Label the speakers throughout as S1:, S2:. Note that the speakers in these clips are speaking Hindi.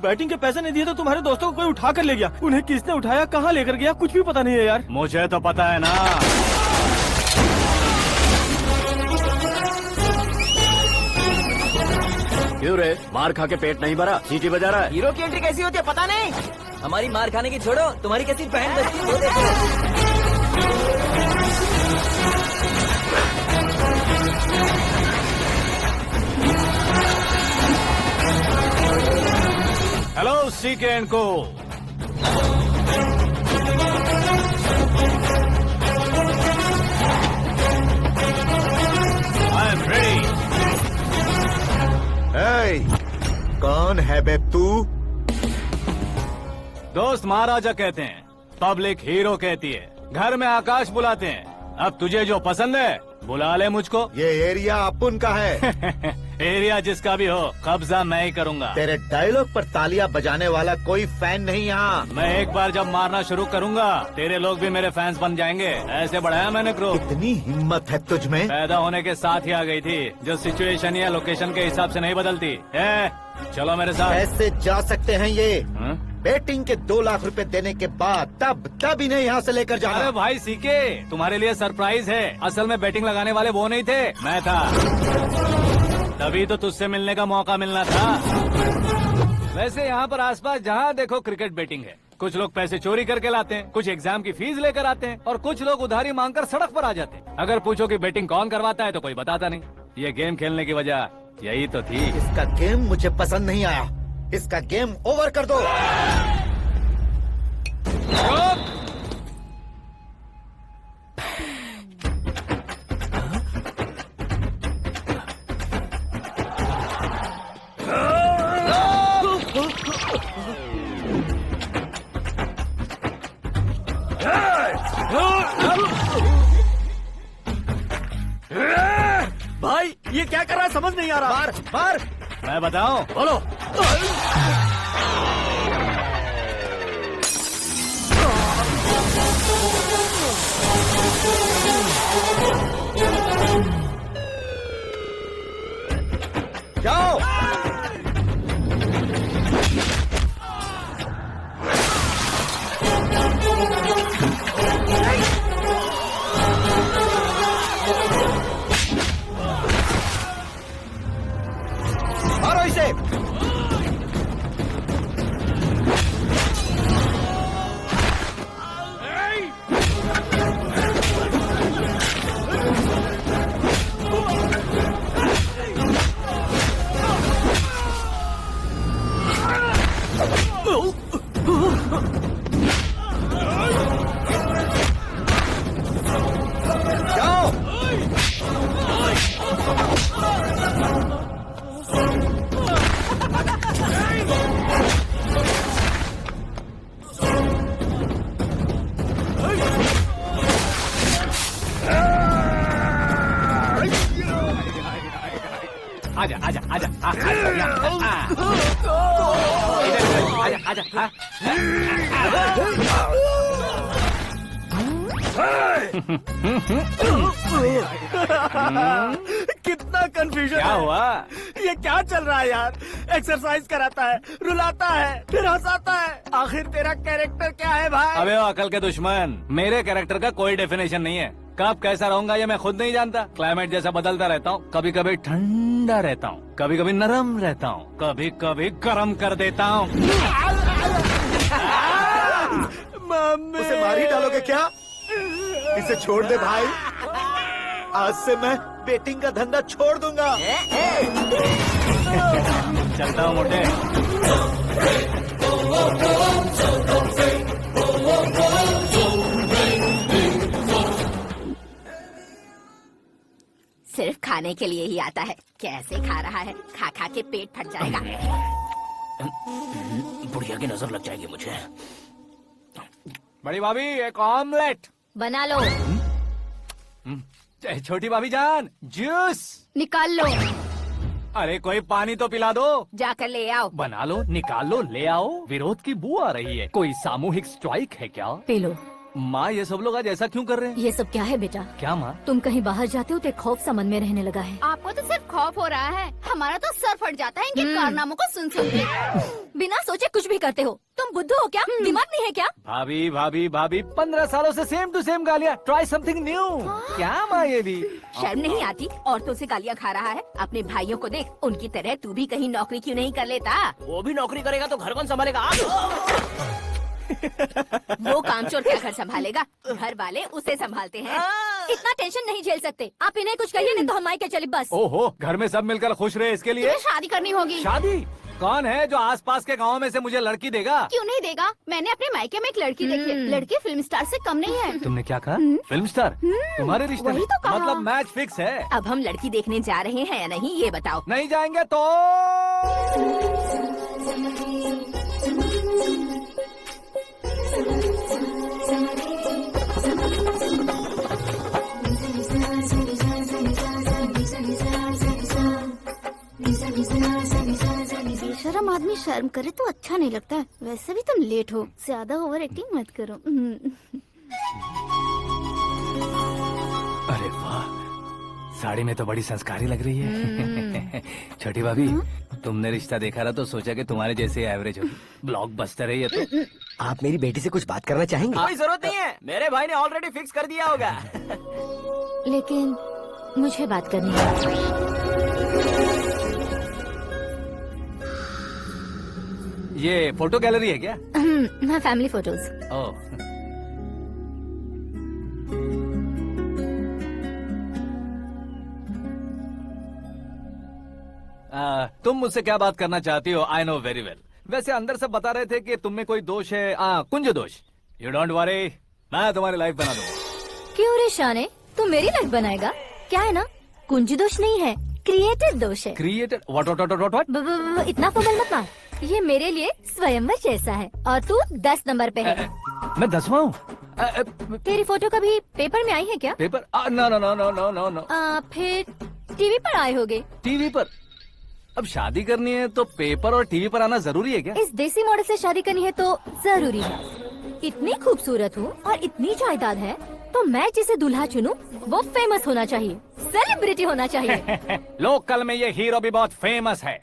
S1: बैटिंग के पैसे नहीं दिए तो तुम्हारे दोस्तों को कोई उठा कर ले गया। उन्हें किसने उठाया, कहाँ लेकर गया, कुछ भी पता नहीं है यार।
S2: मुझे तो पता है ना। क्यों रे, मार खा के पेट नहीं भरा, सीटी बजा रहा है?
S3: हीरो की एंट्री कैसी होती है पता नहीं। हमारी मार खाने की छोड़ो, तुम्हारी कैसी बहन बचती है वो देखो।
S2: हेलो सीके एंड को। I am ready.
S4: कौन है बे तू?
S2: दोस्त महाराजा कहते हैं, पब्लिक हीरो कहती है, घर में आकाश बुलाते हैं। अब तुझे जो पसंद है बुला ले मुझको।
S4: ये एरिया अपुन का है।
S2: एरिया जिसका भी हो, कब्जा मैं ही करूंगा।
S4: तेरे डायलॉग पर तालियां बजाने वाला कोई फैन नहीं यहाँ।
S2: मैं एक बार जब मारना शुरू करूंगा, तेरे लोग भी मेरे फैंस बन जाएंगे। ऐसे बढ़ाया मैंने ग्रुप।
S4: इतनी हिम्मत है तुझ में?
S2: पैदा होने के साथ ही आ गई थी, जो सिचुएशन या लोकेशन के हिसाब से नहीं बदलती। चलो मेरे साथ।
S4: कैसे जा सकते हैं ये?
S2: हाँ?
S4: बेटिंग के 2 लाख रुपए देने के बाद तब इन्हें यहाँ से लेकर जाना।
S2: अरे भाई सीके, तुम्हारे लिए सरप्राइज है। असल में बैटिंग लगाने वाले वो नहीं थे, मैं था। तभी तो तुझसे मिलने का मौका मिलना था। वैसे यहाँ पर आसपास जहाँ देखो क्रिकेट बैटिंग है। कुछ लोग पैसे चोरी करके लाते हैं, कुछ एग्जाम की फीस लेकर आते हैं, और कुछ लोग उधारी मांगकर सड़क पर आ जाते हैं। अगर पूछो कि बैटिंग कौन करवाता है तो कोई बताता नहीं। ये गेम खेलने की वजह यही तो थी।
S4: इसका गेम मुझे पसंद नहीं आया। इसका गेम ओवर कर दो।
S1: भाई ये क्या कर रहा है, समझ नहीं आ रहा।
S4: मार मार।
S2: मैं बताऊं? बोलो।
S4: जाओ। मारो इसे। जाओ।
S2: आजा आजा आजा आजा आजा आजा।
S1: कितना कंफ्यूजन
S2: क्या
S1: है।
S2: हुआ?
S1: ये क्या चल रहा है यार? एक्सरसाइज कराता है, रुलाता है, फिर हंसाता है। आखिर तेरा कैरेक्टर क्या है भाई?
S2: अबे ओ अकल के दुश्मन, मेरे कैरेक्टर का कोई डेफिनेशन नहीं है। कब कैसा रहूंगा ये मैं खुद नहीं जानता। क्लाइमेट जैसा बदलता रहता हूँ। कभी कभी ठंडा रहता हूँ, कभी कभी नरम रहता हूँ, कभी कभी गर्म कर देता हूँ।
S4: उसे मार ही डालोगे क्या? इसे छोड़ दे भाई। आज से मैं बेटिंग का धंधा छोड़ दूंगा।
S2: चलता हूँ मोटे।
S5: सिर्फ खाने के लिए ही आता है। कैसे खा रहा है, खा खा के पेट फट जाएगा।
S3: बुढ़िया की नजर लग जाएगी मुझे।
S2: बड़ी भाभी एक ऑमलेट
S5: बना लो।
S2: छोटी भाभी जान जूस
S5: निकाल लो।
S2: अरे कोई पानी तो पिला दो।
S5: जाकर ले आओ।
S2: बना लो, निकाल लो, ले आओ। विरोध की बू आ रही है। कोई सामूहिक स्ट्राइक है क्या?
S5: P low.
S2: माँ ये सब लोग आज ऐसा क्यों कर रहे हैं?
S6: ये सब क्या है बेटा?
S2: क्या माँ?
S6: तुम कहीं बाहर जाते हो तो एक खौफ सा मन में रहने लगा है।
S5: आपको तो सिर्फ खौफ हो रहा है, हमारा तो सर फट जाता है इनके कारनामों को सुन सुन के।
S6: बिना सोचे कुछ भी करते हो। तुम बुद्धू हो क्या? दिमाग नहीं है क्या?
S2: भाभी भाभी भाभी 15 सालों से सेम टू सेम गालियाँ। Try something new. क्या माँ ये भी?
S5: शर्म नहीं आती? औरतों से गालियाँ खा रहा है। अपने भाइयों को देख, उनकी तरह तू भी कहीं नौकरी क्यों नहीं कर लेता?
S3: वो भी नौकरी करेगा तो घर कौन संभालेगा?
S5: वो कामचोर क्या घर संभालेगा? घर वाले उसे संभालते हैं।
S6: इतना टेंशन नहीं झेल सकते आप। इन्हें कुछ कहिए नहीं तो हम मायके चले बस।
S2: ओहो, घर में सब मिलकर खुश रहे इसके लिए।
S5: तुम्हें शादी करनी होगी।
S2: शादी? कौन है जो आसपास के गाँव में से मुझे लड़की देगा?
S5: क्यों नहीं देगा? मैंने अपने मायके में एक लड़की देखी है। लड़की फिल्म स्टार से कम नहीं है।
S2: तुमने क्या कहा? Film star? तुम्हारे रिश्ते में?
S5: वही तो कहा।
S2: मतलब मैच फिक्स है?
S5: अब हम लड़की देखने जा रहे हैं या नहीं ये बताओ।
S2: नहीं जाएंगे तो?
S5: बेशरम आदमी शर्म करे तो अच्छा नहीं लगता है। वैसे भी तुम लेट हो, ज्यादा ओवर एक्टिंग मत करो।
S2: अरे वाह, साड़ी में तो बड़ी संस्कारी लग रही है। छोटी भाभी, तुमने रिश्ता देखा था तो सोचा कि तुम्हारे जैसे एवरेज होगी। ब्लॉकबस्टर है ये तो।
S7: आप मेरी बेटी से कुछ बात करना चाहेंगे?
S3: कोई जरूरत नहीं है, मेरे भाई ने ऑलरेडी फिक्स कर दिया होगा।
S6: लेकिन मुझे बात करनी है।
S2: ये फोटो गैलरी है क्या?
S6: मैं फैमिली फोटोज।
S2: ओह, तुम मुझसे क्या बात करना चाहती हो? I know very well. वैसे अंदर से बता रहे थे कि तुम में कोई दोष है। कुंज दोष। यू डोंट वरी, मैं तुम्हारी लाइफ बना दूंगा।
S6: क्यों रे शाने, तू मेरी लाइफ बनाएगा? क्या है ना, कुंज दोष नहीं है, क्रिएटिव दोष है।
S2: क्रिएटेड? व्हाट?
S6: इतना फबल मत मार। ये मेरे लिए स्वयंवर जैसा है और तू 10 नंबर पे है।
S2: मैं 10वां हूँ?
S6: तेरी फोटो कभी पेपर में आई है क्या?
S2: Paper? No no no no no no no.
S6: फिर टीवी पर आए होगे।
S2: टीवी पर? अब शादी करनी है तो पेपर और टीवी पर आना जरूरी है क्या?
S6: इस देसी मॉडल से शादी करनी है तो जरूरी है। इतनी खूबसूरत हूँ और इतनी जायदाद है तो मैं जिसे दूल्हा चुनूं वो फेमस होना चाहिए, सेलिब्रिटी होना चाहिए।
S2: लोकल में ये हीरो भी बहुत फेमस है।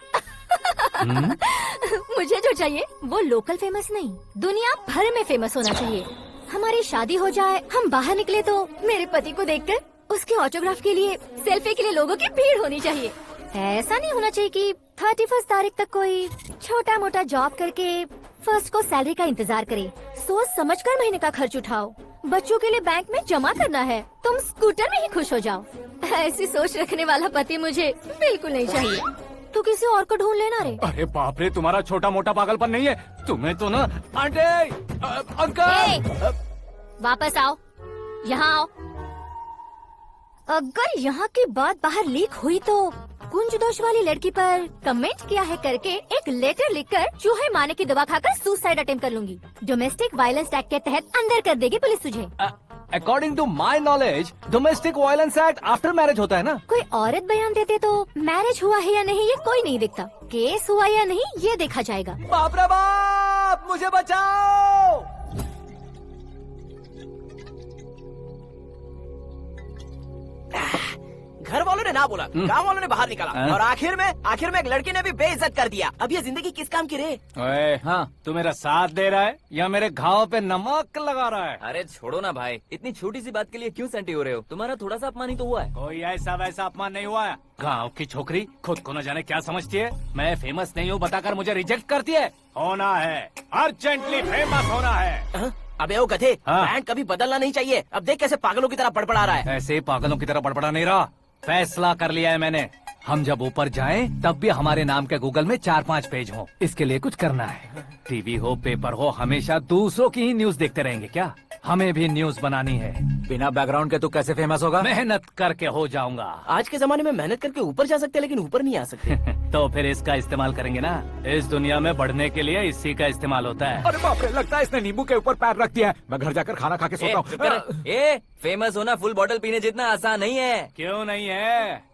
S6: मुझे जो चाहिए वो लोकल फेमस नहीं, दुनिया भर में फेमस होना चाहिए। हमारी शादी हो जाए, हम बाहर निकले तो मेरे पति को देखकर उसके ऑटोग्राफ के लिए, सेल्फी के लिए लोगों की भीड़ होनी चाहिए। ऐसा नहीं होना चाहिए कि 31 तारीख तक कोई छोटा मोटा जॉब करके फर्स्ट को सैलरी का इंतजार करे। सोच समझकर महीने का खर्च उठाओ। बच्चों के लिए बैंक में जमा करना है, तुम स्कूटर में ही खुश हो जाओ। ऐसी सोच रखने वाला पति मुझे बिल्कुल नहीं चाहिए। तू किसी और को ढूंढ लेना रे।
S2: अरे बाप रे, तुम्हारा छोटा मोटा पागलपन नहीं है? तुम्हें तो ना आंटी, अंकल।
S6: वापस आओ, यहाँ आओ। अगर यहाँ की बात बाहर लीक हुई तो कुंज दोष वाली लड़की पर कमेंट किया है करके एक लेटर लिखकर चूहे मारने की दवा खाकर सुसाइड अटेम्प्ट कर लूंगी। डोमेस्टिक वायलेंस एक्ट के तहत अंदर कर देगी पुलिस तुझे।
S2: According to my knowledge domestic violence act after marriage होता है ना?
S6: कोई औरत बयान देते तो मैरिज हुआ है या नहीं ये कोई नहीं देखता, केस हुआ या नहीं ये देखा जाएगा।
S2: बाप रे बाप, मुझे बचाओ।
S3: घर वालों ने ना बोला, गांव वालों ने बाहर निकाला और आखिर में एक लड़की ने भी बेइज्जत कर दिया। अब ये जिंदगी किस काम की रे?
S2: ओए, हाँ, तू मेरा साथ दे रहा है या मेरे घाव पे नमक लगा रहा है?
S3: अरे छोड़ो ना भाई, इतनी छोटी सी बात के लिए क्यों सैंटी हो रहे हो? तुम्हारा थोड़ा सा अपमान ही तो हुआ है।
S2: कोई ऐसा वैसा अपमान नहीं हुआ है। गाँव की छोकरी खुद को न जाने क्या समझती है। मैं फेमस नहीं हूँ बताकर मुझे रिजेक्ट करती है। होना है, अर्जेंटली फेमस होना है।
S3: अबे ओ गधे,
S2: हाँ।
S3: बैंड कभी बदलना नहीं चाहिए। अब देख कैसे पागलों की तरह बड़बड़ा रहा है।
S2: ऐसे पागलों की तरह बड़बड़ा नहीं रहा। फैसला कर लिया है मैंने। हम जब ऊपर जाएं तब भी हमारे नाम के गूगल में 4-5 पेज हो। इसके लिए कुछ करना है। टीवी हो, पेपर हो, हमेशा दूसरों की ही न्यूज देखते रहेंगे क्या? हमें भी न्यूज बनानी है।
S7: बिना बैकग्राउंड के तू कैसे फेमस होगा?
S2: मेहनत करके हो जाऊंगा।
S3: आज के जमाने में मेहनत करके ऊपर जा सकते हैं लेकिन ऊपर नहीं आ सकते।
S2: तो फिर इसका इस्तेमाल करेंगे ना। इस दुनिया में बढ़ने के लिए इसी का इस्तेमाल होता है।
S7: अरे बाप रे, लगता है इसने नींबू के ऊपर पैर रख दिया है। मैं घर जाकर खाना खा के सोता हूँ।
S3: फेमस होना फुल बॉटल पीने जितना आसान नहीं है।
S2: क्यों नहीं है?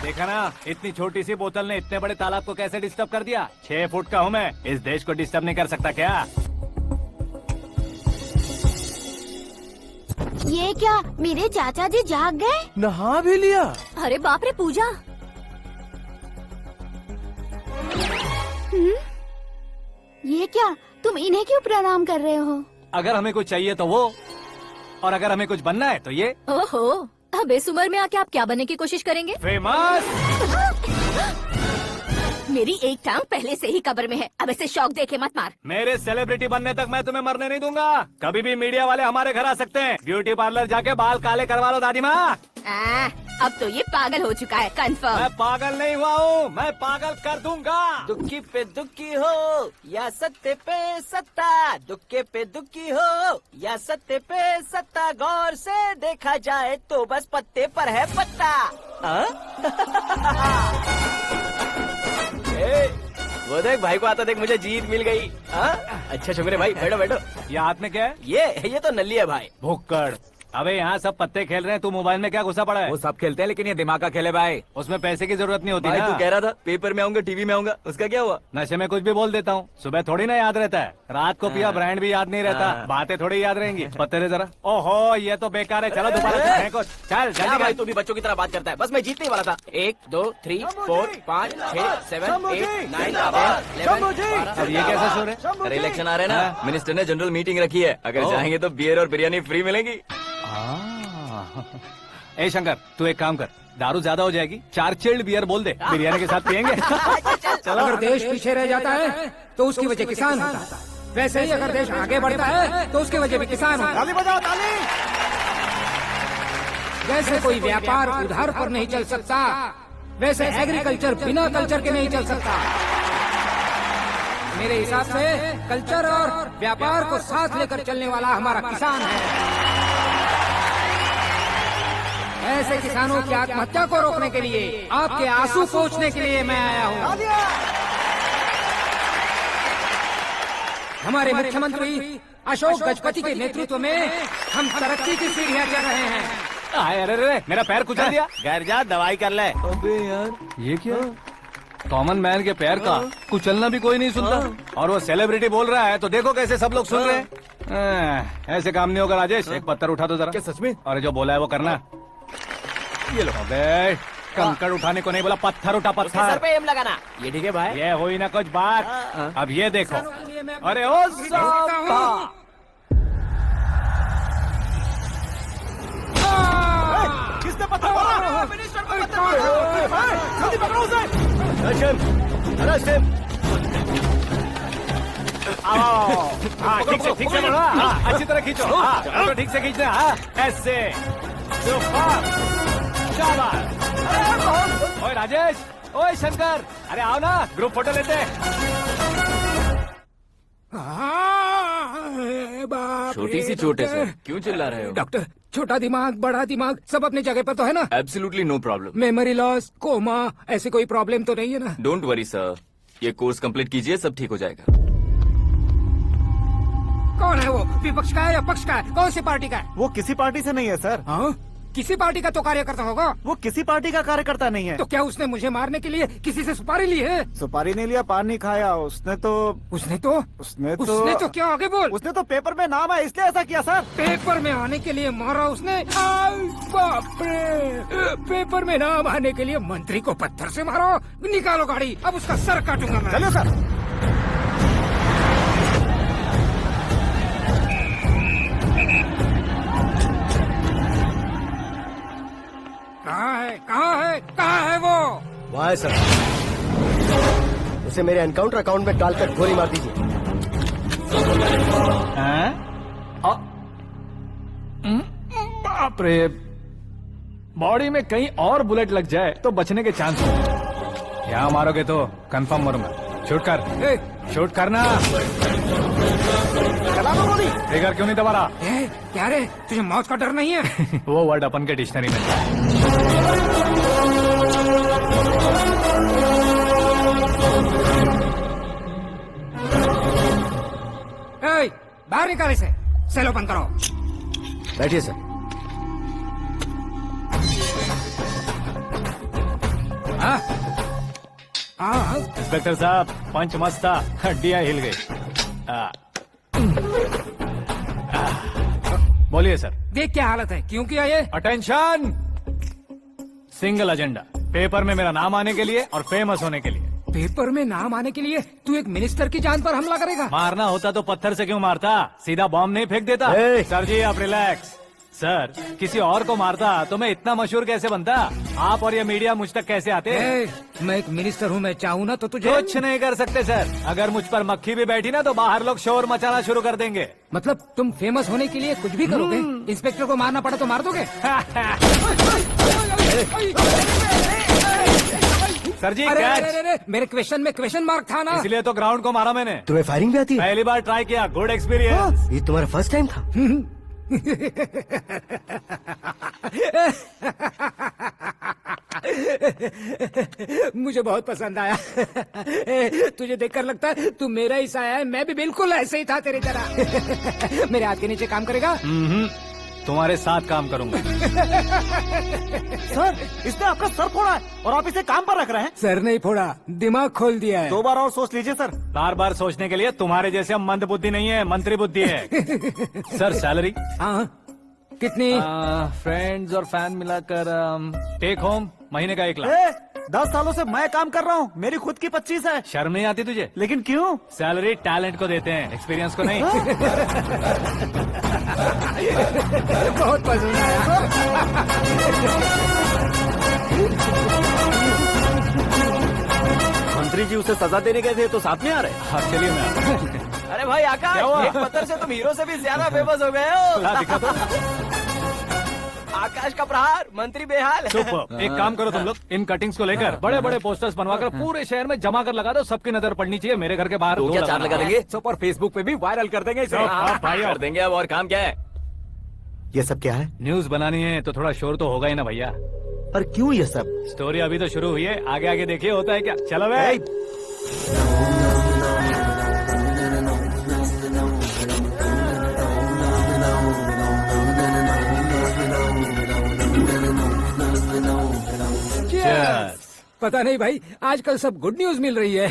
S2: देखा ना, इतनी छोटी सी बोतल ने इतने बड़े तालाब को कैसे डिस्टर्ब कर दिया। 6 फुट का हूँ मैं, इस देश को डिस्टर्ब नहीं कर सकता क्या?
S6: ये क्या, मेरे चाचा जी जाग गए?
S1: नहा भी लिया।
S6: अरे बाप रे पूजा। ये क्या, तुम इन्हें क्यों प्रणाम कर रहे हो?
S2: अगर हमें कुछ चाहिए तो वो, और अगर हमें कुछ बनना है तो ये।
S6: ओहो, अब इस उम्र में आके आप क्या बनने की कोशिश करेंगे?
S2: फेमस।
S5: मेरी एक टांग पहले से ही कब्र में है, अब इसे शौक देके मत मार।
S2: मेरे सेलिब्रिटी बनने तक मैं तुम्हें मरने नहीं दूंगा। कभी भी मीडिया वाले हमारे घर आ सकते हैं। ब्यूटी पार्लर जाके बाल काले करवा लो दादी माँ।
S5: अब तो ये पागल हो चुका है, कंफर्म।
S2: मैं पागल नहीं हुआ हूँ, मैं पागल कर दूंगा।
S3: दुखी पे दुखी हो या सत्य पे सत्ता, दुखे पे दुखी हो या सत्य पे सत्ता, गौर से देखा जाए तो बस पत्ते पर है पत्ता। वो देख भाई को आता देख, मुझे जीत मिल गई। अच्छा शुक्र है भाई, बैठो बैठो।
S2: ये हाथ में क्या है?
S3: ये तो नल्ली है भाई।
S2: भुक्कड़। अबे यहाँ सब पत्ते खेल रहे हैं, तू मोबाइल में क्या घुसा पड़ा है?
S7: वो सब खेलते हैं लेकिन ये दिमाग का खेल है भाई।
S2: उसमें पैसे की जरूरत नहीं होती
S3: भाई
S2: ना।
S3: तू कह रहा था पेपर में आऊंगा, टीवी में आऊंगा, उसका क्या हुआ?
S2: नशे में कुछ भी बोल देता हूँ, सुबह थोड़ी ना याद रहता है। रात को पिया ब्रांड भी याद नहीं रहता, बातें थोड़ी याद रहेंगी। पत्ते दे जरा। ओहो ये तो बेकार है, चलो दोबारा खेलने को। चल
S3: क्या
S2: जल्दी
S3: भाई
S2: कर।
S3: तू भी बच्चों की तरह बात करता है। बस मैं जीतने ही वाला था। 1 2 3 4 5 6 7 8 9 10 11
S2: अब ये कैसा शोर है?
S3: अरे इलेक्शन आ रहे हैं ना, मिनिस्टर ने जनरल मीटिंग रखी है। अगर जाएंगे तो बियर और बिरयानी फ्री मिलेगी।
S2: ए शंकर, तू एक काम कर, दारू ज्यादा हो जाएगी, 4 चिल्ड बियर बोल दे, बिरयानी के साथ पियेंगे।
S8: अगर देश पीछे रह जाता है तो उसकी वजह किसान होता है, वैसे ही अगर देश आगे बढ़ता है तो उसकी वजह भी किसान होता है।
S1: ताली बजाओ, ताली।
S8: जैसे कोई व्यापार उधार पर नहीं चल सकता, वैसे एग्रीकल्चर बिना कल्चर के नहीं चल सकता। मेरे हिसाब से कल्चर और व्यापार को साथ लेकर चलने वाला हमारा किसान है। ऐसे किसानों की आत्महत्या को रोकने के लिए, आपके आंसू पोंछने के लिए मैं आया हूँ। हमारे मुख्यमंत्री अशोक गजपति के नेतृत्व में हम तरक्की की सीढ़ियाँ चढ़ रहे हैं।
S2: अरे अरे मेरा पैर कुचल दिया।
S1: घर जा, दवाई कर ले।
S3: अबे यार
S2: ये क्या? कॉमन मैन के पैर का कुचलना भी कोई नहीं सुनता, और वो सेलिब्रिटी बोल रहा है तो देखो कैसे सब लोग सुन रहे हैं। ऐसे काम नहीं होगा राजेश, एक पत्थर उठा दो जरा।
S3: क्या सच में?
S2: और जो बोला है वो करना। ये लो। अबे कंकड़ उठाने को नहीं बोला, पत्थर उठा,
S3: उसके सर
S2: पत्थर।
S3: पे एम लगाना। ये ठीक है भाई।
S2: ये हुई ना कुछ बात। अब ये देखो। अरे ओ साहब,
S1: किसने पत्थर मारा? जल्दी पकड़ो उसे।
S2: हाँ ठीक से बढ़ो, हाँ अच्छी तरह खींचो, हाँ तो ठीक से खींचना, हाँ ऐसे। ओए राजेश, ओए शंकर, अरे आओ ना, ग्रुप फोटो लेते हैं।
S3: छोटी सी चोट है सर, क्यों चिल्ला रहे हो?
S8: डॉक्टर, छोटा दिमाग बड़ा दिमाग सब अपनी जगह पर तो है ना?
S3: Absolutely no problem.
S8: Memory loss, coma, ऐसी कोई प्रॉब्लम तो नहीं है ना?
S3: डोंट वरी सर, ये कोर्स कंप्लीट कीजिए, सब ठीक हो जाएगा।
S8: कौन है वो? विपक्ष का है या पक्ष का है? कौन सी पार्टी का है?
S1: वो किसी पार्टी से नहीं है सर।
S8: हाँ? किसी पार्टी का तो कार्यकर्ता होगा।
S1: वो किसी पार्टी का कार्यकर्ता नहीं है।
S8: तो क्या उसने मुझे मारने के लिए किसी से सुपारी ली है?
S1: सुपारी नहीं लिया, पान नहीं खाया। उसने तो
S8: क्या आगे बोल?
S1: उसने तो पेपर में नाम है इसलिए ऐसा किया सर।
S8: पेपर में आने के लिए मारा उसने? बाप रे! पेपर में नाम आने के लिए मंत्री को पत्थर से मारो? निकालो गाड़ी, अब उसका सर काटूंगा मैं।
S1: चलो सर।
S8: कहाँ है वो?
S9: वहाँ है सर, उसे मेरे एनकाउंटर अकाउंट में डालकर गोली मार दीजिए।
S2: बाप रे, बॉडी में कहीं और बुलेट लग जाए तो बचने के चांस हो। यहाँ मारोगे तो कंफर्म मरूंगा। शूट कर, शूट करना। ट्रिगर क्यों नहीं दबा रहा?
S8: क्या रे, तुझे मौत का डर नहीं है?
S2: वो वर्ड अपन के डिक्शनरी में है।
S8: बाहर निकाल इसे, सेल ओपन करो।
S9: बैठिए सर।
S8: हाँ
S2: इंस्पेक्टर साहब पंच मस्त था, हड्डियां हिल गई। बोलिए सर।
S8: देख क्या हालत है, क्यों किया ये?
S2: अटेंशन, सिंगल एजेंडा, पेपर में मेरा नाम आने के लिए और फेमस होने के लिए।
S8: पेपर में नाम आने के लिए तू एक मिनिस्टर की जान पर हमला करेगा?
S2: मारना होता तो पत्थर से क्यों मारता, सीधा बॉम्ब नहीं फेंक देता। सर जी आप रिलैक्स। सर किसी और को मारता तो मैं इतना मशहूर कैसे बनता, आप और ये मीडिया मुझ तक कैसे आते?
S8: मैं एक मिनिस्टर हूँ, मैं चाहूँ ना तो तुझे
S2: कुछ नहीं कर सकते सर। अगर मुझ पर मक्खी भी बैठी ना तो बाहर लोग शोर मचाना शुरू कर देंगे।
S8: मतलब तुम फेमस होने के लिए कुछ भी करोगे? इंस्पेक्टर को मारना पड़ा तो मार दोगे?
S2: सर जी
S8: अरे,
S2: कैच।
S8: अरे, अरे, मेरे क्वेश्चन में क्वेश्चन मार्क था ना।
S2: इसलिए तो ग्राउंड को मारा मैंने।
S9: तुम्हें फायरिंग भी आती है?
S2: पहली बार ट्राई किया, गुड एक्सपीरियंस।
S9: ये तुम्हारा फर्स्ट टाइम था?
S8: मुझे बहुत पसंद आया। तुझे देखकर लगता है तू मेरा ही साया है, मैं भी बिल्कुल ऐसे ही था तेरी तरह। मेरे हाथ के नीचे काम करेगा?
S2: तुम्हारे साथ काम करूंगा।
S1: सर इसने आपका सर फोड़ा है और आप इसे काम पर रख रहे हैं।
S8: सर नहीं फोड़ा, दिमाग खोल दिया है।
S1: 2 बार और सोच लीजिए सर।
S2: बार बार सोचने के लिए तुम्हारे जैसे मंद बुद्धि नहीं है, मंत्री बुद्धि है। सर सैलरी
S8: हाँ कितनी?
S2: फ्रेंड्स और फैन मिलाकर टेक होम महीने का 1 लाख।
S1: 10 सालों से मैं काम कर रहा हूँ, मेरी खुद की 25 है।
S2: शर्म नहीं आती तुझे?
S1: लेकिन क्यों?
S2: सैलरी टैलेंट को देते हैं, एक्सपीरियंस को नहीं।
S8: बहुत पसंद आया।
S1: मंत्री जी उसे सजा देने गए थे तो साथ में आ रहे।
S2: हाँ चलिए मैं आता हूँ।
S3: अरे भाई आकाश,
S2: क्या हुआ?
S3: एक पत्थर से तुम हीरो से भी ज्यादा फेमस हो गए हो।
S2: ला दिखा दो।
S3: आकाश का प्रहार, मंत्री बेहाल।
S2: सुपर। एक काम करो तुम लोग, इन कटिंग्स को लेकर बड़े बड़े पोस्टर्स बनवाकर पूरे शहर में जमा कर लगा दो, सबकी नजर पड़नी चाहिए। मेरे घर के बाहर
S7: तो
S2: दो
S7: क्या
S2: लगाना।
S7: चार्ज लगा देंगे? सब और फेसबुक पे भी वायरल कर देंगे इसे।
S2: हाँ, भाई
S7: कर देंगे। अब और काम क्या है?
S4: ये सब क्या है?
S2: न्यूज बनानी है तो थोड़ा शोर तो होगा ही ना भैया।
S4: पर क्यों ये सब?
S2: स्टोरी अभी तो शुरू हुई है, आगे आगे देखिए होता है क्या। चलो भाई। Cheers.
S8: पता नहीं भाई, आजकल सब गुड न्यूज मिल रही है।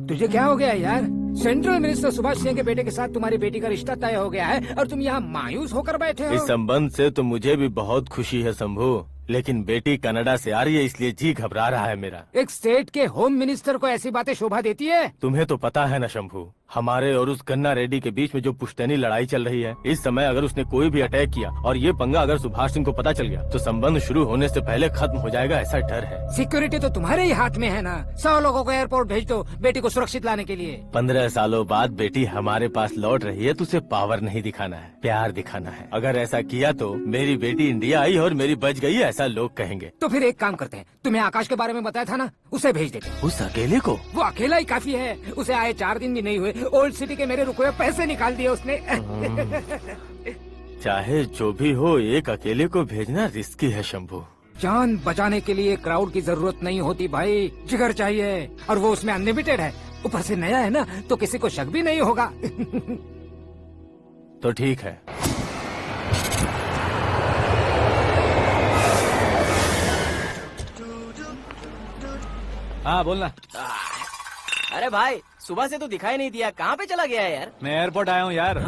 S8: तुझे क्या हो गया यार? सेंट्रल मिनिस्टर सुभाष सिंह के बेटे के साथ तुम्हारी बेटी का रिश्ता तय हो गया है और तुम यहाँ मायूस होकर बैठे हो।
S10: इस संबंध से तो मुझे भी बहुत खुशी है शंभू, लेकिन बेटी कनाडा से आ रही है इसलिए जी घबरा रहा है मेरा।
S8: एक स्टेट के होम मिनिस्टर को ऐसी बातें शोभा देती है?
S10: तुम्हें तो पता है ना शंभू, हमारे और उस गन्ना रेड्डी के बीच में जो पुश्तैनी लड़ाई चल रही है, इस समय अगर उसने कोई भी अटैक किया और ये पंगा अगर सुभाष सिंह को पता चल गया तो संबंध शुरू होने से पहले खत्म हो जाएगा, ऐसा डर है।
S8: सिक्योरिटी तो तुम्हारे ही हाथ में है ना। 100 लोगों को एयरपोर्ट भेज दो बेटी को सुरक्षित लाने के लिए।
S10: 15 सालों बाद बेटी हमारे पास लौट रही है तो उसे पावर नहीं दिखाना है, प्यार दिखाना है। अगर ऐसा किया तो मेरी बेटी इंडिया आई और मेरी बच गई, ऐसा लोग कहेंगे।
S8: तो फिर एक काम करते हैं, तुम्हें आकाश के बारे में बताया था ना, उसे भेज देते हैं।
S10: उस अकेले को?
S8: वो अकेला ही काफी है, उसे आए 4 दिन भी नहीं हुए, ओल्ड सिटी के मेरे रुके हुए पैसे निकाल दिए उसने।
S10: चाहे जो भी हो, एक अकेले को भेजना रिस्की है शंभू।
S8: जान बचाने के लिए क्राउड की जरूरत नहीं होती भाई, जिगर चाहिए, और वो उसमें अनलिमिटेड है। ऊपर से नया है ना, तो किसी को शक भी नहीं होगा।
S10: तो ठीक है।
S2: हाँ बोलना।
S3: अरे भाई सुबह से तो दिखाई नहीं दिया, कहाँ पे चला गया है यार?
S2: मैं एयरपोर्ट आया हूँ यार।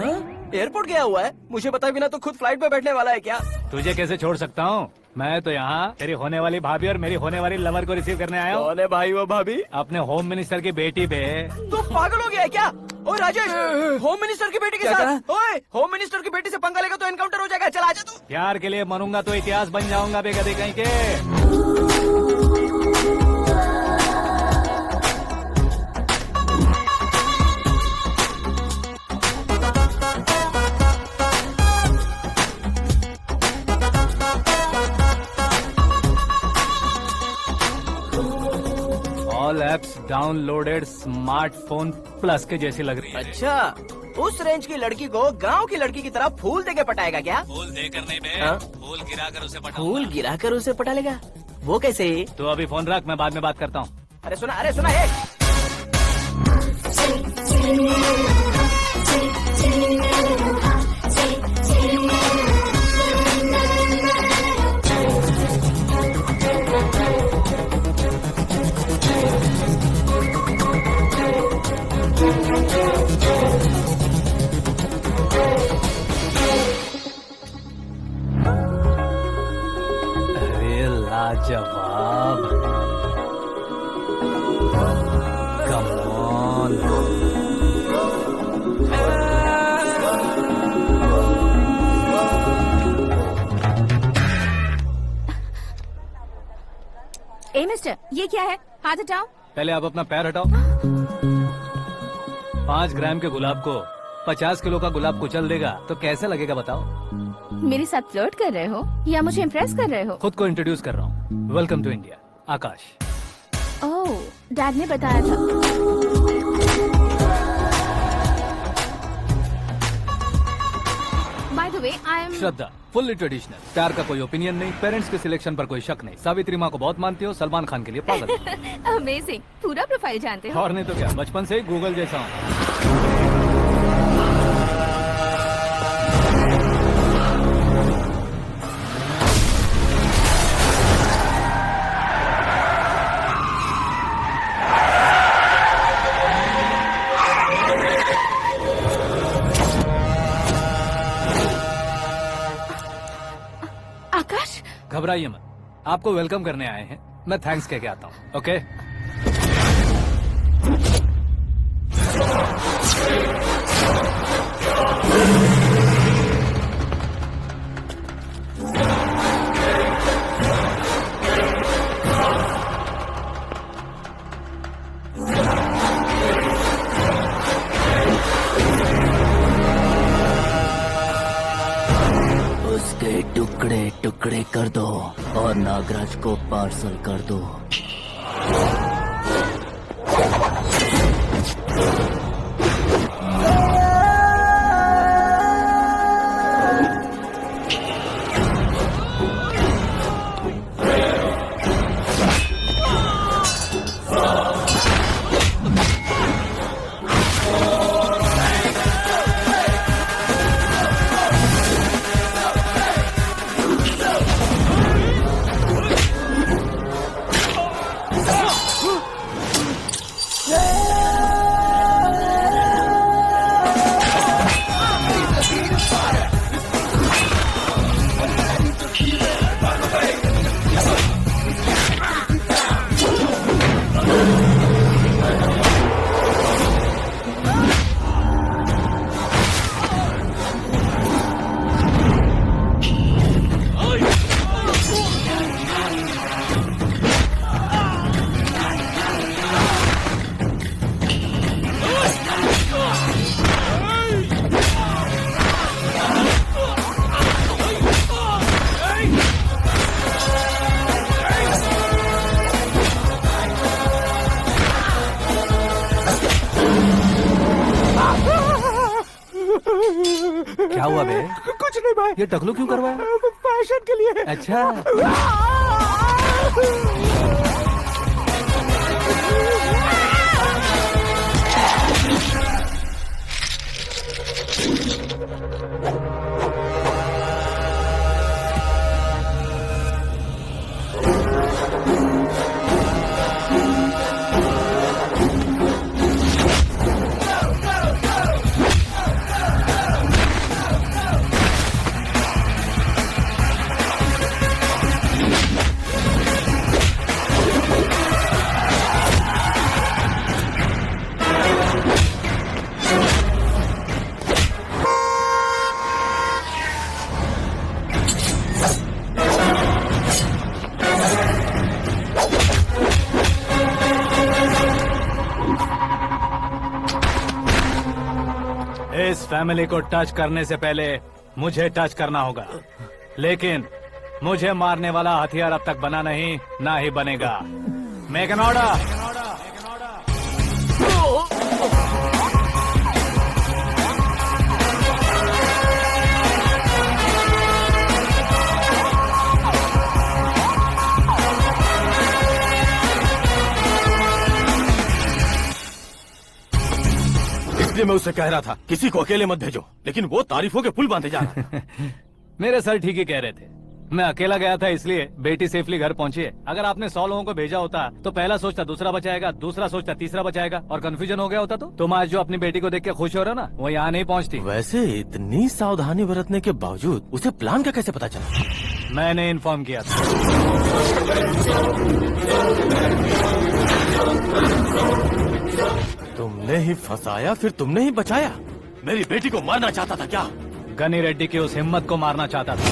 S3: एयरपोर्ट गया हुआ है? मुझे पता बिना तो खुद फ्लाइट पे बैठने वाला है क्या?
S2: तुझे कैसे छोड़ सकता हूँ? मैं तो यहाँ तेरी होने वाली भाभी और मेरी होने वाली लवर को रिसीव करने आया हूँ।
S3: कौन है भाई वो भाभी?
S2: अपने होम मिनिस्टर की बेटी पे।
S3: तू पागल हो गया है क्या? ओए राजेश, होम मिनिस्टर की बेटी के साथ? ओए होम मिनिस्टर की बेटी से पंगा लेगा तो एनकाउंटर हो जाएगा। चल आजा तू।
S2: प्यार के लिए मरूंगा तो इतिहास बन जाऊंगा बेगदे कहीं के। All apps downloaded smartphone plus के जैसी लग रही है।
S3: अच्छा, उस रेंज की लड़की को गांव की लड़की की तरह फूल देके पटाएगा क्या?
S2: फूल देकर नहीं बे,
S3: हाँ?
S2: फूल गिराकर उसे पटाऊंगा।
S3: फूल गिराकर उसे पटा लेगा? वो कैसे?
S2: तो अभी फोन रख, मैं बाद में बात करता हूँ।
S3: अरे सुना है।
S2: लाजवाब। Come on.
S5: ए मिस्टर, ये क्या है? हाथ हटाओ।
S2: पहले आप अपना पैर हटाओ। 5 ग्राम के गुलाब को 50 किलो का गुलाब कुचल देगा तो कैसा लगेगा बताओ?
S5: मेरे साथ फ्लर्ट कर रहे हो या मुझे इम्प्रेस कर रहे हो?
S2: खुद को इंट्रोड्यूस कर रहा हूँ। Welcome to India, Akash.
S5: Oh, dad ने बताया था। By the way, I am
S2: Shraddha, fully traditional. प्यार का कोई ओपिनियन नहीं, पेरेंट्स के सिलेक्शन पर कोई शक नहीं। सावित्री माँ को बहुत मानती हो, सलमान खान के लिए पागल।
S5: अमेजिंग, पूरा प्रोफाइल जानते हो।
S2: और नहीं तो क्या, बचपन से ही गूगल जैसा हूँ।
S5: आकाश,
S2: घबराइए मत, आपको वेलकम करने आए हैं। मैं थैंक्स कह के आता हूँ। ओके?
S3: उसके टुकड़े टुकड़े कर दो और नागराज को पार्सल कर दो। क्या हुआ बे?
S7: कुछ नहीं भाई।
S2: ये टकलू क्यों करवाया?
S7: फैशन के लिए।
S2: अच्छा, इस फैमिली को टच करने से पहले मुझे टच करना होगा, लेकिन मुझे मारने वाला हथियार अब तक बना नहीं, ना ही बनेगा। Make an order.
S10: इसलिए मैं उससे कह रहा था किसी को अकेले मत भेजो, लेकिन वो तारीफों के पुल बांधे जा रहा है।
S2: मेरे सर ठीक ही कह रहे थे। मैं अकेला गया था इसलिए बेटी सेफली घर पहुंची है। अगर आपने 100 लोगों को भेजा होता तो पहला सोचता दूसरा बचाएगा, दूसरा सोचता तीसरा बचाएगा, और कंफ्यूजन हो गया होता तो तुम आज जो अपनी बेटी को देख के खुश हो रहे हो ना, वो यहाँ नहीं पहुँचती।
S10: वैसे इतनी सावधानी बरतने के बावजूद उसे प्लान का कैसे पता चला?
S2: मैंने इन्फॉर्म किया था।
S10: तुमने ही फंसाया, फिर तुमने ही बचाया। मेरी बेटी को मारना चाहता था क्या?
S2: गनी रेड्डी की उस हिम्मत को मारना चाहता था।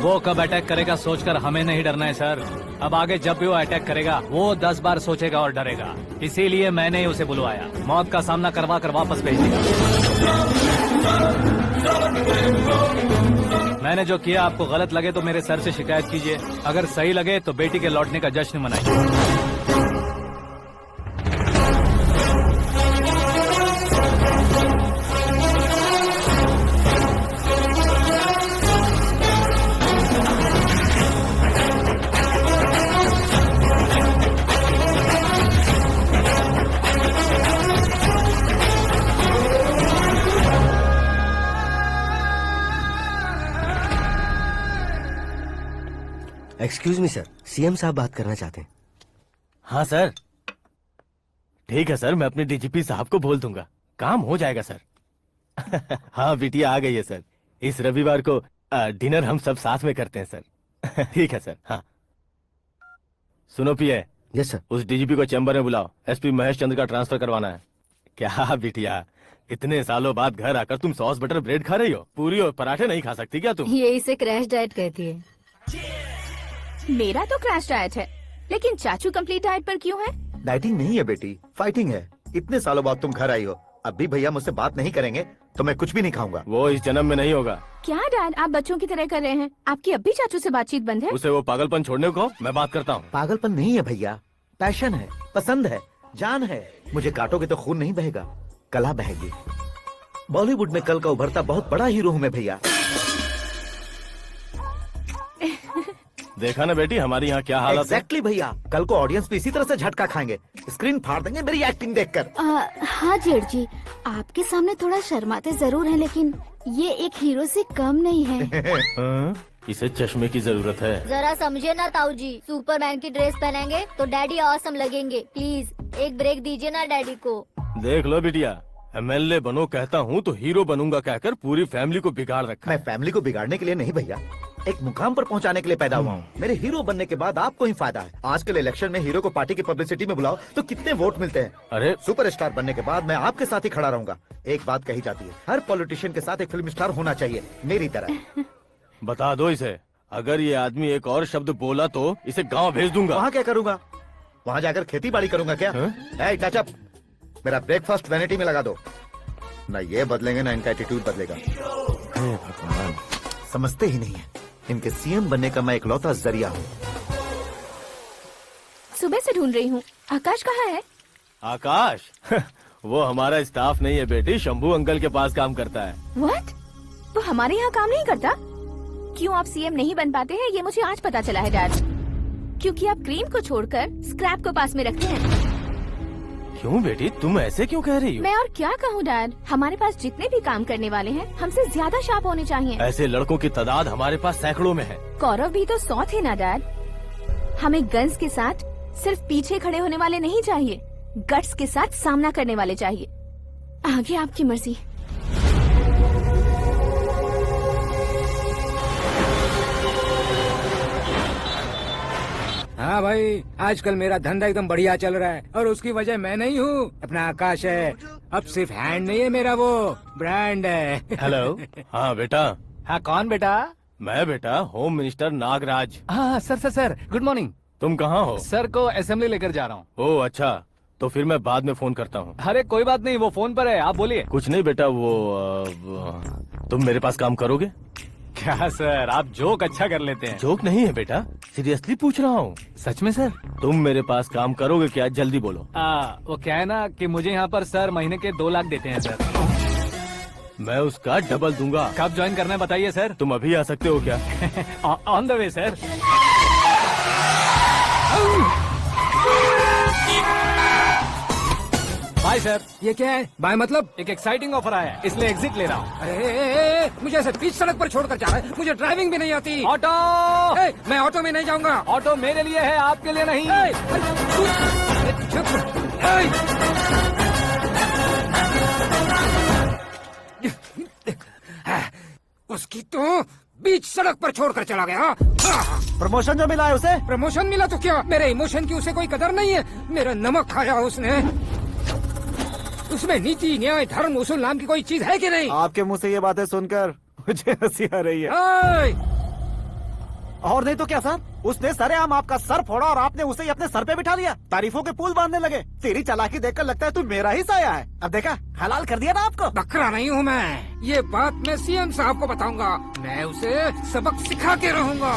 S2: वो कब अटैक करेगा सोचकर हमें नहीं डरना है सर। अब आगे जब भी वो अटैक करेगा वो 10 बार सोचेगा और डरेगा। इसीलिए मैंने ही उसे बुलवाया। मौत का सामना करवा कर वापस भेज दिया। मैंने जो किया आपको गलत लगे तो मेरे सर से शिकायत कीजिए, अगर सही लगे तो बेटी के लौटने का जश्न मनाइए।
S9: एक्सक्यूज मी सर, सीएम साहब बात करना चाहते हैं।
S10: हाँ सर, ठीक है सर, मैं अपने डीजीपी साहब को बोल दूंगा, काम हो जाएगा सर। हाँ बिटिया आ गई है सर। इस रविवार को डिनर हम सब साथ में करते हैं सर। ठीक है सर। हाँ सुनो पिए।
S9: Yes sir.
S10: उस डीजीपी को चैम्बर में बुलाओ, एसपी महेश चंद्र का ट्रांसफर करवाना है। क्या बिटिया, इतने सालों बाद घर आकर तुम सॉस बटर ब्रेड खा रही हो? पूरी और पराठे नहीं खा सकती क्या तुम?
S6: ये इसे क्रैश डाइट कहती है।
S5: मेरा तो क्रैश डाइट है, लेकिन चाचू कंप्लीट डाइट पर क्यों है?
S4: डाइटिंग नहीं है बेटी, फाइटिंग है। इतने सालों बाद तुम घर आई हो, अब भी भैया मुझसे बात नहीं करेंगे तो मैं कुछ भी नहीं खाऊंगा।
S10: वो इस जन्म में नहीं होगा।
S5: क्या डैड, आप बच्चों की तरह कर रहे हैं? आपकी अब भी चाचू से बातचीत बंद है?
S10: उसे वो पागलपन छोड़ने को मैं बात करता हूँ।
S4: पागलपन नहीं है भैया, पैशन है, पसंद है, जान है। मुझे काटोगे तो खून नहीं बहेगा, कला बहेगी। बॉलीवुड में कल का उभरता बहुत बड़ा हीरो हूँ मैं भैया।
S10: देखा ना बेटी हमारी यहाँ क्या हालत है।
S4: एग्जैक्टली भैया, कल को ऑडियंस भी इसी तरह से झटका खाएंगे, स्क्रीन फाड़ देंगे मेरी एक्टिंग देखकर।
S6: हाँ जेठ जी, आपके सामने थोड़ा शर्माते जरूर हैं, लेकिन ये एक हीरो से कम नहीं है।
S10: हाँ? इसे चश्मे की जरूरत है।
S6: जरा समझे ना ताऊ जी, सुपरमैन की ड्रेस पहनेंगे तो डैडी ऑसम लगेंगे। प्लीज एक ब्रेक दीजिए ना डैडी को।
S10: देख लो बिटिया, एमएलए बनो कहता हूँ तो हीरो बनूंगा कहकर पूरी फैमिली को बिगाड़ रखा।
S4: मैं फैमिली को बिगाड़ने के लिए नहीं भैया, एक मुकाम पर पहुंचाने के लिए पैदा हुआ हूँ। मेरे हीरो बनने के बाद आपको ही फायदा है। आजकल इलेक्शन में हीरो को पार्टी की पब्लिसिटी में बुलाओ तो कितने वोट मिलते हैं।
S10: अरे
S4: सुपरस्टार बनने के बाद मैं आपके साथ ही खड़ा रहूंगा। एक बात कही जाती है, हर पॉलिटिशियन के साथ एक फिल्म स्टार होना चाहिए, मेरी तरह।
S10: बता दो इसे, अगर ये आदमी एक और शब्द बोला तो इसे गाँव भेज दूंगा।
S4: वहाँ क्या करूंगा? वहाँ जाकर खेती बाड़ी करूंगा क्या? ए, टचअप, मेरा ब्रेकफास्ट वैनिटी में लगा दो। ना ये बदलेंगे ना इनका एटीट्यूड बदलेगा।
S10: भगवान,
S4: समझते ही नहीं है, इनके सीएम बनने का मैं इकलौता जरिया हूँ।
S5: सुबह से ढूंढ रही हूँ, आकाश कहाँ है?
S10: आकाश वो हमारा स्टाफ नहीं है बेटी, शंभू अंकल के पास काम करता है।
S5: व्हाट? वो हमारे यहाँ काम नहीं करता? क्यों आप सीएम नहीं बन पाते हैं ये मुझे आज पता चला है डैड। क्योंकि आप क्रीम को छोड़कर स्क्रैप को पास में रखते हैं।
S10: क्यों बेटी, तुम ऐसे क्यों कह रही हो?
S5: मैं और क्या कहूँ डैड, हमारे पास जितने भी काम करने वाले हैं हमसे ज्यादा शार्प होने चाहिए।
S10: ऐसे लड़कों की तादाद हमारे पास सैकड़ों में है।
S5: कौरव भी तो 100 थे ना डैड। हमें गन्स के साथ सिर्फ पीछे खड़े होने वाले नहीं चाहिए, गट्स के साथ सामना करने वाले चाहिए। आगे आपकी मर्जी।
S8: हाँ भाई, आजकल मेरा धंधा एकदम बढ़िया चल रहा है और उसकी वजह मैं नहीं हूँ, अपना आकाश है। अब सिर्फ हैंड नहीं है मेरा, वो ब्रांड है।
S10: हेलो। हाँ बेटा।
S2: हाँ कौन बेटा?
S10: मैं बेटा होम मिनिस्टर नागराज।
S2: हाँ सर गुड मॉर्निंग।
S10: तुम कहाँ हो?
S2: सर को असेंबली लेकर जा रहा हूँ।
S10: ओह अच्छा, तो फिर मैं बाद में फोन करता हूँ।
S2: अरे कोई बात नहीं, वो फोन पर है, आप बोलिए।
S10: कुछ नहीं बेटा, तुम मेरे पास काम करोगे?
S2: क्या सर, आप जोक अच्छा कर लेते हैं।
S10: जोक नहीं है बेटा, सीरियसली पूछ रहा हूँ।
S2: सच में सर?
S10: तुम मेरे पास काम करोगे क्या? जल्दी बोलो।
S2: वो क्या है ना कि मुझे यहाँ पर सर महीने के 2 लाख देते हैं सर।
S10: मैं उसका डबल दूंगा।
S2: कब ज्वाइन करना है बताइए सर।
S10: तुम अभी आ सकते हो क्या?
S2: On the way sir. Bye sir.
S8: ये क्या है? बाय मतलब?
S2: एक एक्साइटिंग ऑफर आया है, इसलिए एग्जिट ले रहा हूँ।
S8: अरे मुझे ऐसे बीच सड़क पर छोड़कर जा रहा है, मुझे ड्राइविंग भी नहीं आती।
S2: ऑटो।
S8: मैं ऑटो में नहीं जाऊंगा।
S2: ऑटो मेरे लिए है, आपके लिए नहीं।
S8: उसकी तो बीच सड़क पर छोड़कर चला गया।
S1: प्रमोशन जो मिला है उसे?
S8: प्रमोशन मिला तो क्या, मेरे इमोशन की उसे कोई कदर नहीं है। मेरा नमक खाया उसने। उसमें नीति, न्याय, धर्म, उसूल नाम की कोई चीज है कि नहीं?
S1: आपके मुंह से ये बातें सुनकर मुझे हंसी आ रही है।
S8: ओए!
S1: और नहीं तो क्या सर, उसने सरेआम आपका सर फोड़ा और आपने उसे ही अपने सर पे बिठा लिया। तारीफों के पुल बांधने लगे। तेरी चालाकी देखकर लगता है तू मेरा ही साया है। अब देखा, हलाल कर दिया ना आपको।
S8: बकरा नहीं हूँ मैं। ये बात मैं सीएम साहब को बताऊंगा। मैं उसे सबक सिखा के रहूंगा।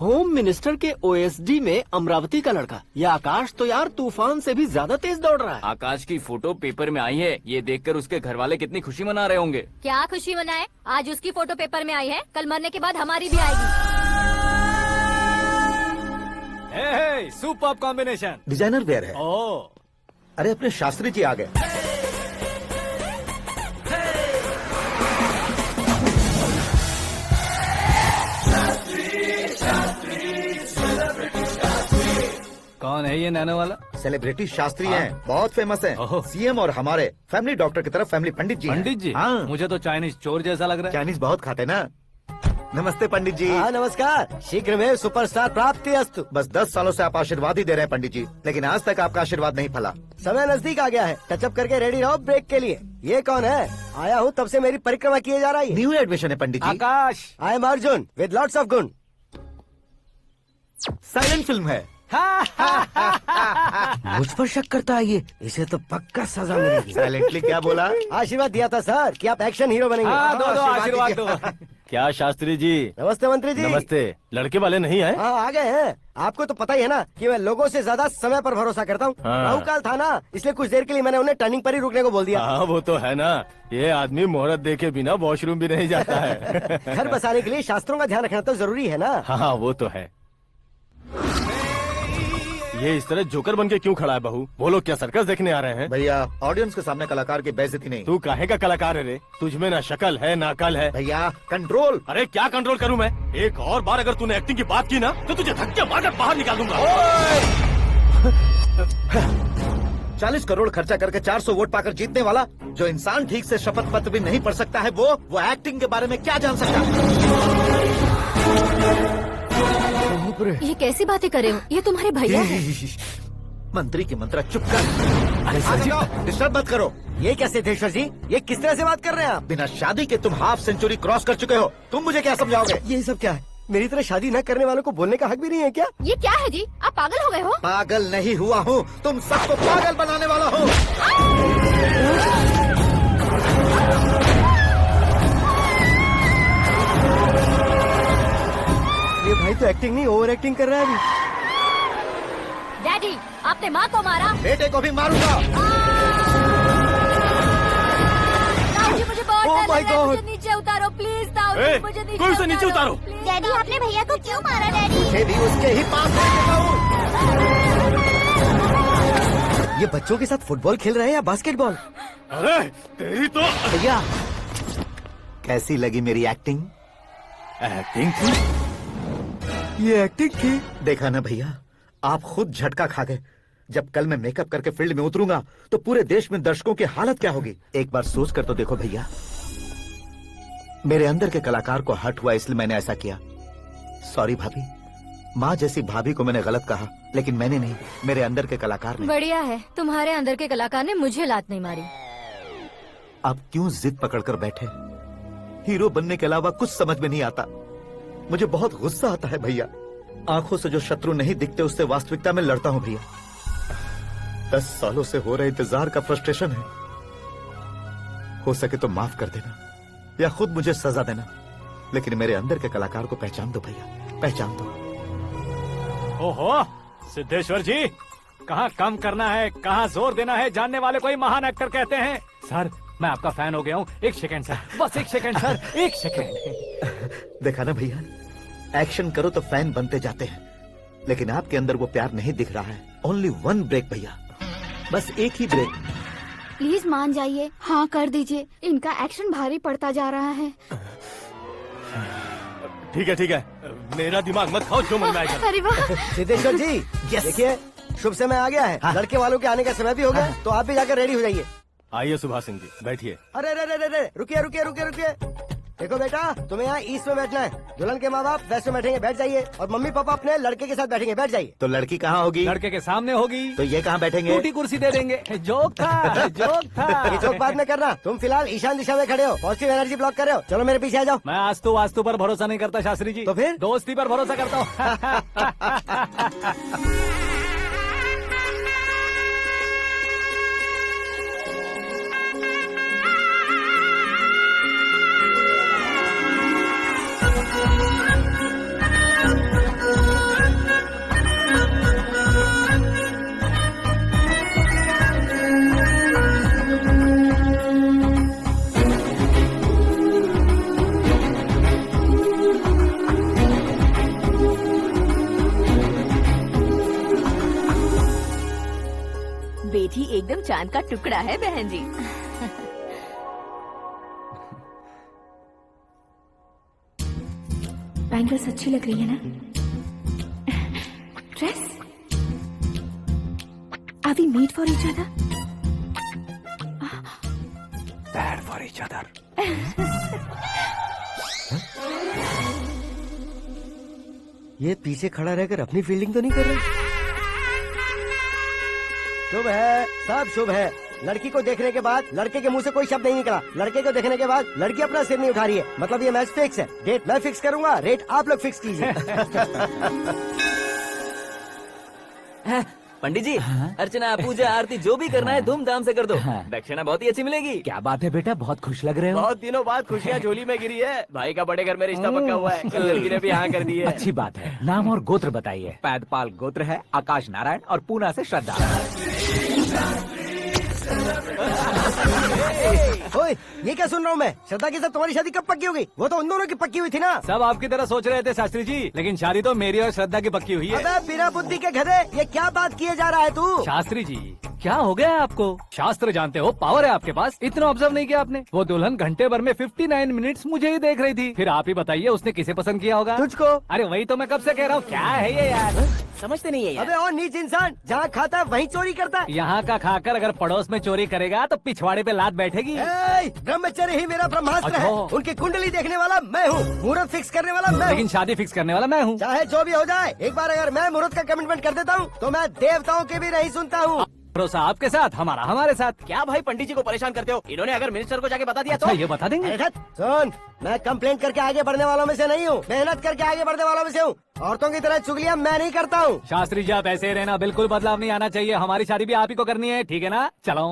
S3: होम मिनिस्टर के ओएसडी में अमरावती का लड़का, ये आकाश तो यार तूफान से भी ज्यादा तेज दौड़ रहा है।
S2: आकाश की फोटो पेपर में आई है, ये देखकर उसके घर वाले कितनी खुशी मना रहे होंगे।
S6: क्या खुशी मनाए, आज उसकी फोटो पेपर में आई है, कल मरने के बाद हमारी भी आएगी।
S2: Super combination.
S4: डिजाइनर वेयर है।
S2: ओह,
S4: अरे अपने शास्त्री जी आ गए।
S2: कौन है ये नैनो वाला?
S4: सेलिब्रिटी शास्त्री हैं, बहुत फेमस हैं।
S2: ओहो।
S4: सीएम और हमारे फैमिली डॉक्टर की तरफ फैमिली पंडित जी हैं।
S2: पंडित जी?
S4: हाँ,
S2: मुझे तो चाइनीज चोर जैसा लग रहा है।
S4: चाइनीज बहुत खाते ना। नमस्ते पंडित जी।
S3: हाँ नमस्कार, शीघ्र में सुपरस्टार प्राप्ति अस्तु।
S4: बस 10 सालों से आप आशीर्वाद ही दे रहे हैं पंडित जी, लेकिन आज तक आपका आशीर्वाद नहीं फला।
S3: समय नजदीक आ गया है, टचअप करके रेडी रहो ब्रेक के लिए। ये कौन है? आया हूँ तब से मेरी परिक्रमा किए जा रही है।
S4: न्यू एडमिशन है Pandit ji.
S2: Akash.
S3: I am Arjun with lots of gun.
S4: Silent film है।
S3: मुझ पर शक करता है ये, इसे तो पक्का सजा मिलेगी।
S4: साइलेंटली क्या बोला?
S3: आशीर्वाद दिया था सर कि आप एक्शन हीरो बनेंगे।
S2: हाँ, दो आशीर्वाद दो।
S10: क्या शास्त्री जी?
S3: नमस्ते मंत्री जी।
S10: नमस्ते। लड़के वाले नहीं आए?
S3: हाँ आ गए हैं। आपको तो पता ही है ना कि मैं लोगों से ज्यादा समय पर भरोसा करता हूँ।
S10: हाँ।
S3: राहु काल था ना, इसलिए कुछ देर के लिए मैंने उन्हें टर्निंग पर ही रुकने को बोल दिया।
S10: हाँ वो तो है ना, ये आदमी मुहूर्त देखे बिना वॉशरूम भी नहीं जाता है।
S3: घर बसाने के लिए शास्त्रों का ध्यान रखना तो जरूरी है ना।
S10: हाँ वो तो है। ये इस तरह जोकर बन के क्यों खड़ा है बहू? वो लोग क्या सर्कस देखने आ रहे हैं?
S4: भैया ऑडियंस के सामने कलाकार की बेइज्जती नहीं।
S10: तू काहे का कलाकार है रे? तुझमें ना शक्ल है ना अकल है।
S4: भैया कंट्रोल।
S10: अरे क्या कंट्रोल करूं मैं? एक और बार अगर तूने एक्टिंग की बात की ना तो तुझे धक्के मारकर बाहर निकाल दूंगा।
S4: 40 करोड़ खर्चा करके 400 वोट पाकर जीतने वाला, जो इंसान ठीक से शपथ पत्र भी नहीं पढ़ सकता है, वो एक्टिंग के बारे में क्या जान सकता है?
S6: ये कैसी बातें कर रहे हो? ये तुम्हारे भैया हैं।
S4: मंत्री की मंत्रा चुप कर। डिस्टर्ब मत करो।
S3: ये क्या सिद्धेश्वर जी, ये किस तरह से बात कर रहे हैं आप?
S4: बिना शादी के तुम हाफ सेंचुरी क्रॉस कर चुके हो, तुम मुझे क्या समझाओगे?
S3: ये सब क्या है? मेरी तरह शादी न करने वालों को बोलने का हक भी नहीं है क्या?
S6: ये क्या है जी, आप पागल हो गए हो?
S4: पागल नहीं हुआ हूँ, तुम सबको पागल बनाने वाला हो।
S3: ये भाई तो एक्टिंग नहीं ओवर एक्टिंग कर रहा है अभी।
S6: डैडी, आपने माँ को मारा।
S4: बेटे को भी मारूंगा।
S6: ताऊ जी मुझे बहुत
S3: Oh
S6: डर
S3: my
S6: लग रहा है,
S3: God!
S6: मुझे नीचे उतारो प्लीज। ताऊ
S10: ए,
S6: जी मुझे नीचे
S10: कोई उसे नीचे उतारो।
S6: प्लीज। डैडी आपने भैया को क्यों मारा डैडी?
S4: मुझे भी उसके ही पास भेजना हूँ।
S3: ये बच्चों के साथ फुटबॉल खेल रहे हैं या बास्केटबॉल?
S10: अरे तेरी तो
S4: भैया कैसी लगी मेरी एक्टिंग?
S10: एक्टिंग थी।
S3: ये एक्टिंग थी।
S4: देखा ना भैया, आप खुद झटका खा गए। जब कल मैं मेकअप करके फील्ड में उतरूंगा तो पूरे देश में दर्शकों की हालत क्या होगी? एक बार सोच कर तो देखो भैया। मेरे अंदर के कलाकार को हर्ट हुआ इसलिए मैंने ऐसा किया। सॉरी भाभी। माँ जैसी भाभी को मैंने गलत कहा, लेकिन मैंने नहीं, मेरे अंदर के कलाकार ने।
S6: बढ़िया है, तुम्हारे अंदर के कलाकार ने मुझे लात नहीं मारी।
S4: आप क्यों जिद पकड़कर बैठे? हीरो बनने के अलावा कुछ समझ में नहीं आता। मुझे बहुत गुस्सा आता है भैया। आंखों से जो शत्रु नहीं दिखते उससे वास्तविकता में लड़ता हूँ भैया। 10 सालों से हो रहे इंतजार का फ्रस्ट्रेशन है। हो सके तो माफ कर देना या खुद मुझे सजा देना, लेकिन मेरे अंदर के कलाकार को पहचान दो भैया, पहचान दो।
S2: ओहो सिद्धेश्वर जी, कहाँ कम करना है कहाँ जोर देना है, जानने वाले को ही महान एक्टर कहते हैं। सर मैं आपका फैन हो गया हूँ। एक सेकंड सर, बस एक सेकंड सर, एक सेकंड।
S4: देखा ना भैया, एक्शन करो तो फैन बनते जाते हैं, लेकिन आपके अंदर वो प्यार नहीं दिख रहा है। ओनली 1 ब्रेक भैया, बस एक ही ब्रेक।
S5: प्लीज मान जाइए, हाँ कर दीजिए। इनका एक्शन भारी पड़ता जा रहा है।
S10: ठीक है, मेरा दिमाग मत खाओ, जो मन में आएगा।
S6: अरे वाह,
S3: सिद्धेश्वर जी देखिए, शुभ समय आ गया है। लड़के वालों के आने का समय भी हो गया, तो आप भी जाकर रेडी हो जाइए।
S10: आइए सुभाष सिंह जी, बैठिए।
S9: अरे अरे अरे अरे, रुकिए रुकिए रुकिए रुकिए। देखो बेटा, तुम्हें यहाँ ईस्ट में बैठना है। दुल्हन के माँ बाप वेस्ट में बैठेंगे, बैठ जाइए। और मम्मी पापा अपने लड़के के साथ बैठेंगे, बैठ जाइए।
S4: तो लड़की कहाँ होगी?
S2: लड़के के सामने होगी।
S4: तो ये कहाँ बैठेंगे?
S2: टूटी कुर्सी दे देंगे। जोक था, जोक था।
S9: ये जोक बाद में करना। तुम फिलहाल ईशान दिशा में खड़े हो, पॉजिटिव एनर्जी ब्लॉक कर रहे हो। चलो मेरे पीछे आ जाओ।
S2: मैं वास्तु पर भरोसा नहीं करता शास्त्री जी।
S9: तो फिर?
S2: दोस्ती पर भरोसा करता हूँ।
S5: बेटी एकदम चांद का टुकड़ा है बहन जी। बैंगल्स अच्छी लग रही है ना? Dress? Are we made for each other?
S7: Bad for each other.
S9: ये पीछे खड़ा रहकर अपनी फील्डिंग तो नहीं कर रहा? शुभ है, सब शुभ है। लड़की को देखने के बाद लड़के के मुंह से कोई शब्द नहीं निकला। लड़के को देखने के बाद लड़की अपना सिर नहीं उठा रही है। मतलब ये मैच फिक्स है। डेट मैं फिक्स करूंगा, रेट आप लोग फिक्स कीजिए।
S3: पंडित जी, अर्चना पूजा आरती जो भी करना है धूमधाम से कर दो। दक्षिणा बहुत ही अच्छी मिलेगी।
S7: क्या बात है बेटा, बहुत खुश लग रहे हो।
S3: बहुत दिनों बाद खुशियाँ झोली में गिरी है। भाई का बड़े घर में रिश्ता पक्का हुआ है। कल लड़की ने भी हाँ कर दी है।
S7: अच्छी बात है। नाम और गोत्र बताइए। पैदपाल गोत्र है, आकाश नारायण, और पूना से श्रद्धा।
S9: ओए, ये क्या सुन रहा हूँ मैं? श्रद्धा के साथ तुम्हारी शादी कब पक्की हो गई? वो तो उन दोनों की पक्की हुई थी ना।
S2: सब आपकी तरह सोच रहे थे शास्त्री जी, लेकिन शादी तो मेरी और श्रद्धा की पक्की हुई है।
S9: अबे बिना बुद्धि के गधे, ये क्या बात किए जा रहा है तू?
S2: शास्त्री जी, क्या हो गया है आपको? शास्त्र जानते हो, पावर है आपके पास। इतना ऑब्जर्व नहीं किया आपने? वो दुल्हन घंटे भर में 59 मिनट्स मुझे ही देख रही थी। फिर आप ही बताइए उसने किसे पसंद किया होगा?
S9: तुझको।
S2: अरे वही तो मैं कब से कह रहा हूँ, क्या है ये यार?
S3: समझते नहीं है यार।
S9: अबे और नीच इंसान, जहाँ खाता है वहीं चोरी करता है।
S2: यहाँ का खाकर अगर पड़ोस में चोरी करेगा तो पिछवाड़े पे लात बैठेगी।
S9: ब्रह्मचर्य ही मेरा ब्रह्मास्त्र है।
S2: अच्छा।
S9: उनकी कुंडली देखने वाला मैं हूँ, मुहूर्त फिक्स करने वाला मैं हूँ।
S2: लेकिन शादी फिक्स करने वाला मैं हूँ।
S9: चाहे जो भी हो जाए, एक बार अगर मैं मुहूर्त का कमिटमेंट कर देता हूँ तो मैं देवताओं के भी नहीं सुनता हूँ।
S2: भरोसा आपके साथ, हमारा हमारे साथ।
S3: क्या भाई पंडित जी को परेशान करते हो? इन्होंने अगर मिनिस्टर को जाके बता दिया तो?
S2: अच्छा, ये बता देंगे।
S9: सुन, मैं कंप्लेंट करके आगे बढ़ने वालों में से नहीं हूँ, मेहनत करके आगे बढ़ने वालों में से हूँ। औरतों की तरह चुगलियाँ मैं नहीं करता हूँ।
S2: शास्त्री जी आप ऐसे ही रहना, बिल्कुल बदलाव नहीं आना चाहिए। हमारी शादी भी आप ही को करनी है, ठीक है ना? चलो।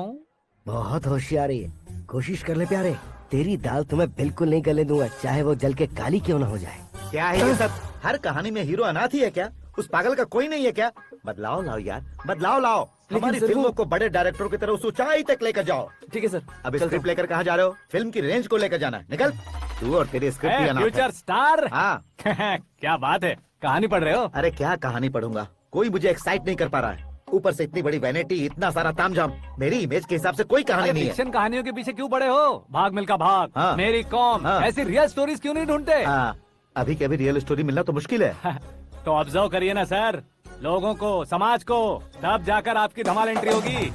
S9: बहुत होशियारी है, कोशिश कर ले प्यारे। तेरी दाल तुम्हें बिल्कुल नहीं गलने दूंगा, चाहे वो जल के काली क्यों न हो जाए।
S4: क्या है ये सब? हर कहानी में हीरो अनाथ ही है क्या? उस पागल का कोई नहीं है क्या? बदलाव लाओ यार, बदलाव लाओ। हमारी फिल्मों को बड़े डायरेक्टरों की तरह उस ऊंचाई तक लेकर जाओ।
S3: ठीक है सर।
S4: अब स्क्रिप्ट लेकर कहाँ जा रहे हो? फिल्म की रेंज को लेकर जाना है। निकल तू और तेरी स्क्रिप्ट भी अनाथ है।
S2: Future star.
S4: हाँ।
S2: क्या बात है, कहानी पढ़ रहे हो?
S4: अरे क्या कहानी पढ़ूंगा, कोई मुझे एक्साइट नहीं कर पा रहा है। ऊपर से इतनी बड़ी वैनिटी, इतना सारा तामझाम। मेरी इमेज के हिसाब से कोई कहानी नहीं है।
S2: फिक्शन कहानियों के पीछे क्यों पड़े हो? भाग मिल्खा भाग,
S4: हाँ।
S2: मेरी कॉम,
S4: हाँ।
S2: ऐसी रियल स्टोरीज क्यों नहीं ढूंढते?
S4: हाँ, अभी के अभी रियल स्टोरी मिलना तो मुश्किल है।
S2: तो ऑब्जर्व करिए ना सर, लोगों को, समाज को, तब जाकर आपकी धमाल एंट्री होगी।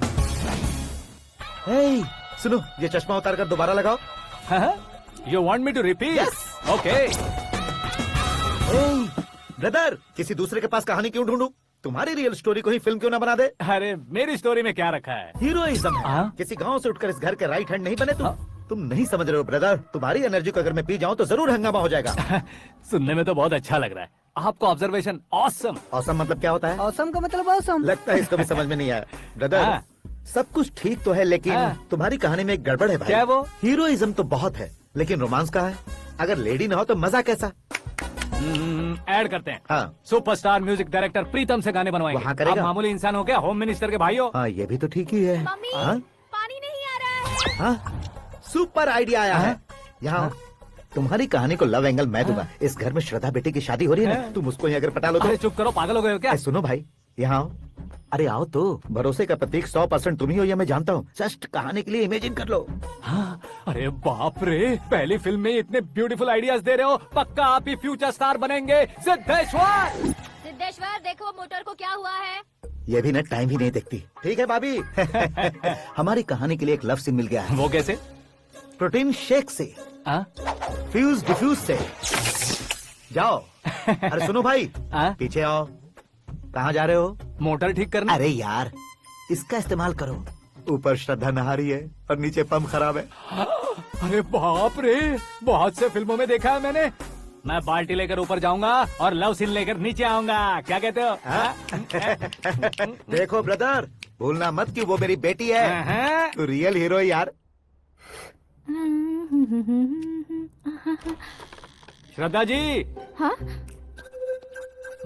S4: सुनो, ये चश्मा उतार कर दोबारा लगाओ।
S2: You want me to repeat? Okay.
S4: Brother, किसी दूसरे के पास कहानी क्यों ढूंढूं? तुम्हारी रियल स्टोरी को ही फिल्म क्यों ना बना दे?
S2: अरे मेरी स्टोरी में क्या रखा है?
S4: हीरोइज्म है।
S2: हाँ?
S4: किसी गांव से उठकर इस घर के राइट हैंड नहीं बने तुम।
S2: हाँ?
S4: तुम नहीं समझ रहे हो ब्रदर, तुम्हारी एनर्जी को अगर मैं पी जाऊं तो जरूर हंगामा हो जाएगा।
S2: सुनने में तो बहुत अच्छा लग रहा है। आपको ऑब्जर्वेशन ऑसम।
S4: औसम मतलब क्या होता है?
S9: औसम का मतलब औसम।
S4: लगता है इसको भी समझ में नहीं आया। ब्रदर,
S2: हाँ।
S4: सब कुछ ठीक तो है, लेकिन
S2: हाँ।
S4: तुम्हारी कहानी में एक गड़बड़ है भाई।
S2: क्या है वो?
S4: हीरोइज्म तो बहुत है, लेकिन रोमांस कहाँ है? अगर लेडी ना हो तो मजा कैसा?
S2: ऐड करते हैं।
S4: हाँ।
S2: सुपरस्टार म्यूजिक डायरेक्टर प्रीतम से गाने बनवाएंगे।
S4: वहाँ करेगा?
S2: आप मामूली इंसान हो क्या? होम मिनिस्टर के भाई हो।
S4: हाँ, ये भी तो ठीक ही है।
S5: मम्मी,
S4: हाँ?
S5: पानी नहीं आ रहा है।
S4: हाँ? सुपर आइडिया आया है। यहाँ तुम्हारी कहानी को लव एंगल मैं दूंगा। इस घर में श्रद्धा बेटी की शादी हो रही है ना, तुम उसको ही अगर पटा लो तो।
S2: अरे चुप करो, पागल हो गए हो क्या?
S4: सुनो भाई, यहाँ आओ। अरे आओ तो, भरोसे का प्रतीक 100% तुम ही हो, ये मैं जानता हूँ। जस्ट कहानी के लिए इमेजिन कर लो।
S2: हाँ, अरे बाप रे, पहली फिल्म में इतने ब्यूटीफुल आइडियाज दे रहे हो। पक्का आप ही फ्यूचर स्टार बनेंगे। सिद्धेश्वर,
S6: सिद्धेश्वर देखो मोटर को क्या हुआ है।
S4: ये भी ना टाइम ही नहीं देखती। ठीक है भाभी। हमारी कहानी के लिए एक लव सीन मिल गया है।
S2: वो कैसे?
S4: प्रोटीन शेक से,
S2: हाँ?
S4: फ्यूज डिफ्यूज से। जाओ। अरे सुनो भाई,
S2: हाँ?
S4: पीछे आओ। कहाँ जा रहे हो?
S2: मोटर ठीक करना।
S4: अरे यार, इसका इस्तेमाल करो। ऊपर श्रद्धा नहा रही है और नीचे पंप खराब है।
S2: अरे बाप रे, बहुत से फिल्मों में देखा है मैंने। मैं बाल्टी लेकर ऊपर जाऊंगा और लव सीन लेकर नीचे आऊंगा। क्या कहते हो?
S4: देखो ब्रदर, भूलना मत कि वो मेरी बेटी है।
S2: हाँ?
S4: तू रियल हीरो है यार।
S2: श्रद्धा जी,
S5: हाँ?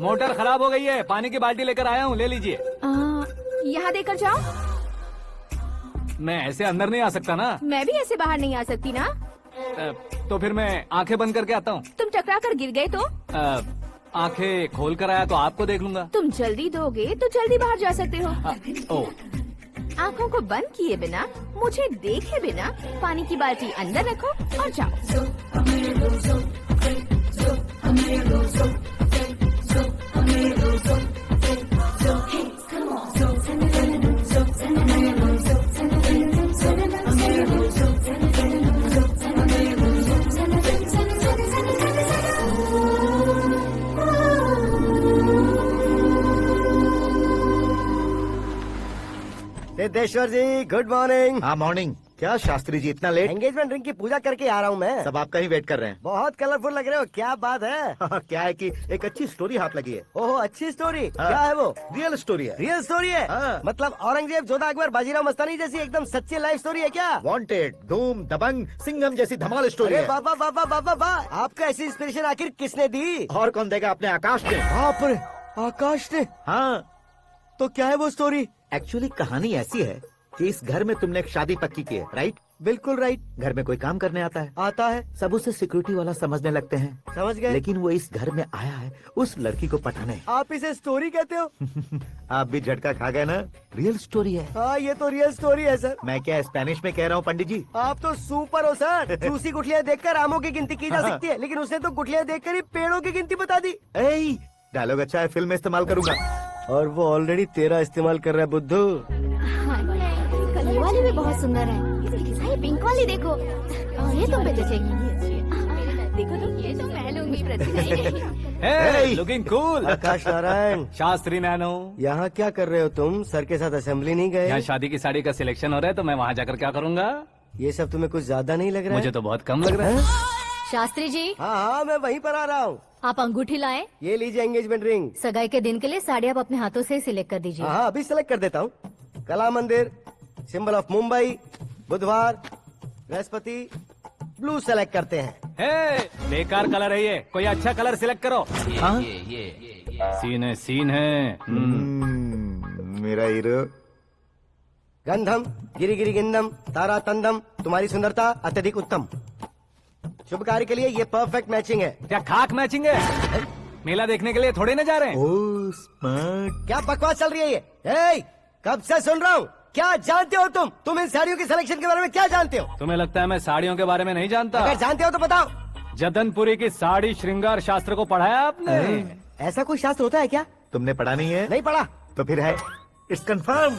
S2: मोटर खराब हो गई है, पानी की बाल्टी लेकर आया हूँ, ले लीजिए।
S5: यहाँ देकर जाओ।
S2: मैं ऐसे अंदर नहीं आ सकता ना।
S5: मैं भी ऐसे बाहर नहीं आ सकती ना।
S2: तो फिर मैं आंखें बंद करके आता हूँ।
S5: तुम टकरा कर गिर गए तो?
S2: आंखें खोल कर आया तो आपको देख लूंगा।
S5: तुम जल्दी दोगे तो जल्दी बाहर जा सकते हो।
S2: ओ,
S5: आँखों को बंद किए बिना, मुझे देखे बिना पानी की बाल्टी अंदर रखो और जाओ।
S9: सिद्धेश्वर जी, गुड मॉर्निंग।
S4: हाँ मॉर्निंग। क्या शास्त्री जी इतना लेट?
S9: एंगेजमेंट रिंग की पूजा करके आ रहा हूँ मैं।
S4: सब आपका ही वेट कर रहे हैं।
S9: बहुत कलरफुल लग रहे हो, क्या बात है?
S4: क्या है कि एक अच्छी स्टोरी हाथ लगी है।
S9: ओहो, अच्छी स्टोरी।
S4: हाँ।
S9: क्या है वो?
S4: रियल स्टोरी है।
S9: रियल स्टोरी है?
S4: हाँ।
S9: मतलब औरंगजेब, जोधा अकबर, बाजीराव मस्तानी जैसी एकदम सच्ची लाइफ स्टोरी है क्या?
S4: वांटेड, धूम, दबंग, सिंघम जैसी धमाल स्टोरी
S9: अरे
S4: है।
S9: बाबा बाबा बाबा बाबा, आपका ऐसी इंस्पिरेशन आखिर किसने दी?
S4: और कौन देगा? अपने आकाश ने।
S9: बाप रे, आकाश ने?
S4: हाँ,
S9: तो क्या है वो स्टोरी?
S4: एक्चुअली कहानी ऐसी है कि इस घर में तुमने एक शादी पक्की की है, राइट?
S9: बिल्कुल राइट।
S4: घर में कोई काम करने आता है,
S9: आता है,
S4: सब उसे सिक्योरिटी वाला समझने लगते हैं।
S9: समझ गए।
S4: लेकिन वो इस घर में आया है उस लड़की को पटाने।
S9: आप इसे स्टोरी कहते हो?
S4: आप भी झटका खा गए ना? रियल स्टोरी है।
S9: हाँ, ये तो रियल स्टोरी है सर।
S4: मैं क्या स्पेनिश में कह रहा हूँ पंडित जी?
S9: आप तो सुपर हो सर। चूसी गुठलियाँ देखकर आमों की गिनती की जा सकती है, लेकिन उसने तो गुठलियाँ देखकर ही पेड़ों की गिनती बता दी।
S4: डायलॉग अच्छा है, फिल्म में इस्तेमाल करूंगा।
S9: और वो ऑलरेडी तेरा इस्तेमाल कर रहा है बुद्धू।
S6: ये वाली भी बहुत सुंदर है। ये पिंक वाली देखो, और ये तुम पे जचेगी।
S5: देखो तो, ये तो मैं लूंगी।
S2: Looking cool.
S9: Akash Narayan,
S2: Shastri nano.
S9: यहाँ क्या कर रहे हो तुम? सर के साथ असेंबली नहीं
S2: यहाँ
S9: गए?
S2: शादी की साड़ी का सिलेक्शन हो रहा है तो मैं वहाँ जाकर क्या करूँगा?
S9: ये सब तुम्हें कुछ ज्यादा नहीं लग रहा
S2: मुझे
S9: है?
S2: तो बहुत कम लग रहा है।
S6: शास्त्री जी,
S9: हाँ हाँ, मैं वहीं पर आ रहा हूँ।
S6: आप अंगूठी लाएं।
S9: ये लीजिए एंगेजमेंट रिंग।
S6: सगाई के दिन के लिए साड़ी आप अपने हाथों से सिलेक्ट कर दीजिए।
S9: हाँ, अभी सेलेक्ट कर देता हूँ। कला मंदिर, सिंबल ऑफ मुंबई, बुधवार, बृहस्पति, ब्लू सेलेक्ट करते हैं।
S2: बेकार कलर है ये, कोई अच्छा कलर सिलेक्ट करो।
S4: हाँ?
S2: सीन है, सीन है।
S4: मेरा हीरो।
S9: गंधम, गिरी गिरी गिंदम, तारा तंदम, तुम्हारी सुंदरता अत्यधिक उत्तम। शुभ कार्य के लिए ये परफेक्ट मैचिंग है।
S2: क्या खाक मैचिंग है? मेला देखने के लिए थोड़े ना जा रहे हैं।
S4: Oh smart.
S9: क्या बकवास चल रही है ये? ए, कब से सुन रहा हूँ। क्या जानते हो तुम? तुम इन साड़ियों की सिलेक्शन के बारे में क्या जानते हो?
S2: तुम्हें लगता है मैं साड़ियों के बारे में नहीं जानता?
S9: अगर जानते हो तो बताओ।
S2: जदनपुरी की साड़ी श्रृंगार शास्त्र को पढ़ाया आपने?
S9: ऐसा कोई शास्त्र होता है क्या?
S4: तुमने पढ़ा नहीं है?
S9: नहीं पढ़ा।
S4: तो फिर है, इट्स कंफर्म।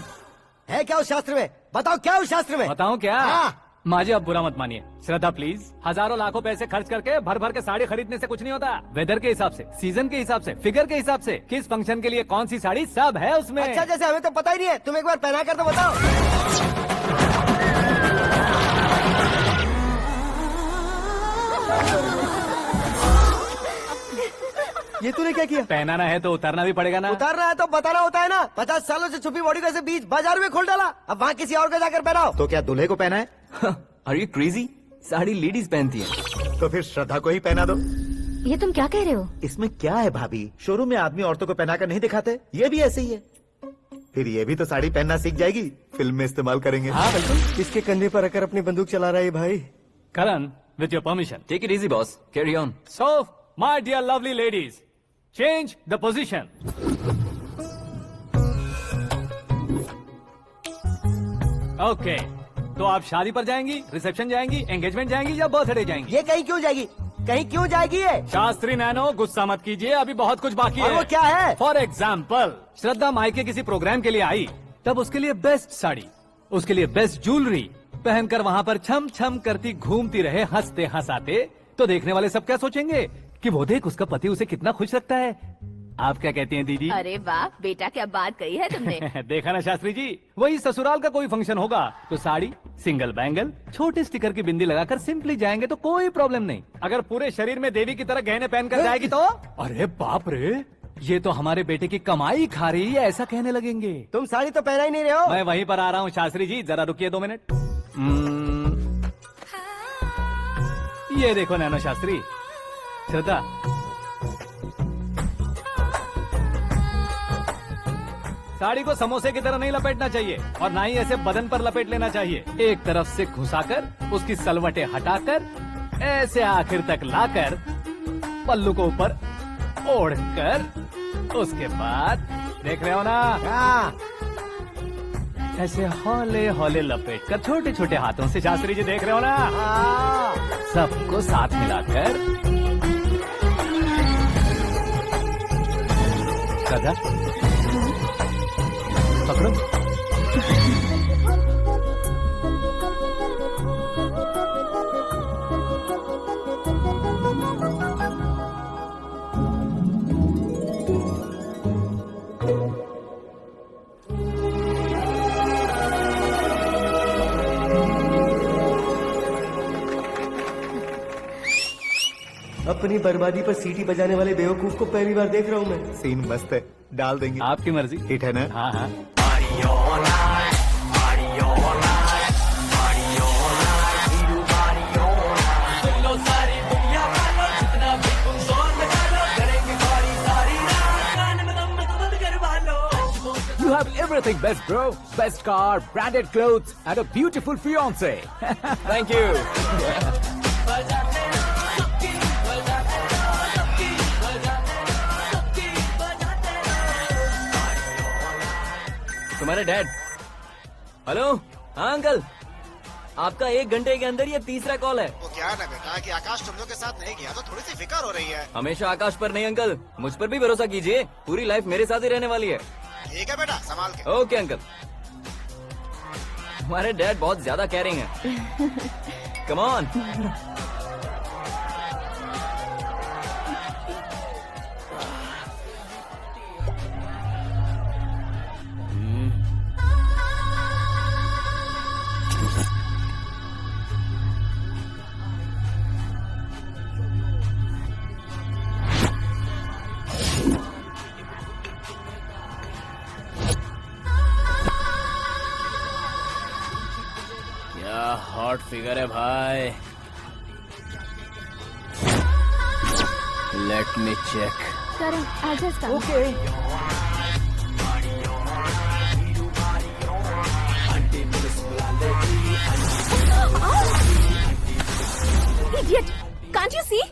S9: है क्या उस शास्त्र में? बताओ क्या उस शास्त्र में?
S2: बताऊं क्या?
S9: हाँ।
S2: माजी, अब बुरा मत मानिए। श्रद्धा प्लीज, हजारों लाखों पैसे खर्च करके भर भर के साड़ी खरीदने से कुछ नहीं होता। वेदर के हिसाब से, सीजन के हिसाब से, फिगर के हिसाब से, किस फंक्शन के लिए कौन सी साड़ी, सब है उसमें।
S9: अच्छा, जैसे हमें तो पता ही नहीं है, तुम एक बार पहना कर तो बताओ। ये तूने क्या किया?
S2: पहनाना है तो उतारना भी पड़ेगा ना।
S9: उतारना है तो बताना होता है ना। 50 सालों से छुपी बॉडी को ऐसे बीच बाजार में खोल डाला, अब वहाँ किसी और को जाकर पहनाओ।
S4: तो क्या दूल्हे को पहना है?
S3: Are you crazy? Sari ladies पहनती है।
S4: तो फिर श्रद्धा को ही पहना दो।
S6: ये तुम क्या कह रहे हो?
S4: इसमें क्या है भाभी? शोरूम में आदमी औरतों को पहनाकर नहीं दिखाते? ये भी ऐसे ही है। फिर ये भी तो साड़ी पहनना सीख जाएगी, फिल्म में इस्तेमाल करेंगे।
S2: हाँ बिल्कुल।
S9: इसके कंधे पर रखकर अपनी बंदूक चला रहा है भाई।
S2: Karan, with your permission.
S3: Take it easy boss, carry on.
S2: So my dear lovely ladies, change the position. Okay, तो आप शादी पर जाएंगी, रिसेप्शन जाएंगी, एंगेजमेंट जाएंगी या बर्थडे जाएंगी?
S9: ये कहीं क्यों जाएगी? कहीं क्यों जाएगी ये?
S2: शास्त्री नैनो गुस्सा मत कीजिए, अभी बहुत कुछ बाकी
S9: और
S2: है।
S9: वो क्या है?
S2: फॉर एग्जाम्पल, श्रद्धा मायके किसी प्रोग्राम के लिए आई, तब उसके लिए बेस्ट साड़ी, उसके लिए बेस्ट ज्वेलरी पहनकर वहाँ पर छम छम करती घूमती रहे हंसते हंसाते, तो देखने वाले सब क्या सोचेंगे कि वो देख उसका पति उसे कितना खुश रखता है। आप क्या कहती हैं दीदी?
S5: अरे वाह बेटा, क्या बात कही है तुमने।
S2: देखा ना शास्त्री जी, वही ससुराल का कोई फंक्शन होगा तो साड़ी, सिंगल बैंगल, छोटे स्टिकर की बिंदी लगाकर सिंपली जाएंगे तो कोई प्रॉब्लम नहीं। अगर पूरे शरीर में देवी की तरह गहने पहनकर जाएगी तो अरे बाप रे, ये तो हमारे बेटे की कमाई खा रही है, ऐसा कहने लगेंगे।
S9: तुम साड़ी तो पहना ही नहीं रहे हो।
S2: मैं वहीं पर आ रहा हूँ शास्त्री जी, जरा रुकिए 2 मिनट। ये देखो नैनो शास्त्री, श्रद्धा साड़ी को समोसे की तरह नहीं लपेटना चाहिए और ना ही ऐसे बदन पर लपेट लेना चाहिए। एक तरफ से घुसाकर उसकी सलवटें हटाकर ऐसे आखिर तक लाकर पल्लू को ऊपर ओढ़कर उसके बाद देख रहे हो ना, ऐसे हौले हौले लपेट कर छोटे छोटे हाथों से, शास्त्री जी देख रहे हो ना, सबको साथ मिलाकर राधा पकड़ो।
S9: अपनी बर्बादी पर सीटी बजाने वाले बेवकूफ को पहली बार देख रहा हूँ मैं।
S4: सीन मस्त है, डाल देंगे।
S2: आपकी मर्जी।
S4: हिट है ना?
S2: हाँ हाँ।
S7: You have everything best, bro. Best car, branded clothes, and a beautiful fiance.
S3: Thank you. तुम्हारे डैड। हेलो, हाँ अंकल, आपका 1 घंटे के अंदर ये तीसरा कॉल है।
S1: वो क्या है ना बेटा कि आकाश तुम लोग के साथ नहीं गया तो थोड़ी सी फिक्र हो रही है।
S3: हमेशा आकाश पर नहीं अंकल, मुझ पर भी भरोसा कीजिए, पूरी लाइफ मेरे साथ ही रहने वाली है।
S1: ठीक है बेटा, संभाल के।
S3: Okay uncle. हमारे डैड बहुत ज्यादा केयरिंग है। Come on.
S10: हॉट फिगर है भाई। Let me check.
S5: Karan, I'll just come.
S3: Okay.
S5: Idiot! Can't you see?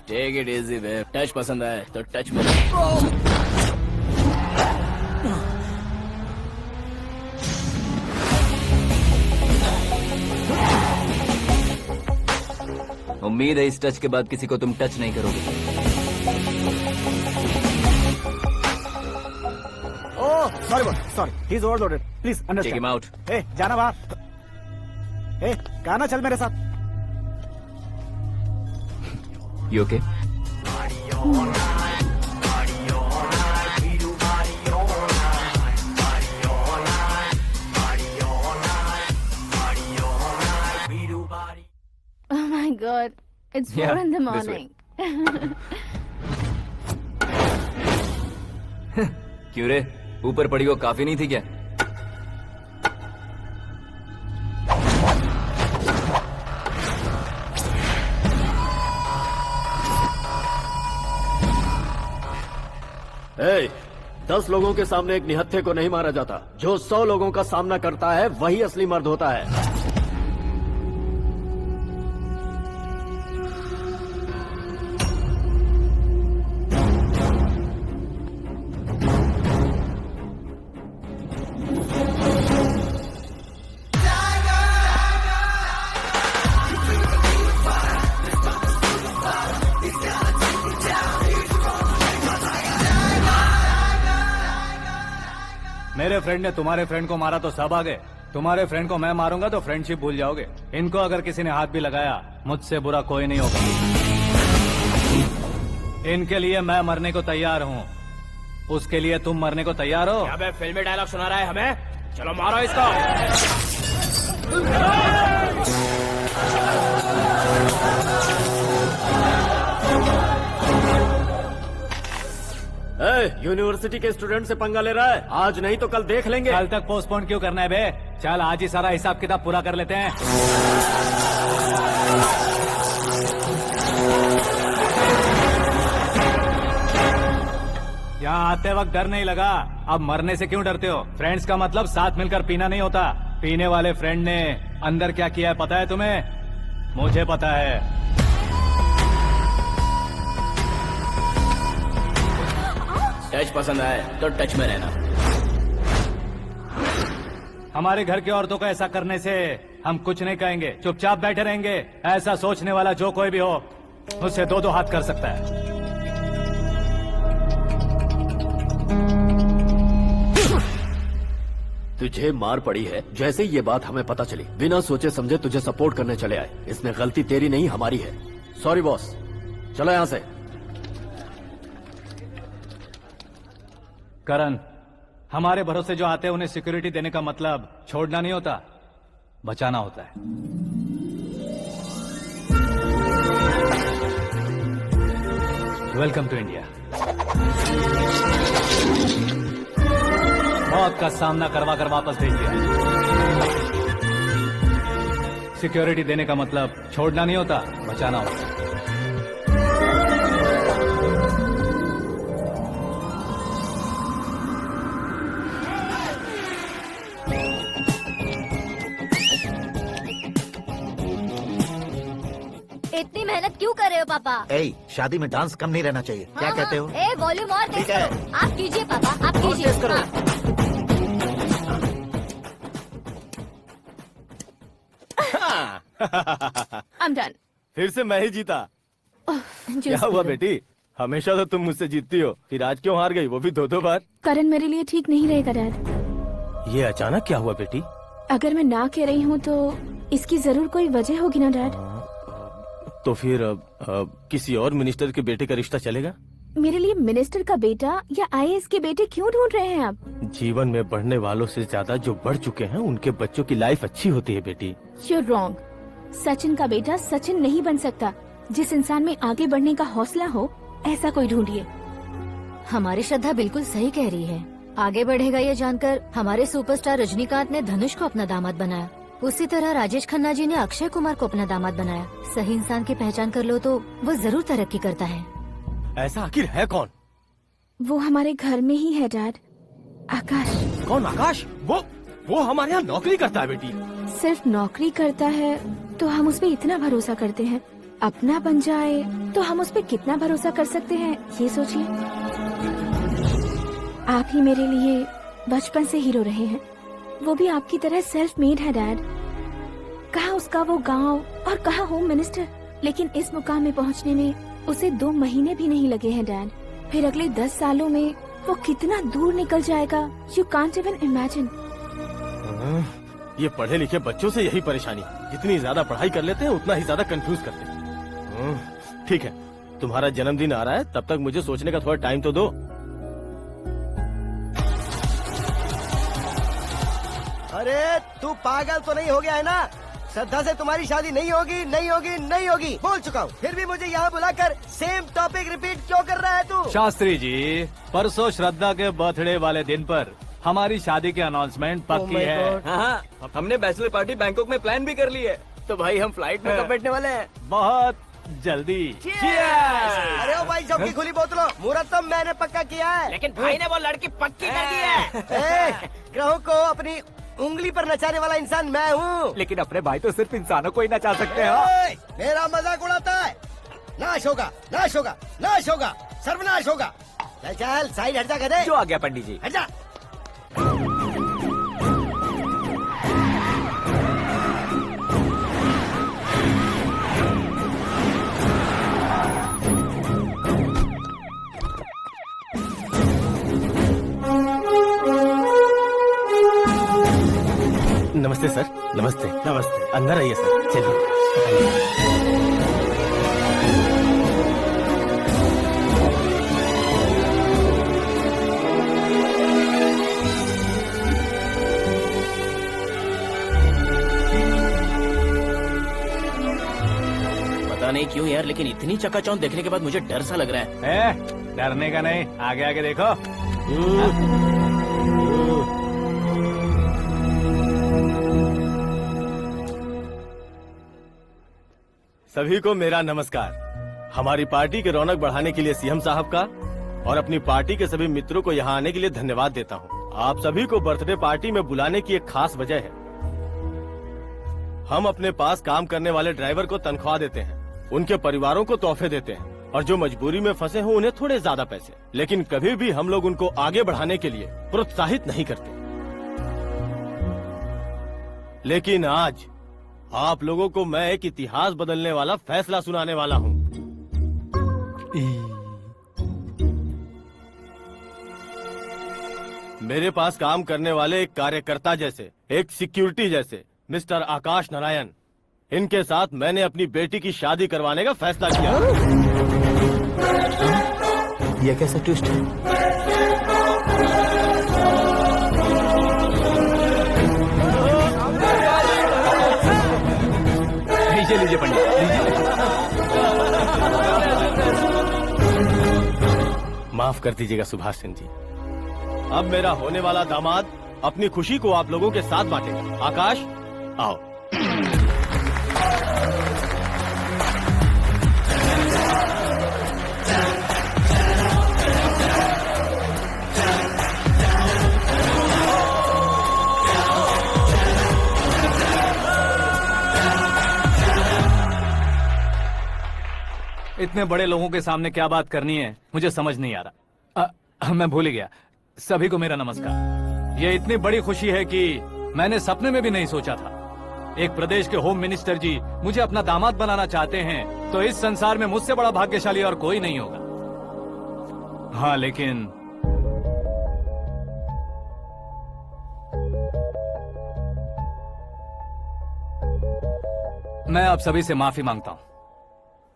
S10: Take it easy babe. Touch पसंद आए तो टच में।
S3: उम्मीद है इस टच के बाद किसी को तुम टच नहीं करोगे।
S1: Oh sorry, he is overloaded, please
S3: take
S1: understand.
S3: Him out.
S1: ए जाना बाहर। ए गाना चल मेरे साथ।
S3: You okay?
S5: Oh my God, it's 4
S3: Yeah,
S5: in the
S3: this way.
S5: morning.
S3: क्यों रे, ऊपर पड़ी वो काफी नहीं थी क्या?
S10: ए, 10 लोगों के सामने एक निहत्थे को नहीं मारा जाता। जो 100 लोगों का सामना करता है वही असली मर्द होता है।
S2: मेरे फ्रेंड ने तुम्हारे फ्रेंड को मारा तो सब आ गए, तुम्हारे फ्रेंड को मैं मारूंगा तो फ्रेंडशिप भूल जाओगे। इनको अगर किसी ने हाथ भी लगाया, मुझसे बुरा कोई नहीं होगा। इनके लिए मैं मरने को तैयार हूँ, उसके लिए तुम मरने को तैयार हो?
S10: अबे फिल्मी डायलॉग सुना रहा है हमें, चलो मारो इसको। यूनिवर्सिटी के स्टूडेंट से पंगा ले रहा है, आज नहीं तो कल देख लेंगे।
S2: कल तक पोस्टपोन क्यों करना है बे? चल आज ही सारा हिसाब किताब पूरा कर लेते हैं। यहाँ आते वक्त डर नहीं लगा, अब मरने से क्यों डरते हो? फ्रेंड्स का मतलब साथ मिलकर पीना नहीं होता। पीने वाले फ्रेंड ने अंदर क्या किया है पता है तुम्हें? मुझे पता है।
S10: टच पसंद आए तो टच में रहना।
S2: हमारे घर की औरतों को ऐसा करने से हम कुछ नहीं कहेंगे, चुपचाप बैठे रहेंगे। ऐसा सोचने वाला जो कोई भी हो, उससे दो हाथ कर सकता है।
S10: तुझे मार पड़ी है, जैसे ही ये बात हमें पता चली, बिना सोचे समझे तुझे सपोर्ट करने चले आए। इसमें गलती तेरी नहीं हमारी है। सॉरी बॉस, चलो यहाँ से।
S2: करण, हमारे भरोसे जो आते हैं उन्हें सिक्योरिटी देने का मतलब छोड़ना नहीं होता, बचाना होता है। Welcome to India. मौत का सामना करवा कर वापस भेज दिया। सिक्योरिटी देने का मतलब छोड़ना नहीं होता, बचाना होता है।
S6: इतनी मेहनत क्यों कर रहे हो पापा?
S4: शादी में डांस कम नहीं रहना चाहिए, क्या
S6: हाँ,
S4: कहते हो?
S6: ए वॉल्यूम और तेज
S4: ठीक है।
S6: करो। आप कीजिए पापा, आप कीजिए।
S4: तेज करो।
S5: I'm done.
S10: फिर से मैं ही जीता। क्या हुआ बेटी? हमेशा तो तुम मुझसे जीतती हो, फिर आज क्यों हार गई, वो भी दो बार?
S5: करण मेरे लिए ठीक नहीं रहेगा डैड।
S10: ये अचानक क्या हुआ बेटी?
S5: अगर मैं ना कह रही हूँ तो इसकी जरूर कोई वजह होगी ना डैड।
S10: तो फिर किसी और मिनिस्टर के बेटे का रिश्ता चलेगा?
S5: मेरे लिए मिनिस्टर का बेटा या आईएएस के बेटे क्यों ढूंढ रहे हैं आप?
S10: जीवन में बढ़ने वालों से ज्यादा जो बढ़ चुके हैं उनके बच्चों की लाइफ अच्छी होती है बेटी।
S5: You're wrong. सचिन का बेटा सचिन नहीं बन सकता। जिस इंसान में आगे बढ़ने का हौसला हो, ऐसा कोई ढूंढिए।
S6: हमारी श्रद्धा बिल्कुल सही कह रही है। आगे बढ़ेगा ये जानकर हमारे सुपरस्टार रजनीकांत ने धनुष को अपना दामाद बनाया। उसी तरह राजेश खन्ना जी ने अक्षय कुमार को अपना दामाद बनाया। सही इंसान की पहचान कर लो तो वो जरूर तरक्की करता है।
S10: ऐसा आखिर है कौन?
S5: वो हमारे घर में ही है डैड, आकाश।
S10: कौन आकाश? वो हमारे यहाँ नौकरी करता है बेटी।
S5: सिर्फ नौकरी करता है तो हम उस पे इतना भरोसा करते हैं, अपना बन जाए तो हम उस पे कितना भरोसा कर सकते हैं, ये सोचिए। आप ही मेरे लिए बचपन से हीरो रहे हैं, वो भी आपकी तरह सेल्फ मेड है डैड। कहाँ उसका वो गांव और कहाँ होम मिनिस्टर, लेकिन इस मुकाम में पहुँचने में उसे 2 महीने भी नहीं लगे हैं डैड। फिर अगले 10 सालों में वो कितना दूर निकल जाएगा, यू कांट इवन इमेजिन।
S10: ये पढ़े लिखे बच्चों से यही परेशानी, जितनी ज्यादा पढ़ाई कर लेते हैं उतना ही ज्यादा कंफ्यूज करते हैं। ठीक है, तुम्हारा जन्मदिन आ रहा है, तब तक मुझे सोचने का थोड़ा टाइम तो दो।
S9: अरे तू पागल तो नहीं हो गया है ना? श्रद्धा से तुम्हारी शादी नहीं होगी, नहीं होगी, नहीं होगी, बोल चुका हूँ। फिर भी मुझे यहाँ बुलाकर सेम टॉपिक रिपीट क्यों कर रहा है तू?
S2: शास्त्री जी, परसों श्रद्धा के बर्थडे वाले दिन पर हमारी शादी की अनाउंसमेंट पक्की है।
S3: हाँ, हमने बैचलर पार्टी बैंकॉक में प्लान भी कर ली है। तो भाई हम फ्लाइट में कब बैठने वाले हैं?
S2: बहुत जल्दी।
S9: अरे ओ भाई, सबकी खुली बोतलों, मुहूर्त तो मैंने पक्का किया है।
S3: लेकिन भाई ने वो लड़की पक्की कर दी है।
S9: ग्रहों को अपनी उंगली पर नचाने वाला इंसान मैं हूँ।
S8: लेकिन अपने भाई तो सिर्फ इंसानों को ही नचा सकते हैं।
S9: मेरा मजाक उड़ाता है? नाश होगा, नाश होगा, नाश होगा, सर्वनाश होगा। चल चल साइड हट जा, गधे।
S3: जो आ गया पंडित जी।
S9: हट जा।
S10: नमस्ते सर। नमस्ते।
S1: नमस्ते।
S10: अंदर आइए सर, चलिए।
S3: पता नहीं क्यों यार, लेकिन इतनी चकाचौंध देखने के बाद मुझे डर सा लग रहा है।
S2: डरने का नहीं, आगे आगे देखो।
S10: सभी को मेरा नमस्कार। हमारी पार्टी की रौनक बढ़ाने के लिए सीएम साहब का और अपनी पार्टी के सभी मित्रों को यहाँ आने के लिए धन्यवाद देता हूँ। आप सभी को बर्थडे पार्टी में बुलाने की एक खास वजह है। हम अपने पास काम करने वाले ड्राइवर को तनख्वाह देते हैं, उनके परिवारों को तोहफे देते हैं और जो मजबूरी में फंसे हो उन्हें थोड़े ज्यादा पैसे। लेकिन कभी भी हम लोग उनको आगे बढ़ाने के लिए प्रोत्साहित नहीं करते। लेकिन आज आप लोगों को मैं एक इतिहास बदलने वाला फैसला सुनाने वाला हूँ। मेरे पास काम करने वाले एक कार्यकर्ता जैसे, एक सिक्योरिटी जैसे मिस्टर आकाश नारायण, इनके साथ मैंने अपनी बेटी की शादी करवाने का फैसला किया।
S4: यह कैसा ट्विस्ट है?
S2: लीजिए पंडित,
S10: माफ कर दीजिएगा सुभाष सिंह जी। अब मेरा होने वाला दामाद अपनी खुशी को आप लोगों के साथ बांटेगा। आकाश, आओ।
S2: इतने बड़े लोगों के सामने क्या बात करनी है मुझे समझ नहीं आ रहा। मैं भूल ही गया। सभी को मेरा नमस्कार। ये इतनी बड़ी खुशी है कि मैंने सपने में भी नहीं सोचा था। एक प्रदेश के होम मिनिस्टर जी मुझे अपना दामाद बनाना चाहते हैं तो इस संसार में मुझसे बड़ा भाग्यशाली और कोई नहीं होगा। हाँ, लेकिन मैं आप सभी से माफी मांगता हूँ।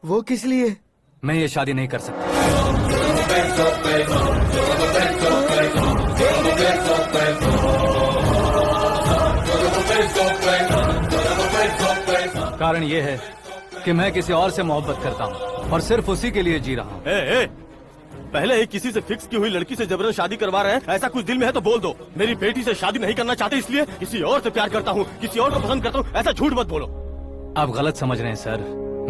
S9: वो किस लिए?
S2: मैं ये शादी नहीं कर सकता। कारण ये है कि मैं किसी और से मोहब्बत करता हूँ और सिर्फ उसी के लिए जी रहा हूँ।
S10: पहले ही किसी से फिक्स की हुई लड़की से जबरन शादी करवा रहे हैं। ऐसा कुछ दिल में है तो बोल दो। मेरी बेटी से शादी नहीं करना चाहते इसलिए किसी और से प्यार करता हूँ, किसी और को पसंद करता हूँ, ऐसा झूठ मत बोलो।
S2: आप गलत समझ रहे हैं सर,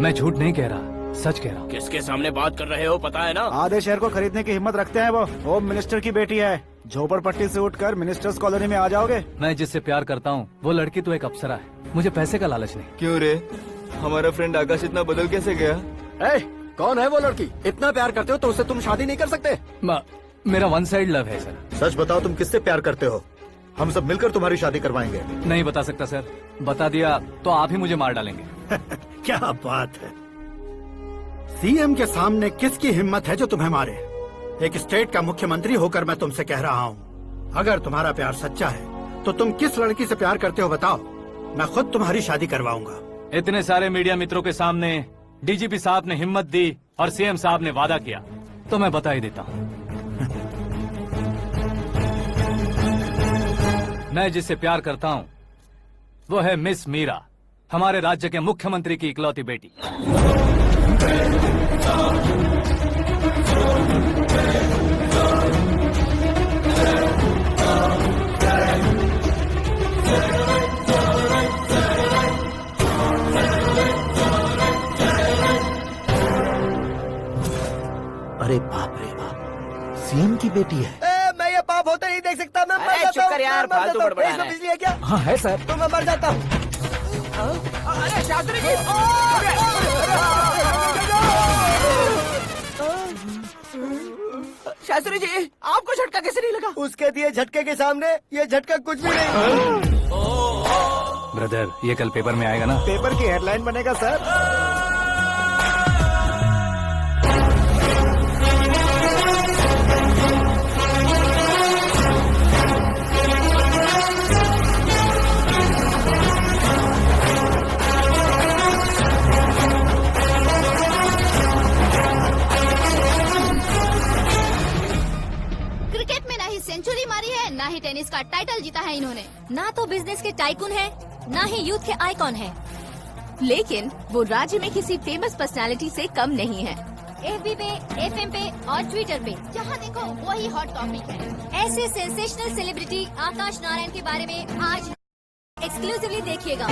S2: मैं झूठ नहीं कह रहा, सच कह रहा हूँ।
S3: किसके सामने बात कर रहे हो पता है ना?
S1: आधे शहर को खरीदने की हिम्मत रखते हैं वो। होम मिनिस्टर की बेटी है। झोपड़पट्टी से उठकर मिनिस्टर्स कॉलोनी में आ जाओगे।
S2: मैं जिससे प्यार करता हूँ वो लड़की तो एक अप्सरा है। मुझे पैसे का लालच नहीं।
S11: क्यों रे, हमारा फ्रेंड आकाश इतना बदल कैसे गया?
S9: कौन है वो लड़की? इतना प्यार करते हो तो उससे तुम शादी नहीं कर सकते?
S2: मेरा वन साइड लव है सर।
S4: सच बताओ, तुम किससे प्यार करते हो? हम सब मिलकर तुम्हारी शादी करवाएंगे।
S2: नहीं बता सकता सर, बता दिया तो आप ही मुझे मार डालेंगे।
S12: क्या बात है, सीएम के सामने किसकी हिम्मत है जो तुम्हें मारे? एक स्टेट का मुख्यमंत्री होकर मैं तुमसे कह रहा हूँ, अगर तुम्हारा प्यार सच्चा है तो तुम किस लड़की से प्यार करते हो बताओ, मैं खुद तुम्हारी शादी करवाऊंगा।
S2: इतने सारे मीडिया मित्रों के सामने डीजीपी साहब ने हिम्मत दी और सीएम साहब ने वादा किया तो मैं बता ही देता हूँ। मैं जिससे प्यार करता हूँ वो है मिस मीरा, हमारे राज्य के मुख्यमंत्री की इकलौती बेटी।
S4: अरे बाप रे बाप, सीएम की बेटी है।
S9: मैं ये पाप होते नहीं देख सकता। मैं मर जाता
S3: चुप कर यार, फालतू बड़बड़ा रहा है।
S9: बिजली है क्या?
S8: हाँ है सर।
S9: तो मैं मर जाता हूँ।
S3: अरे शास्त्री जी, शास्त्री जी आपको झटका कैसे नहीं लगा?
S9: उसके दिए झटके के सामने ये झटका कुछ भी नहीं।
S2: ब्रदर, ये कल पेपर में आएगा ना?
S1: पेपर की हेडलाइन बनेगा सर।
S6: अंतर्राष्ट्रीय टेनिस का टाइटल जीता है इन्होंने। ना तो बिजनेस के टाइकून है, ना ही यूथ के आइकॉन है,
S5: लेकिन वो राज्य में किसी फेमस पर्सनालिटी से कम नहीं है।
S6: FB पे, FM पे और ट्विटर पे जहाँ देखो वही हॉट टॉपिक है। ऐसे सेंसेशनल सेलिब्रिटी आकाश नारायण के बारे में आज एक्सक्लूसिवली देखिएगा।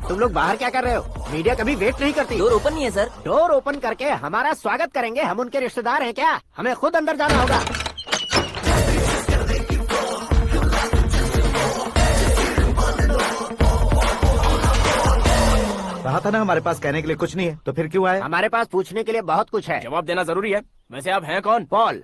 S9: तुम लोग बाहर क्या कर रहे हो? मीडिया कभी वेट नहीं करती।
S3: डोर ओपन नहीं है सर।
S9: डोर ओपन करके हमारा स्वागत करेंगे? हम उनके रिश्तेदार हैं क्या? हमें खुद अंदर जाना होगा।
S4: कहा था ना हमारे पास कहने के लिए कुछ नहीं है, तो फिर क्यों आए?
S9: हमारे पास पूछने के लिए बहुत कुछ है।
S10: जवाब देना जरूरी है। वैसे आप हैं कौन?
S9: पॉल,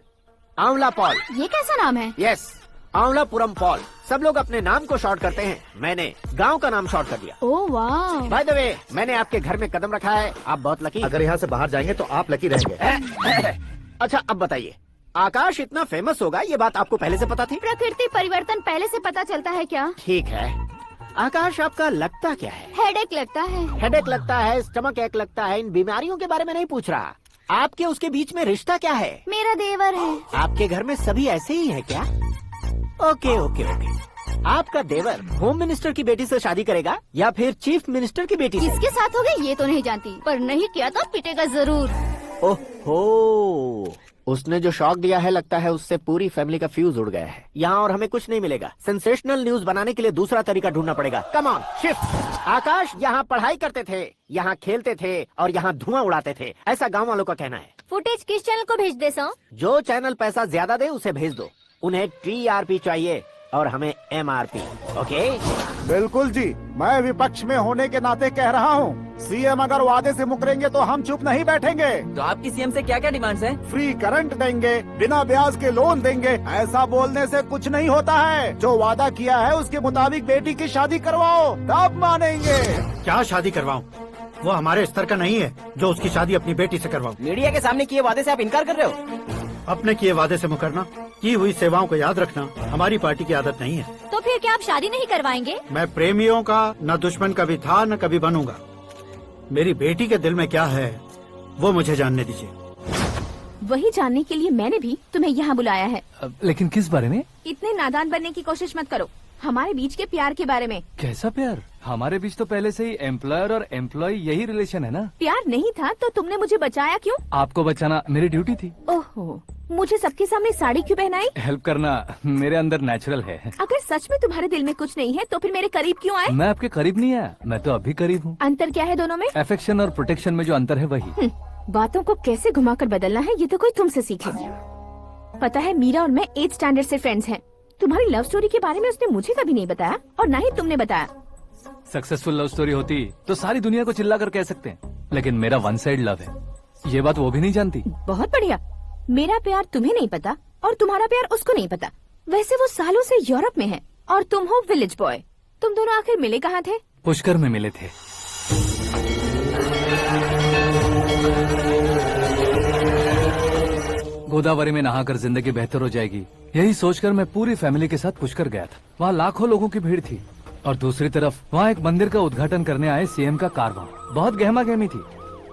S9: आंवला पॉल।
S6: ये कैसा नाम है?
S9: Yes, Aanwalapuram Paul. सब लोग अपने नाम को शॉर्ट करते हैं, मैंने गांव का नाम शॉर्ट कर दिया।
S6: ओह वाह।
S9: बाय द वे, मैंने आपके घर में कदम रखा है, आप बहुत लकी।
S4: अगर यहाँ से बाहर जाएंगे तो आप लकी रहेंगे।
S9: अच्छा अब बताइए, आकाश इतना फेमस होगा ये बात आपको पहले से पता थी?
S6: प्रकृति परिवर्तन पहले से पता चलता है क्या?
S9: ठीक है, आकाश आपका लगता क्या है?
S6: हेडेक लगता है।
S9: हेडेक लगता है, स्टमक एक लगता है, इन बीमारियों के बारे में नहीं पूछ रहा। आपके उसके बीच में रिश्ता क्या है?
S6: मेरा देवर है।
S9: आपके घर में सभी ऐसे ही है क्या? Okay okay okay. आपका देवर होम मिनिस्टर की बेटी से शादी करेगा या फिर चीफ मिनिस्टर की बेटी से?
S6: किसके साथ हो गई ये तो नहीं जानती, पर नहीं किया तो पिटेगा जरूर।
S9: ओहो, उसने जो शॉक दिया है लगता है उससे पूरी फैमिली का फ्यूज उड़ गया है। यहाँ और हमें कुछ नहीं मिलेगा। सेंसेशनल न्यूज बनाने के लिए दूसरा तरीका ढूंढना पड़ेगा। Come on, shift. आकाश यहाँ पढ़ाई करते थे, यहाँ खेलते थे और यहाँ धुआं उड़ाते थे, ऐसा गाँव वालों का कहना है।
S6: फुटेज किस चैनल को भेज दे सो?
S9: जो चैनल पैसा ज्यादा दे उसे भेज दो। उन्हें TRP चाहिए और हमें MRP। ओके?
S1: बिल्कुल जी, मैं विपक्ष में होने के नाते कह रहा हूँ, सीएम अगर वादे से मुकरेंगे तो हम चुप नहीं बैठेंगे।
S3: तो आपकी सीएम से क्या क्या डिमांड्स हैं?
S1: फ्री करंट देंगे, बिना ब्याज के लोन देंगे। ऐसा बोलने से कुछ नहीं होता है। जो वादा किया है उसके मुताबिक बेटी की शादी करवाओ, तब मानेंगे।
S12: क्या शादी करवाऊं? वो हमारे स्तर का नहीं है जो उसकी शादी अपनी बेटी से करवाऊं।
S3: मीडिया के सामने किए वादे से आप इनकार कर रहे हो?
S12: अपने किए वादे से मुकरना, की हुई सेवाओं को याद रखना हमारी पार्टी की आदत नहीं है।
S6: तो फिर क्या आप शादी नहीं करवाएंगे?
S12: मैं प्रेमियों का न दुश्मन कभी था न कभी बनूंगा। मेरी बेटी के दिल में क्या है वो मुझे जानने दीजिए।
S5: वही जानने के लिए मैंने भी तुम्हें यहाँ बुलाया है।
S2: लेकिन किस बारे में?
S5: इतने नादान बनने की कोशिश मत करो। हमारे बीच के प्यार के बारे में।
S2: कैसा प्यार? हमारे बीच तो पहले से ही एम्प्लॉयर और एम्प्लॉय यही रिलेशन है ना।
S5: प्यार नहीं था तो तुमने मुझे बचाया क्यों?
S2: आपको बचाना मेरी ड्यूटी थी।
S5: ओहो, मुझे सबके सामने साड़ी क्यों पहनाई?
S2: हेल्प करना मेरे अंदर नेचुरल है।
S5: अगर सच में तुम्हारे दिल में कुछ नहीं है तो फिर मेरे करीब क्यों आए?
S2: मैं आपके करीब नहीं आया, मैं तो अभी करीब हूँ।
S5: अंतर क्या है दोनों में?
S2: अफेक्शन और प्रोटेक्शन में जो अंतर है वही।
S5: बातों को कैसे घुमाकर बदलना है ये तो कोई तुमसे सीखे। पता है, मीरा और मैं 8th स्टैंडर्ड से फ्रेंड्स हैं। तुम्हारी लव स्टोरी के बारे में उसने मुझे कभी नहीं बताया और ना ही तुमने बताया।
S2: सक्सेसफुल लव स्टोरी होती तो सारी दुनिया को चिल्ला कर कह सकते हैं, लेकिन मेरा वन साइड लव है, ये बात वो भी नहीं जानती।
S5: बहुत बढ़िया। मेरा प्यार तुम्हें नहीं पता और तुम्हारा प्यार उसको नहीं पता। वैसे वो सालों से यूरोप में है और तुम हो विलेज बॉय। तुम दोनों आखिर मिले कहाँ थे?
S2: पुष्कर में मिले थे। गोदावरी में नहाकर जिंदगी बेहतर हो जाएगी, यही सोचकर मैं पूरी फैमिली के साथ पुष्कर गया था। वहाँ लाखों लोगों की भीड़ थी और दूसरी तरफ वहाँ एक मंदिर का उद्घाटन करने आए सीएम का कारवां। बहुत गहमा गहमी थी।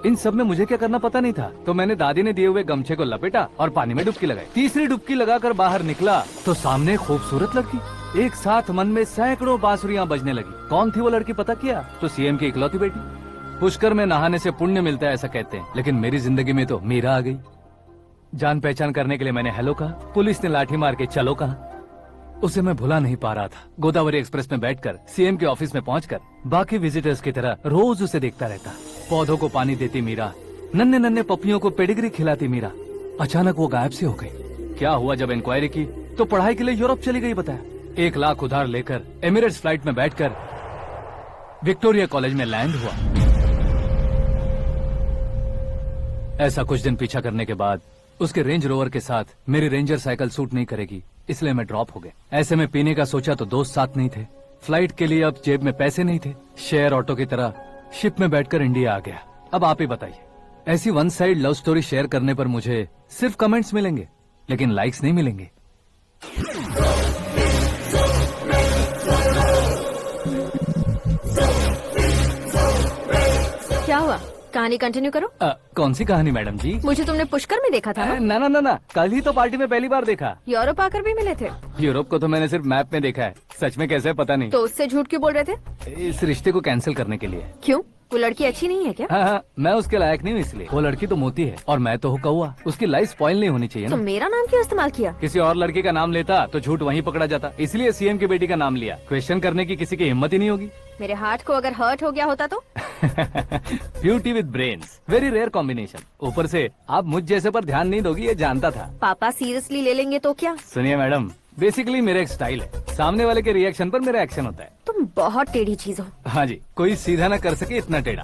S2: इन सब में मुझे क्या करना पता नहीं था, तो मैंने दादी ने दिए हुए गमछे को लपेटा और पानी में डुबकी लगाई। तीसरी डुबकी लगाकर बाहर निकला तो सामने खूबसूरत लड़की। एक साथ मन में सैकड़ों बांसुरियां बजने लगी। कौन थी वो लड़की पता किया? तो सीएम की इकलौती बेटी। पुष्कर में नहाने से पुण्य मिलता है ऐसा कहते हैं, लेकिन मेरी जिंदगी में तो मीरा आ गई। जान पहचान करने के लिए मैंने हेलो कहा, पुलिस ने लाठी मार के चलो कहा। उसे मैं भुला नहीं पा रहा था। गोदावरी एक्सप्रेस में बैठकर सीएम के ऑफिस में पहुंचकर बाकी विजिटर्स की तरह रोज उसे देखता रहता। पौधों को पानी देती मीरा, नन्हे नन्हे पपियों को पेडिग्री खिलाती मीरा। अचानक वो गायब सी हो गई। क्या हुआ? जब इंक्वायरी की तो पढ़ाई के लिए यूरोप चली गई बताया। 1 लाख उधार लेकर एमिरेट्स फ्लाइट में बैठकर विक्टोरिया कॉलेज में लैंड हुआ। ऐसा कुछ दिन पीछा करने के बाद उसके रेंज रोवर के साथ मेरी रेंजर साइकिल सूट नहीं करेगी, इसलिए मैं ड्रॉप हो गया। ऐसे में पीने का सोचा तो दोस्त साथ नहीं थे, फ्लाइट के लिए अब जेब में पैसे नहीं थे, शेयर ऑटो की तरह शिप में बैठकर इंडिया आ गया। अब आप ही बताइए, ऐसी one side love story share करने पर मुझे सिर्फ कमेंट्स मिलेंगे, लेकिन लाइक्स नहीं मिलेंगे।
S6: क्या हुआ, कहानी कंटिन्यू करो।
S2: कौन सी कहानी मैडम जी?
S6: मुझे तुमने पुष्कर में देखा था ना?
S2: ना, कल ही तो पार्टी में पहली बार देखा।
S6: यूरोप आकर भी मिले थे?
S2: यूरोप को तो मैंने सिर्फ मैप में देखा है, सच में कैसे पता नहीं।
S6: तो उससे झूठ क्यों बोल रहे थे?
S2: इस रिश्ते को कैंसिल करने के लिए।
S6: क्यों, वो लड़की अच्छी नहीं है क्या?
S2: हाँ, मैं उसके लायक नहीं हूँ इसलिए। वो लड़की तो मोती है और मैं तो हूँ कौआ, उसकी लाइफ स्पॉइल नहीं होनी चाहिए
S6: तो
S2: ना।
S6: मेरा नाम क्यों इस्तेमाल किया? किसी
S2: और लड़की का नाम लेता तो झूठ वहीं पकड़ा जाता, इसलिए सीएम की बेटी का नाम लिया। क्वेश्चन करने की किसी की हिम्मत ही नहीं होगी।
S6: मेरे हार्ट को अगर हर्ट हो गया होता तो?
S2: Beauty with brains, very rare combination. ऊपर से आप मुझ जैसे पर ध्यान नहीं दोगी ये जानता था।
S6: पापा सीरियसली ले लेंगे तो क्या?
S2: सुनिए मैडम, बेसिकली मेरा एक स्टाइल है, सामने वाले के रिएक्शन पर मेरा एक्शन होता है।
S6: तुम बहुत टेढ़ी चीज हो।
S2: हाँ जी, कोई सीधा न कर सके इतना टेढ़ा।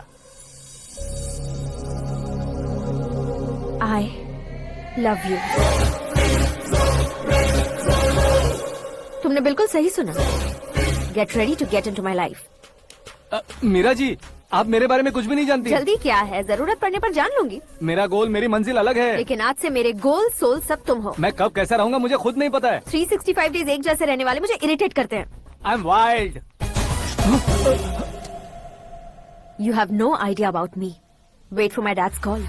S6: I love you. तुमने बिल्कुल सही सुना। Get ready to get into my life.
S2: Meera ji, आप मेरे बारे में कुछ भी नहीं जानती।
S6: जल्दी क्या है, जरूरत पड़ने पर जान लूंगी।
S2: मेरा गोल, मेरी मंजिल अलग है।
S6: लेकिन आज से मेरे गोल सोल सब तुम हो।
S2: मैं कब कैसा रहूंगा मुझे खुद नहीं पता है।
S6: 365 डेज एक जैसे रहने वाले मुझे इरिटेट करते हैं।
S2: I am wild.
S6: You have no idea about me. Wait for my dad's call.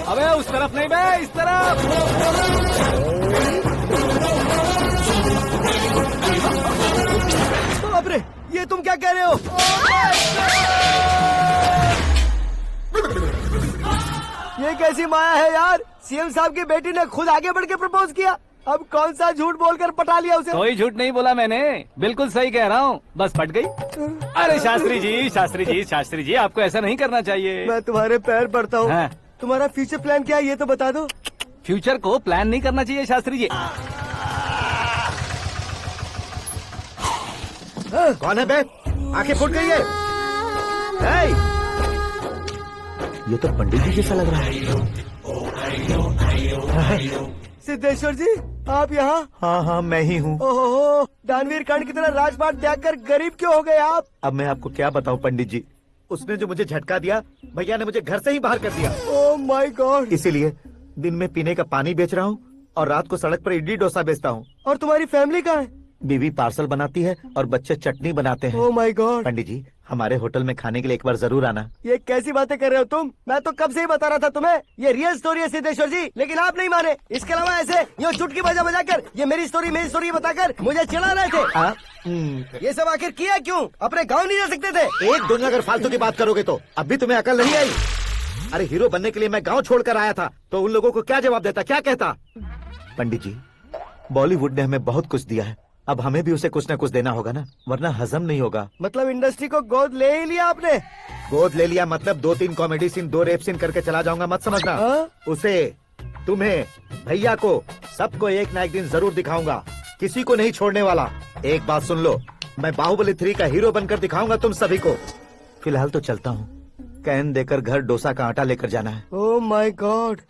S2: अबे उस तरफ नहीं बे, इस तरफ।
S11: बाप रे, ये तुम क्या कह रहे हो? ये कैसी माया है यार? सीएम साहब की बेटी ने खुद आगे बढ़ के प्रपोज किया, अब कौन सा झूठ बोलकर पटा लिया उसे?
S2: कोई झूठ नहीं बोला मैंने, बिल्कुल सही कह रहा हूँ, बस पट गई। अरे शास्त्री जी आपको ऐसा नहीं करना चाहिए।
S11: मैं तुम्हारे पैर पड़ता हूँ।
S2: हाँ।
S11: तुम्हारा फ्यूचर प्लान क्या है ये तो बता दो।
S2: फ्यूचर को प्लान नहीं करना चाहिए शास्त्री जी।
S4: कौन है बे? आंखें फूट गई है। हे! ये तो पंडित जी जैसा लग रहा है।
S11: सिद्धेश्वर जी, आप यहाँ?
S4: हाँ, मैं ही हूँ।
S11: ओहो, दानवीर कांड की तरह राजपाट त्याग कर गरीब क्यों हो गए आप?
S4: अब मैं आपको क्या बताऊँ पंडित जी, उसने जो मुझे झटका दिया, भैया ने मुझे घर से ही बाहर कर दिया।
S11: Oh my God.
S4: इसीलिए दिन में पीने का पानी बेच रहा हूँ और रात को सड़क पर इडली डोसा बेचता हूँ।
S11: और तुम्हारी फैमिली कहाँ है?
S4: बीवी पार्सल बनाती है और बच्चे चटनी बनाते हैं।
S11: Oh my God.
S4: पंडित जी, हमारे होटल में खाने के लिए एक बार जरूर आना।
S11: ये कैसी बातें कर रहे हो तुम? मैं तो कब से ही बता रहा था तुम्हें, ये रियल स्टोरी है सिद्धेश्वर जी, लेकिन आप नहीं माने। इसके अलावा ऐसे ये चुटकी बजा कर ये मेरी स्टोरी बताकर मुझे चिढ़ा रहे थे। ये सब आखिर किया क्यों? अपने गाँव नहीं जा सकते थे?
S4: एक दिन अगर फालतू की बात करोगे तो अब भी तुम्हें अकल नहीं आई। अरे हीरो बनने के लिए मैं गाँव छोड़कर आया था तो उन लोगों को क्या जवाब देता, क्या कहता? पंडित जी, बॉलीवुड ने हमें बहुत कुछ दिया है, अब हमें भी उसे कुछ न कुछ देना होगा ना, वरना हजम नहीं होगा।
S11: मतलब इंडस्ट्री को गोद ले ही लिया आपने?
S4: गोद ले लिया मतलब 2-3 कॉमेडी सीन 2 रेप सीन करके चला जाऊंगा मत समझना। उसे, तुम्हें, भैया को, सबको एक ना एक दिन जरूर दिखाऊंगा, किसी को नहीं छोड़ने वाला। एक बात सुन लो, मैं बाहुबली 3 का हीरो बनकर दिखाऊंगा तुम सभी को। फिलहाल तो चलता हूँ, कैन देकर घर डोसा का आटा लेकर जाना है।
S11: Oh my God.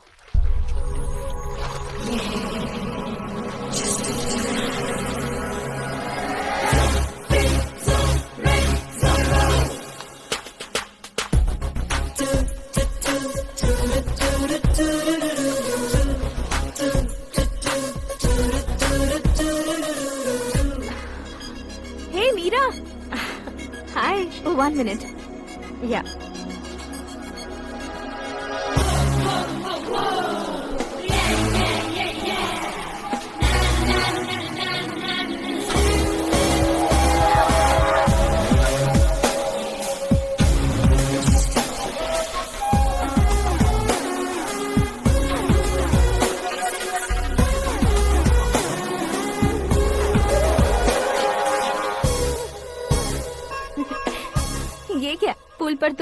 S6: Hey Meera. Hi. Oh, 1 minute. Yeah.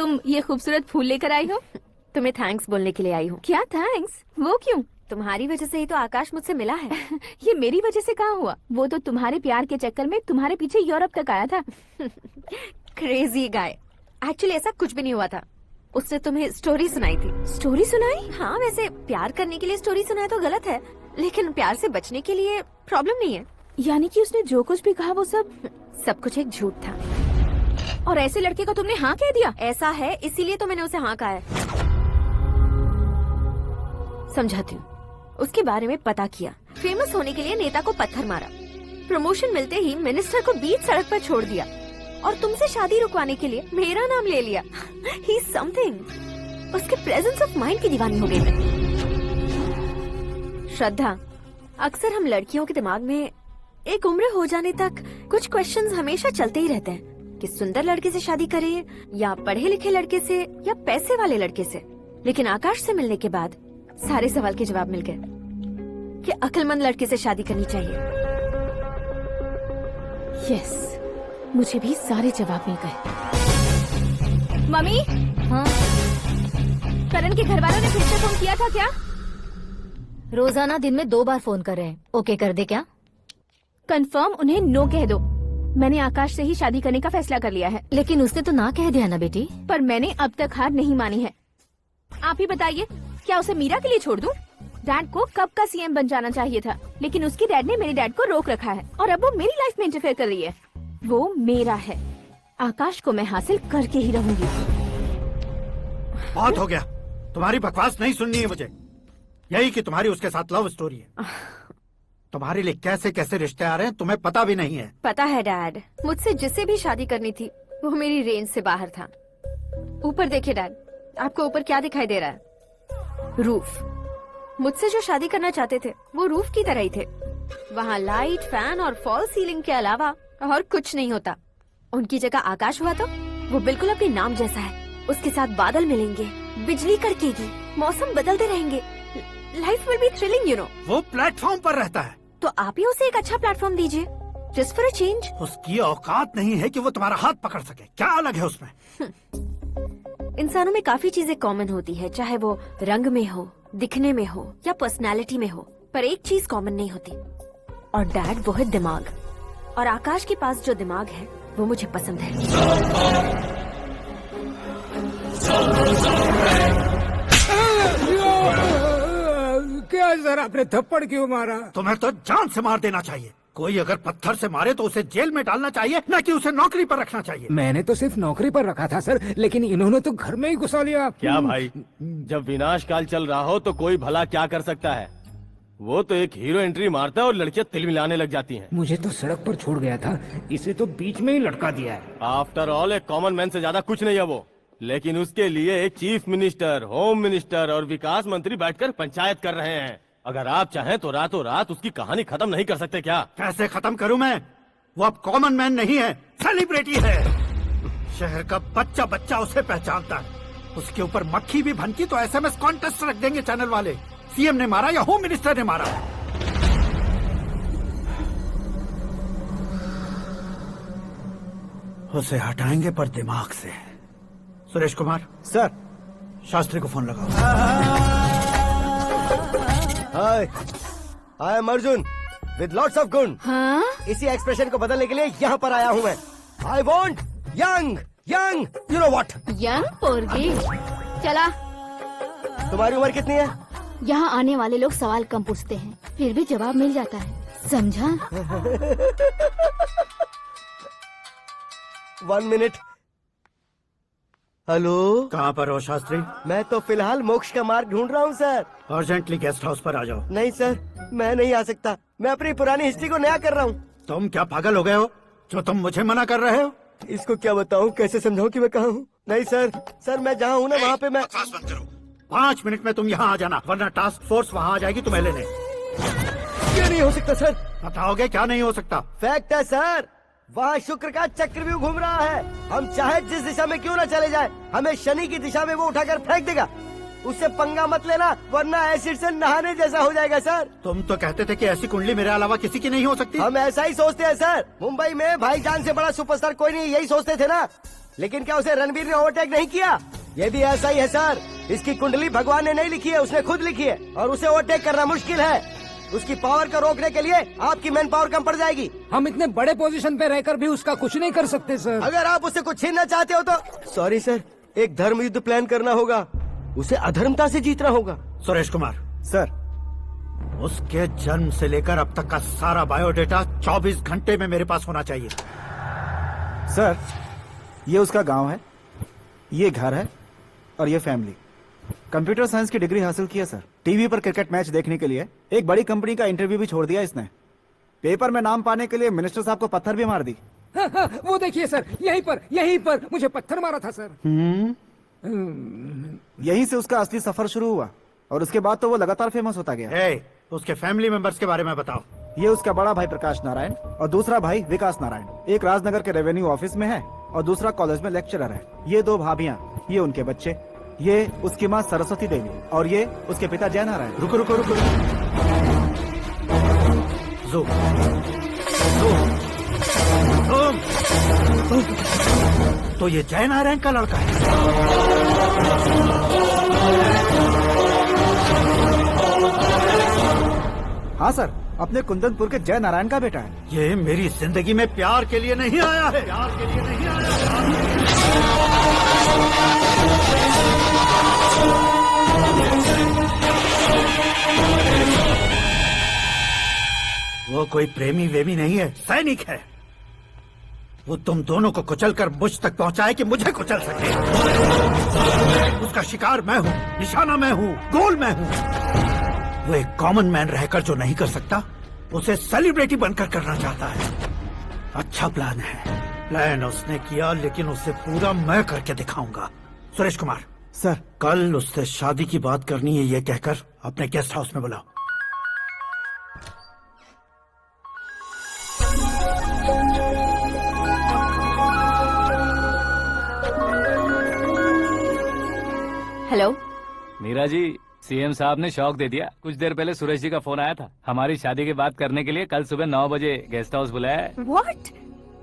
S5: तुम ये खूबसूरत फूल लेकर आई हो?
S6: तुम्हें थैंक्स बोलने के लिए आई हूँ।
S5: क्या थैंक्स? वो क्यों?
S6: तुम्हारी वजह से ही तो आकाश मुझसे मिला है।
S5: ये मेरी वजह से कहाँ हुआ? वो तो तुम्हारे प्यार के चक्कर में तुम्हारे पीछे यूरोप तक आया था।
S6: Crazy guy. एक्चुअली ऐसा कुछ भी नहीं हुआ था। उसने तुम्हें स्टोरी सुनाई थी।
S5: स्टोरी सुनाई?
S6: हाँ, वैसे प्यार करने के लिए स्टोरी सुनाए तो गलत है, लेकिन प्यार से बचने के लिए प्रॉब्लम नहीं है।
S5: यानी कि उसने जो कुछ भी कहा वो
S6: सब कुछ एक झूठ था।
S5: और ऐसे लड़के को तुमने हाँ कह दिया?
S6: ऐसा है, इसीलिए तो मैंने उसे हाँ कहा है। समझाती हूँ। उसके बारे में पता किया, फेमस होने के लिए नेता को पत्थर मारा, प्रमोशन मिलते ही मिनिस्टर को बीच सड़क पर छोड़ दिया और तुमसे शादी रुकवाने के लिए मेरा नाम ले लिया। ही समथिंग। उसके प्रेजेंस ऑफ माइंड की दीवानी हो गई मैं। श्रद्धा, अक्सर हम लड़कियों के दिमाग में एक उम्र हो जाने तक कुछ क्वेश्चंस हमेशा चलते ही रहते हैं कि सुंदर लड़के से शादी करें या पढ़े लिखे लड़के से या पैसे वाले लड़के से। लेकिन आकाश से मिलने के बाद सारे सवाल के जवाब मिल गए कि अक्लमंद लड़के से शादी करनी चाहिए।
S5: यस, मुझे भी सारे जवाब मिल गए। मम्मी,
S6: हाँ?
S5: करण के घर वालों ने फिर से फोन किया था क्या?
S6: रोजाना दिन में 2 बार फोन कर रहे हैं। ओके कर दे क्या?
S5: कंफर्म उन्हें नो कह दो। मैंने आकाश से ही शादी करने का फैसला कर लिया है।
S6: लेकिन उसने तो ना कह दिया ना बेटी।
S5: पर मैंने अब तक हार नहीं मानी है। आप ही बताइए, क्या उसे मीरा के लिए छोड़ दूं? डैड को कब का सीएम बन जाना चाहिए था, लेकिन उसके डैड ने मेरे डैड को रोक रखा है और अब वो मेरी लाइफ में इंटरफेयर कर रही है। वो मेरा है। आकाश को मैं हासिल करके ही रहूंगी।
S12: बहुत हो गया, तुम्हारी बकवास नहीं सुननी है मुझे। यही कि तुम्हारी उसके साथ लव स्टोरी है। तुम्हारे लिए कैसे कैसे रिश्ते आ रहे हैं तुम्हें पता भी नहीं है।
S6: पता है डैड, मुझसे जिसे भी शादी करनी थी वो मेरी रेंज से बाहर था। ऊपर देखिए डैड, आपको ऊपर क्या दिखाई दे रहा है? रूफ। मुझसे जो शादी करना चाहते थे वो रूफ की तरह ही थे। वहाँ लाइट, फैन और फॉल सीलिंग के अलावा और कुछ नहीं होता। उनकी जगह आकाश हुआ तो वो बिल्कुल अपने नाम जैसा है। उसके साथ बादल मिलेंगे, बिजली कड़केगी, मौसम बदलते रहेंगे। Life will be thrilling, you know.
S12: वो प्लेटफॉर्म पर रहता है
S6: तो आप ही उसे एक अच्छा प्लेटफॉर्म दीजिए, जस्ट फॉर अ चेंज।
S12: उसकी औकात नहीं है कि वो तुम्हारा हाथ पकड़ सके। क्या अलग है उसमें?
S6: इंसानों में काफी चीजें कॉमन होती है, चाहे वो रंग में हो, दिखने में हो या पर्सनालिटी में हो, पर एक चीज कॉमन नहीं होती, और डैड वो है दिमाग। और आकाश के पास जो दिमाग है वो मुझे पसंद है।
S8: क्या सर, आपने थप्पड़ क्यों मारा?
S12: तुम्हें तो जान से मार देना चाहिए। कोई अगर पत्थर से मारे तो उसे जेल में डालना चाहिए, न कि उसे नौकरी पर रखना चाहिए।
S8: मैंने तो सिर्फ नौकरी पर रखा था सर, लेकिन इन्होंने तो घर में ही घुसा लिया।
S10: क्या भाई, जब विनाश काल चल रहा हो तो कोई भला क्या कर सकता है? वो तो एक हीरो एंट्री मारता है और लड़कियां तिल मिलाने लग जाती हैं।
S8: मुझे तो सड़क पर छोड़ गया था, इसे तो बीच में ही लटका दिया है।
S10: आफ्टर ऑल एक कॉमन मैन से ज्यादा कुछ नहीं है वो, लेकिन उसके लिए एक चीफ मिनिस्टर, होम मिनिस्टर और विकास मंत्री बैठकर पंचायत कर रहे हैं। अगर आप चाहें तो रातों रात उसकी कहानी खत्म नहीं कर सकते क्या?
S12: कैसे खत्म करूं मैं? वो अब कॉमन मैन नहीं है, सेलिब्रिटी है। शहर का बच्चा बच्चा उसे पहचानता है। उसके ऊपर मक्खी भी भनकी तो एसएमएस कॉन्टेस्ट रख देंगे चैनल वाले। सीएम ने मारा या होम मिनिस्टर ने मारा। उसे हटाएंगे पर दिमाग से। सुरेश कुमार
S1: सर,
S12: शास्त्री को फोन लगाओ।
S11: Hi, I am Arjun with lots of gun.
S5: हाँ?
S11: इसी एक्सप्रेशन को बदलने के लिए यहाँ पर आया हूँ मैं। I want young young, you know what?
S5: Young पोरगी। चला।
S11: तुम्हारी उम्र कितनी है?
S5: यहाँ आने वाले लोग सवाल कम पूछते हैं, फिर भी जवाब मिल जाता है, समझा?
S11: 1 मिनट। हेलो,
S12: कहाँ पर हो शास्त्री?
S11: मैं तो फिलहाल मोक्ष का मार्ग ढूंढ रहा हूँ सर।
S12: अर्जेंटली गेस्ट हाउस पर आ जाओ।
S11: नहीं सर, मैं नहीं आ सकता। मैं अपनी पुरानी हिस्ट्री को नया कर रहा हूँ।
S12: तुम क्या पागल हो गए हो जो तुम मुझे मना कर रहे हो?
S11: इसको क्या बताऊँ, कैसे समझाऊँ कि मैं कहाँ हूँ? नहीं सर, सर मैं जहाँ हूँ ना वहाँ पे मैं।
S12: 5 मिनट में तुम यहाँ आ जाना, वरना टास्क फोर्स वहाँ आ जाएगी तुम्हें लेने।
S11: क्या नहीं हो सकता सर?
S12: बताओगे क्या नहीं हो सकता?
S11: फैक्ट है सर, वहाँ शुक्र का चक्रव्यूह घूम रहा है। हम चाहे जिस दिशा में क्यों न चले जाए, हमें शनि की दिशा में वो उठाकर फेंक देगा। उससे पंगा मत लेना, वरना एसिड से नहाने जैसा हो जाएगा सर।
S12: तुम तो कहते थे कि ऐसी कुंडली मेरे अलावा किसी की नहीं हो सकती।
S11: हम ऐसा ही सोचते हैं सर। मुंबई में भाईजान से बड़ा सुपरस्टार कोई नहीं, यही सोचते थे ना। लेकिन क्या उसे रणवीर ने ओवरटेक नहीं किया? ये भी ऐसा ही है सर। इसकी कुंडली भगवान ने नहीं लिखी है, उसने खुद लिखी है, और उसे ओवरटेक करना मुश्किल है। उसकी पावर को रोकने के लिए आपकी मैन पावर कम पड़ जाएगी।
S8: हम इतने बड़े पोजीशन पे रहकर भी उसका कुछ नहीं कर सकते सर।
S11: अगर आप उससे कुछ छीनना चाहते हो तो सॉरी सर, एक धर्म युद्ध प्लान करना होगा। उसे अधर्मता से जीतना होगा।
S12: सुरेश कुमार,
S1: सर,
S12: उसके जन्म से लेकर अब तक का सारा बायोडेटा 24 घंटे में मेरे पास होना चाहिए।
S1: सर, ये उसका गांव है, ये घर है और ये फैमिली। कंप्यूटर साइंस की डिग्री हासिल की है सर। टीवी पर क्रिकेट मैच देखने के लिए एक बड़ी कंपनी का इंटरव्यू भी छोड़ दिया इसने। पेपर में नाम पाने के लिए मिनिस्टर साहब को पत्थर भी मार दी।
S8: वो देखिए सर, यहीं पर मुझे पत्थर मारा था सर।
S1: यहीं से उसका असली सफर शुरू हुआ और उसके बाद तो वो लगातार फेमस होता गया।
S12: उसके फैमिली मेंबर्स के बारे में बताओ।
S1: ये उसका बड़ा भाई प्रकाश नारायण और दूसरा भाई विकास नारायण। एक राजनगर के रेवेन्यू ऑफिस में है और दूसरा कॉलेज में लेक्चरर है। ये 2 भाभियां, ये उनके बच्चे, ये उसकी माँ सरस्वती देवी और ये उसके पिता जय नारायण।
S12: रुको रुको रुको, तो ये जय नारायण का लड़का है।
S1: हाँ सर, अपने कुंदनपुर के जय नारायण का बेटा है।
S12: ये मेरी जिंदगी में प्यार के लिए नहीं आया है। प्यार के लिए नहीं आया है। वो कोई प्रेमी वेमी नहीं है, सैनिक है। वो तुम दोनों को कुचलकर मुझ तक पहुंचाए कि मुझे कुचल सके। उसका शिकार मैं हूँ, निशाना मैं हूँ, गोल मैं हूँ। वो एक कॉमन मैन रहकर जो नहीं कर सकता, उसे सेलिब्रिटी बनकर करना चाहता है। अच्छा प्लान है। प्लान उसने किया, लेकिन उसे पूरा मैं करके दिखाऊंगा। सुरेश कुमार
S1: सर,
S12: कल उससे शादी की बात करनी है, ये कहकर अपने गेस्ट हाउस में बुलाओ।
S6: हेलो
S2: मीरा जी, सीएम साहब ने शौक दे दिया। कुछ देर पहले सुरेश जी का फोन आया था, हमारी शादी की बात करने के लिए कल सुबह 9 बजे गेस्ट हाउस बुलाया है।
S6: What?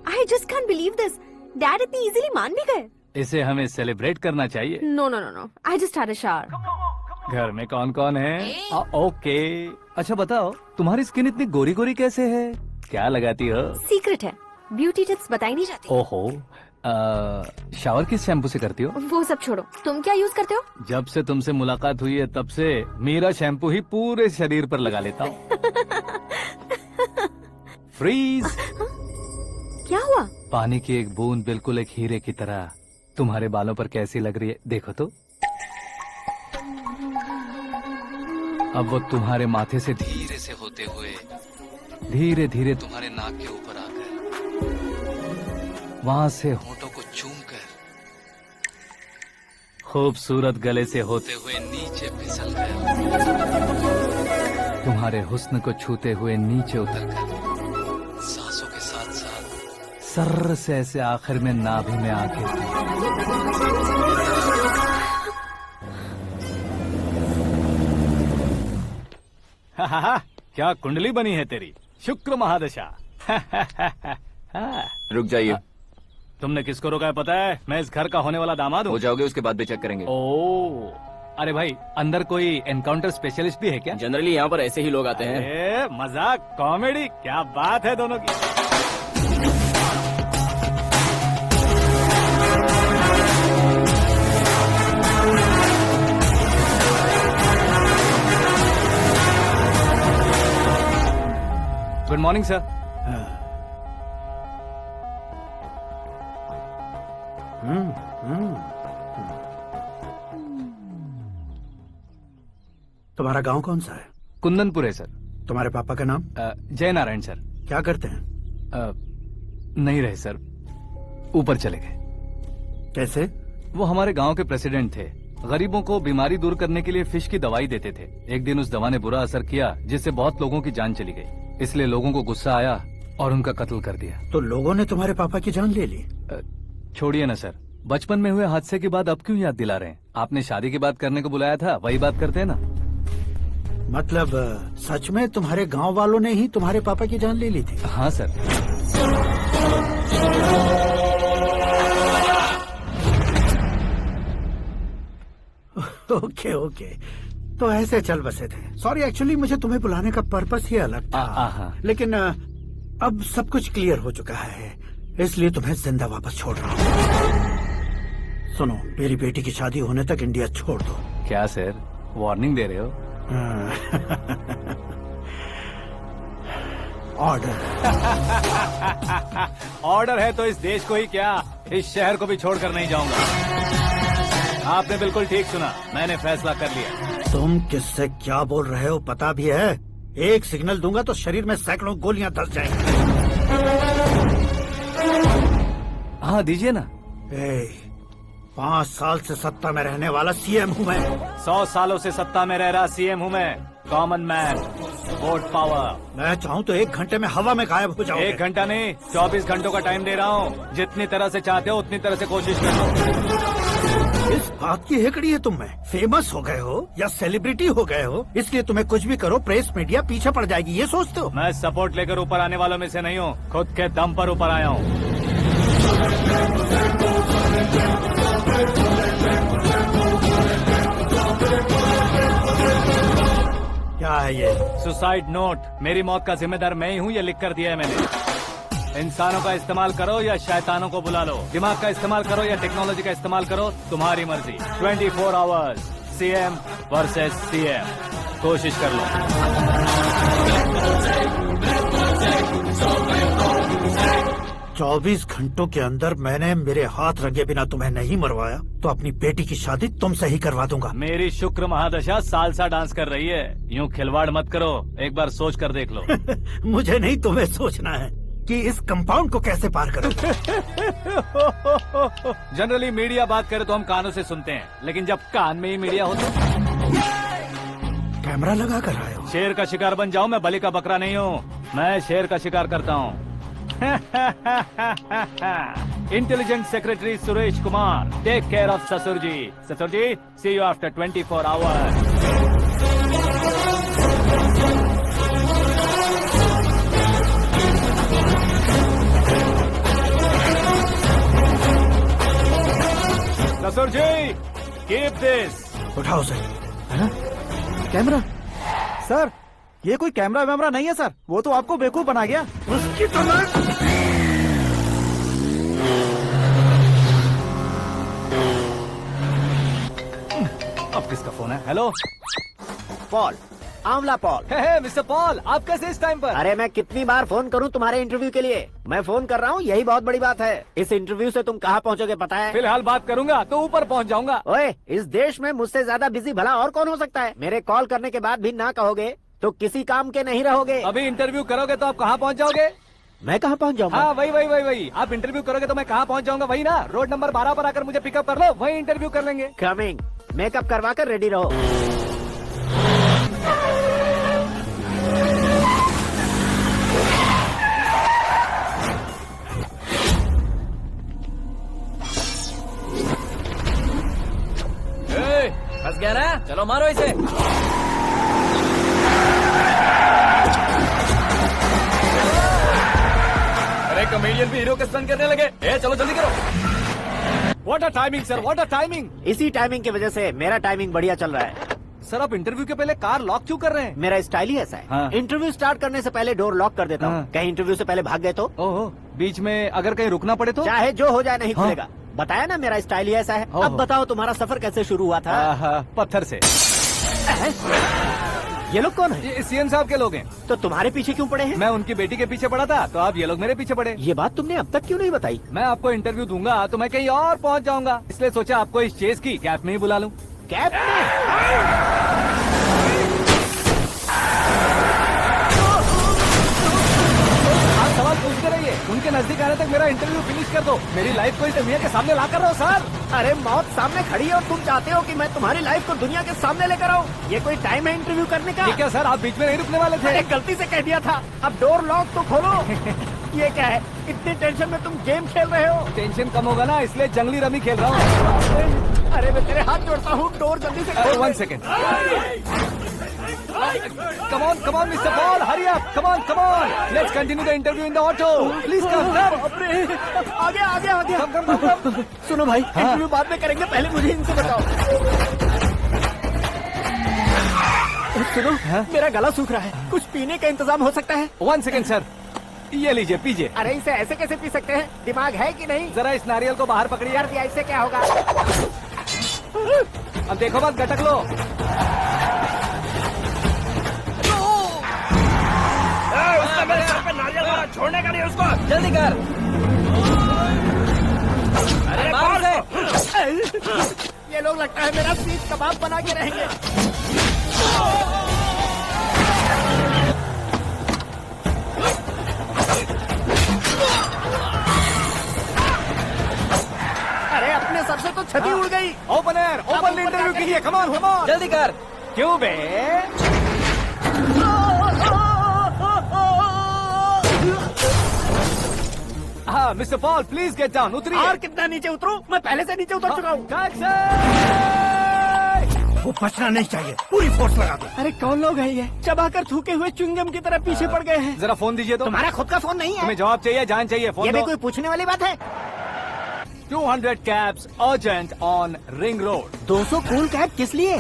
S6: I just can't believe this. Dad इतनी इजीली मान भी गए।
S2: इसे हमें सेलिब्रेट करना चाहिए।
S6: No no no no, I just had a shower.
S2: घर में कौन कौन है? ओके, अच्छा बताओ, तुम्हारी स्किन इतनी गोरी गोरी कैसे है? क्या लगाती हो?
S6: सीक्रेट है, ब्यूटी टिप्स बताई नहीं जाती।
S2: ओहो, शावर किस शैम्पू से करती हो?
S6: वो सब छोड़ो, तुम क्या यूज करते हो?
S2: जब से तुमसे मुलाकात हुई है तब से मेरा शैम्पू ही पूरे शरीर पर लगा लेता हूँ। फ्रीज।
S6: क्या हुआ?
S2: पानी की एक बूंद बिल्कुल एक हीरे की तरह तुम्हारे बालों पर कैसी लग रही है, देखो तो। अब वो तुम्हारे माथे से धीरे से होते हुए धीरे धीरे तुम्हारे नाक के ऊपर आकर वहां से होठों को चूमकर खूबसूरत गले से होते हुए नीचे फिसल गया, तुम्हारे हुस्न को छूते हुए नीचे उतरकर सांसों के साथ साथ सर्र से ऐसे आखिर में नाभि में आके क्या कुंडली बनी है तेरी, शुक्र महादशा।
S13: रुक जाइए।
S2: तुमने किसको रोका है पता है? मैं इस घर का होने वाला दामाद हूँ।
S13: हो जाओगे उसके बाद भी चेक करेंगे।
S2: ओ, अरे भाई, अंदर कोई एनकाउंटर स्पेशलिस्ट भी है क्या?
S13: जनरली यहाँ पर ऐसे ही लोग आते हैं।
S2: मजाक, कॉमेडी, क्या बात है दोनों की। Good morning sir.
S12: तुम्हारा गांव कौन सा है?
S2: कुंदनपुर है सर।
S12: तुम्हारे पापा का नाम?
S2: जय नारायण सर।
S12: क्या करते हैं?
S2: नहीं रहे सर, ऊपर चले गए।
S12: कैसे?
S2: वो हमारे गांव के प्रेसिडेंट थे। गरीबों को बीमारी दूर करने के लिए फिश की दवाई देते थे। एक दिन उस दवा ने बुरा असर किया, जिससे बहुत लोगों की जान चली गई। इसलिए लोगों को गुस्सा आया और उनका कत्ल कर दिया।
S12: तो लोगों ने तुम्हारे पापा की जान ले ली?
S2: छोड़िए ना सर, बचपन में हुए हादसे के बाद अब क्यों याद दिला रहे हैं? आपने शादी की बात करने को बुलाया था, वही बात करते हैं ना।
S12: मतलब सच में तुम्हारे गांव वालों ने ही तुम्हारे पापा की जान ले ली थी?
S2: हाँ सर।
S12: ओके ओके, तो ऐसे चल बसे थे। सॉरी, एक्चुअली मुझे तुम्हें बुलाने का पर्पस ही अलग था, लेकिन अब सब कुछ क्लियर हो चुका है, इसलिए तुम्हें जिंदा वापस छोड़ रहा हूँ। सुनो, मेरी बेटी की शादी होने तक इंडिया छोड़ दो।
S2: क्या सर, वार्निंग दे रहे हो?
S12: ऑर्डर।
S2: ऑर्डर है तो इस देश को ही क्या, इस शहर को भी छोड़कर नहीं जाऊंगा। आपने बिल्कुल ठीक सुना, मैंने फैसला कर लिया।
S12: तुम किससे क्या बोल रहे हो पता भी है? एक सिग्नल दूंगा तो शरीर में सैकड़ों गोलियां धस जाएंगी।
S2: हाँ दीजिए ना।
S12: 5 साल से सत्ता में रहने वाला सीएम हूँ मैं।
S2: 100 सालों से सत्ता में रह रहा सीएम हूँ मैं। Common man, vote power.
S12: मैं चाहूँ तो 1 घंटे में हवा में गायब हो जाऊँ।
S2: 1 घंटा नहीं, 24 घंटों का टाइम दे रहा हूँ। जितनी तरह से चाहते हो उतनी तरह से कोशिश करो।
S12: इस बात की हेकड़ी है तुम में। फेमस हो गए हो या सेलिब्रिटी हो गए हो, इसलिए तुम्हें कुछ भी करो प्रेस मीडिया पीछे पड़ जाएगी, ये सोचते हो?
S2: मैं सपोर्ट लेकर ऊपर आने वालों में से नहीं हूँ, खुद के दम पर ऊपर आया हूँ।
S12: क्या है ये?
S2: Suicide note. मेरी मौत का जिम्मेदार मैं ही हूँ, ये लिख कर दिया है मैंने। इंसानों का इस्तेमाल करो या शैतानों को बुला लो, दिमाग का इस्तेमाल करो या टेक्नोलॉजी का इस्तेमाल करो, तुम्हारी मर्जी। 24 आवर्स, सीएम वर्सेस सीएम, कोशिश कर लो।
S12: 24 घंटों के अंदर मैंने मेरे हाथ रंगे बिना तुम्हें नहीं मरवाया तो अपनी बेटी की शादी तुमसे ही करवा दूंगा।
S2: मेरी शुक्र महादशा सालसा डांस कर रही है, यूँ खिलवाड़ मत करो, एक बार सोच कर देख लो।
S12: मुझे नहीं, तुम्हें सोचना है कि इस कंपाउंड को कैसे पार करो।
S2: जनरली मीडिया बात करे तो हम कानों से सुनते हैं, लेकिन जब कान में ही मीडिया होता है।
S12: कैमरा लगा कर आए हो?
S2: शेर का शिकार बन जाऊं, मैं बलि का बकरा नहीं हूँ, मैं शेर का शिकार करता हूँ। Intelligent secretary Suresh Kumar, take care of ससुर जी। ससुर जी, सी यू आफ्टर 24 आवर्स। ससुर जी, कीप दिस।
S12: उठाओ सर।
S1: है ना कैमरा? सर, ये कोई कैमरा वैमरा नहीं है सर, वो तो आपको बेवकूफ बना गया।
S12: उसकी तो
S2: अब किसका फोन है? हेलो
S9: पॉल, आंवला पॉल।
S2: हे मिस्टर पॉल, आप कैसे इस टाइम पर?
S9: अरे मैं कितनी बार फोन करूं तुम्हारे इंटरव्यू के लिए? मैं फोन कर रहा हूं, यही बहुत बड़ी बात है। इस इंटरव्यू से तुम कहां पहुंचोगे पता है?
S2: फिलहाल बात करूंगा तो ऊपर पहुंच जाऊंगा।
S9: ओए, इस देश में मुझसे ज्यादा बिजी भला और कौन हो सकता है? मेरे कॉल करने के बाद भी ना कहोगे तो किसी काम के नहीं रहोगे।
S2: अभी इंटरव्यू करोगे तो आप कहाँ पहुँच जाओगे?
S9: मैं कहाँ पहुँच जाऊंगा?
S2: हाँ वही। आप इंटरव्यू करोगे तो मैं कहाँ पहुँच जाऊंगा? वही ना, रोड नंबर 12 पर आकर मुझे पिकअप कर लो, वही इंटरव्यू कर लेंगे।
S9: कमिंग। मेकअप करवा कर रेडी रहो।
S13: फंस गया ना, चलो मारो इसे। अरे कॉमेडियन भी हीरो के स्टंट करने लगे। चलो जल्दी करो।
S2: What a timing sir, what a timing.
S9: इसी टाइमिंग की वजह से मेरा टाइमिंग बढ़िया चल रहा है।
S2: सर, आप इंटरव्यू के पहले कार लॉक क्यों कर रहे हैं?
S9: मेरा स्टाइल ही ऐसा है।
S2: हाँ।
S9: इंटरव्यू स्टार्ट करने से पहले डोर लॉक कर देता हूँ।
S2: हाँ।
S9: कहीं इंटरव्यू से पहले भाग गए तो?
S2: ओहो, बीच में अगर कहीं रुकना पड़े तो?
S9: चाहे जो हो जाए नहीं
S2: हाँ।
S9: खुलेगा। बताया ना, मेरा स्टाइल ही ऐसा है।
S2: ओहो।
S9: अब बताओ तुम्हारा सफर कैसे शुरू हुआ था?
S2: पत्थर से।
S9: ये लोग कौन है?
S2: ये सीएम साहब के लोग हैं।
S9: तो तुम्हारे पीछे क्यों पड़े हैं?
S2: मैं उनकी बेटी के पीछे पड़ा था, तो आप ये लोग मेरे पीछे पड़े।
S9: ये बात तुमने अब तक क्यों नहीं बताई?
S2: मैं आपको इंटरव्यू दूंगा तो मैं कहीं और पहुंच जाऊंगा, इसलिए सोचा आपको इस चेस की कैप में ही बुला लूं।
S9: कैप में?
S2: आप सवाल पूछते रहिए, उनके नजदीक आने तक मेरा इंटरव्यू फिनिश कर दो। मेरी लाइफ को इस दुनिया के सामने ला कर रहो सर।
S9: अरे मौत सामने खड़ी है और तुम चाहते हो कि मैं तुम्हारी लाइफ को दुनिया के सामने लेकर आऊं? ये कोई टाइम है इंटरव्यू करने का?
S2: ठीक है सर, आप बीच में नहीं रुकने वाले थे।
S9: अरे गलती से कह दिया था। अब डोर लॉक तो खोलो। ये क्या है? इतनी टेंशन में तुम गेम खेल रहे हो?
S2: टेंशन कम होगा ना, इसलिए जंगली रमी खेल रहा हूँ।
S9: अरे मैं तेरे हाथ जोड़ता हूँ, डोर जल्दी से खोलो।
S2: 1 second. Come on, Mr. Paul, hurry up. Come on. Let's continue the interview in the auto. Please come.
S9: आगे।
S2: Come.
S9: सुनो भाई, इंटरव्यू बाद में करेंगे, पहले मुझे इनसे बताओ। सुनो, मेरा गला सूख रहा है, कुछ पीने का इंतजाम हो सकता है?
S2: 1 सेकेंड सर, ये लीजिए पीजिए।
S9: अरे इसे ऐसे कैसे पी सकते हैं? दिमाग है कि नहीं?
S2: जरा इस नारियल को बाहर पकड़िए।
S9: यार इससे क्या होगा?
S2: अब देखो बस, गटक लो।
S13: उसने मेरे सर पे नारियल मारा, छोड़ने का नहीं उसको। जल्दी कर। अरे मार उसे।
S9: ये लोग लगता है मेरा सीख कबाब बना के रहेंगे। अरे अपने सर से तो छती उड़ गई।
S2: ओपन एयर, ओपन इंटरव्यू कीजिए। कम ऑन, कम ऑन,
S13: जल्दी कर।
S2: क्यों बे? हाँ mister Paul, please get down. उतरिए।
S9: और कितना नीचे उतरूं? मैं पहले से नीचे उतर चुका हूँ।
S12: वो बचना नहीं चाहिए, पूरी फोर्स लगा दो।
S9: अरे कौन लोग हैं ये? चबाकर थूके हुए च्युइंगम की तरह पीछे पड़ गए हैं।
S2: जरा फोन दीजिए तो।
S9: तुम्हारा खुद का फोन नहीं है?
S2: तुम्हें जवाब चाहिए, जान चाहिए, फोन
S9: ये भी
S2: दो।
S9: कोई पूछने वाली बात है?
S2: 200 cabs urgent on Ring Road.
S9: 200 cool cab किस लिए?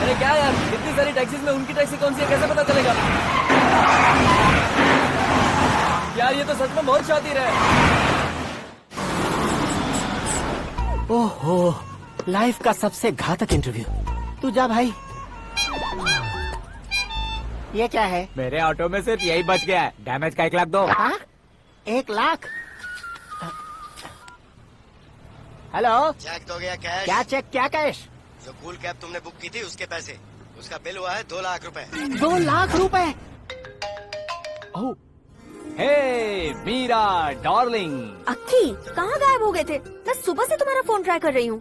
S13: अरे क्या यार, इतनी सारी टैक्सीज में उनकी टैक्सी कौन सी है, कैसे पता चलेगा? यार ये तो सच में बहुत शातिर है।
S9: ओहो, लाइफ का सबसे घातक इंटरव्यू। तू जा भाई। ये क्या है?
S7: मेरे ऑटो में सिर्फ यही बच गया है, डैमेज का 1 लाख दो।
S9: हाँ? 1 लाख? हेलो,
S11: चेक तो गया कैश।
S9: क्या चेक, क्या कैश?
S11: जो कूल कैब तुमने बुक की थी उसके पैसे, उसका बिल हुआ है 2 लाख रुपए।
S9: 2 लाख रुपए?
S2: हे मीरा डार्लिंग।
S6: अक्की, कहाँ गायब हो गए थे? मैं सुबह से तुम्हारा फोन ट्राई कर रही हूँ।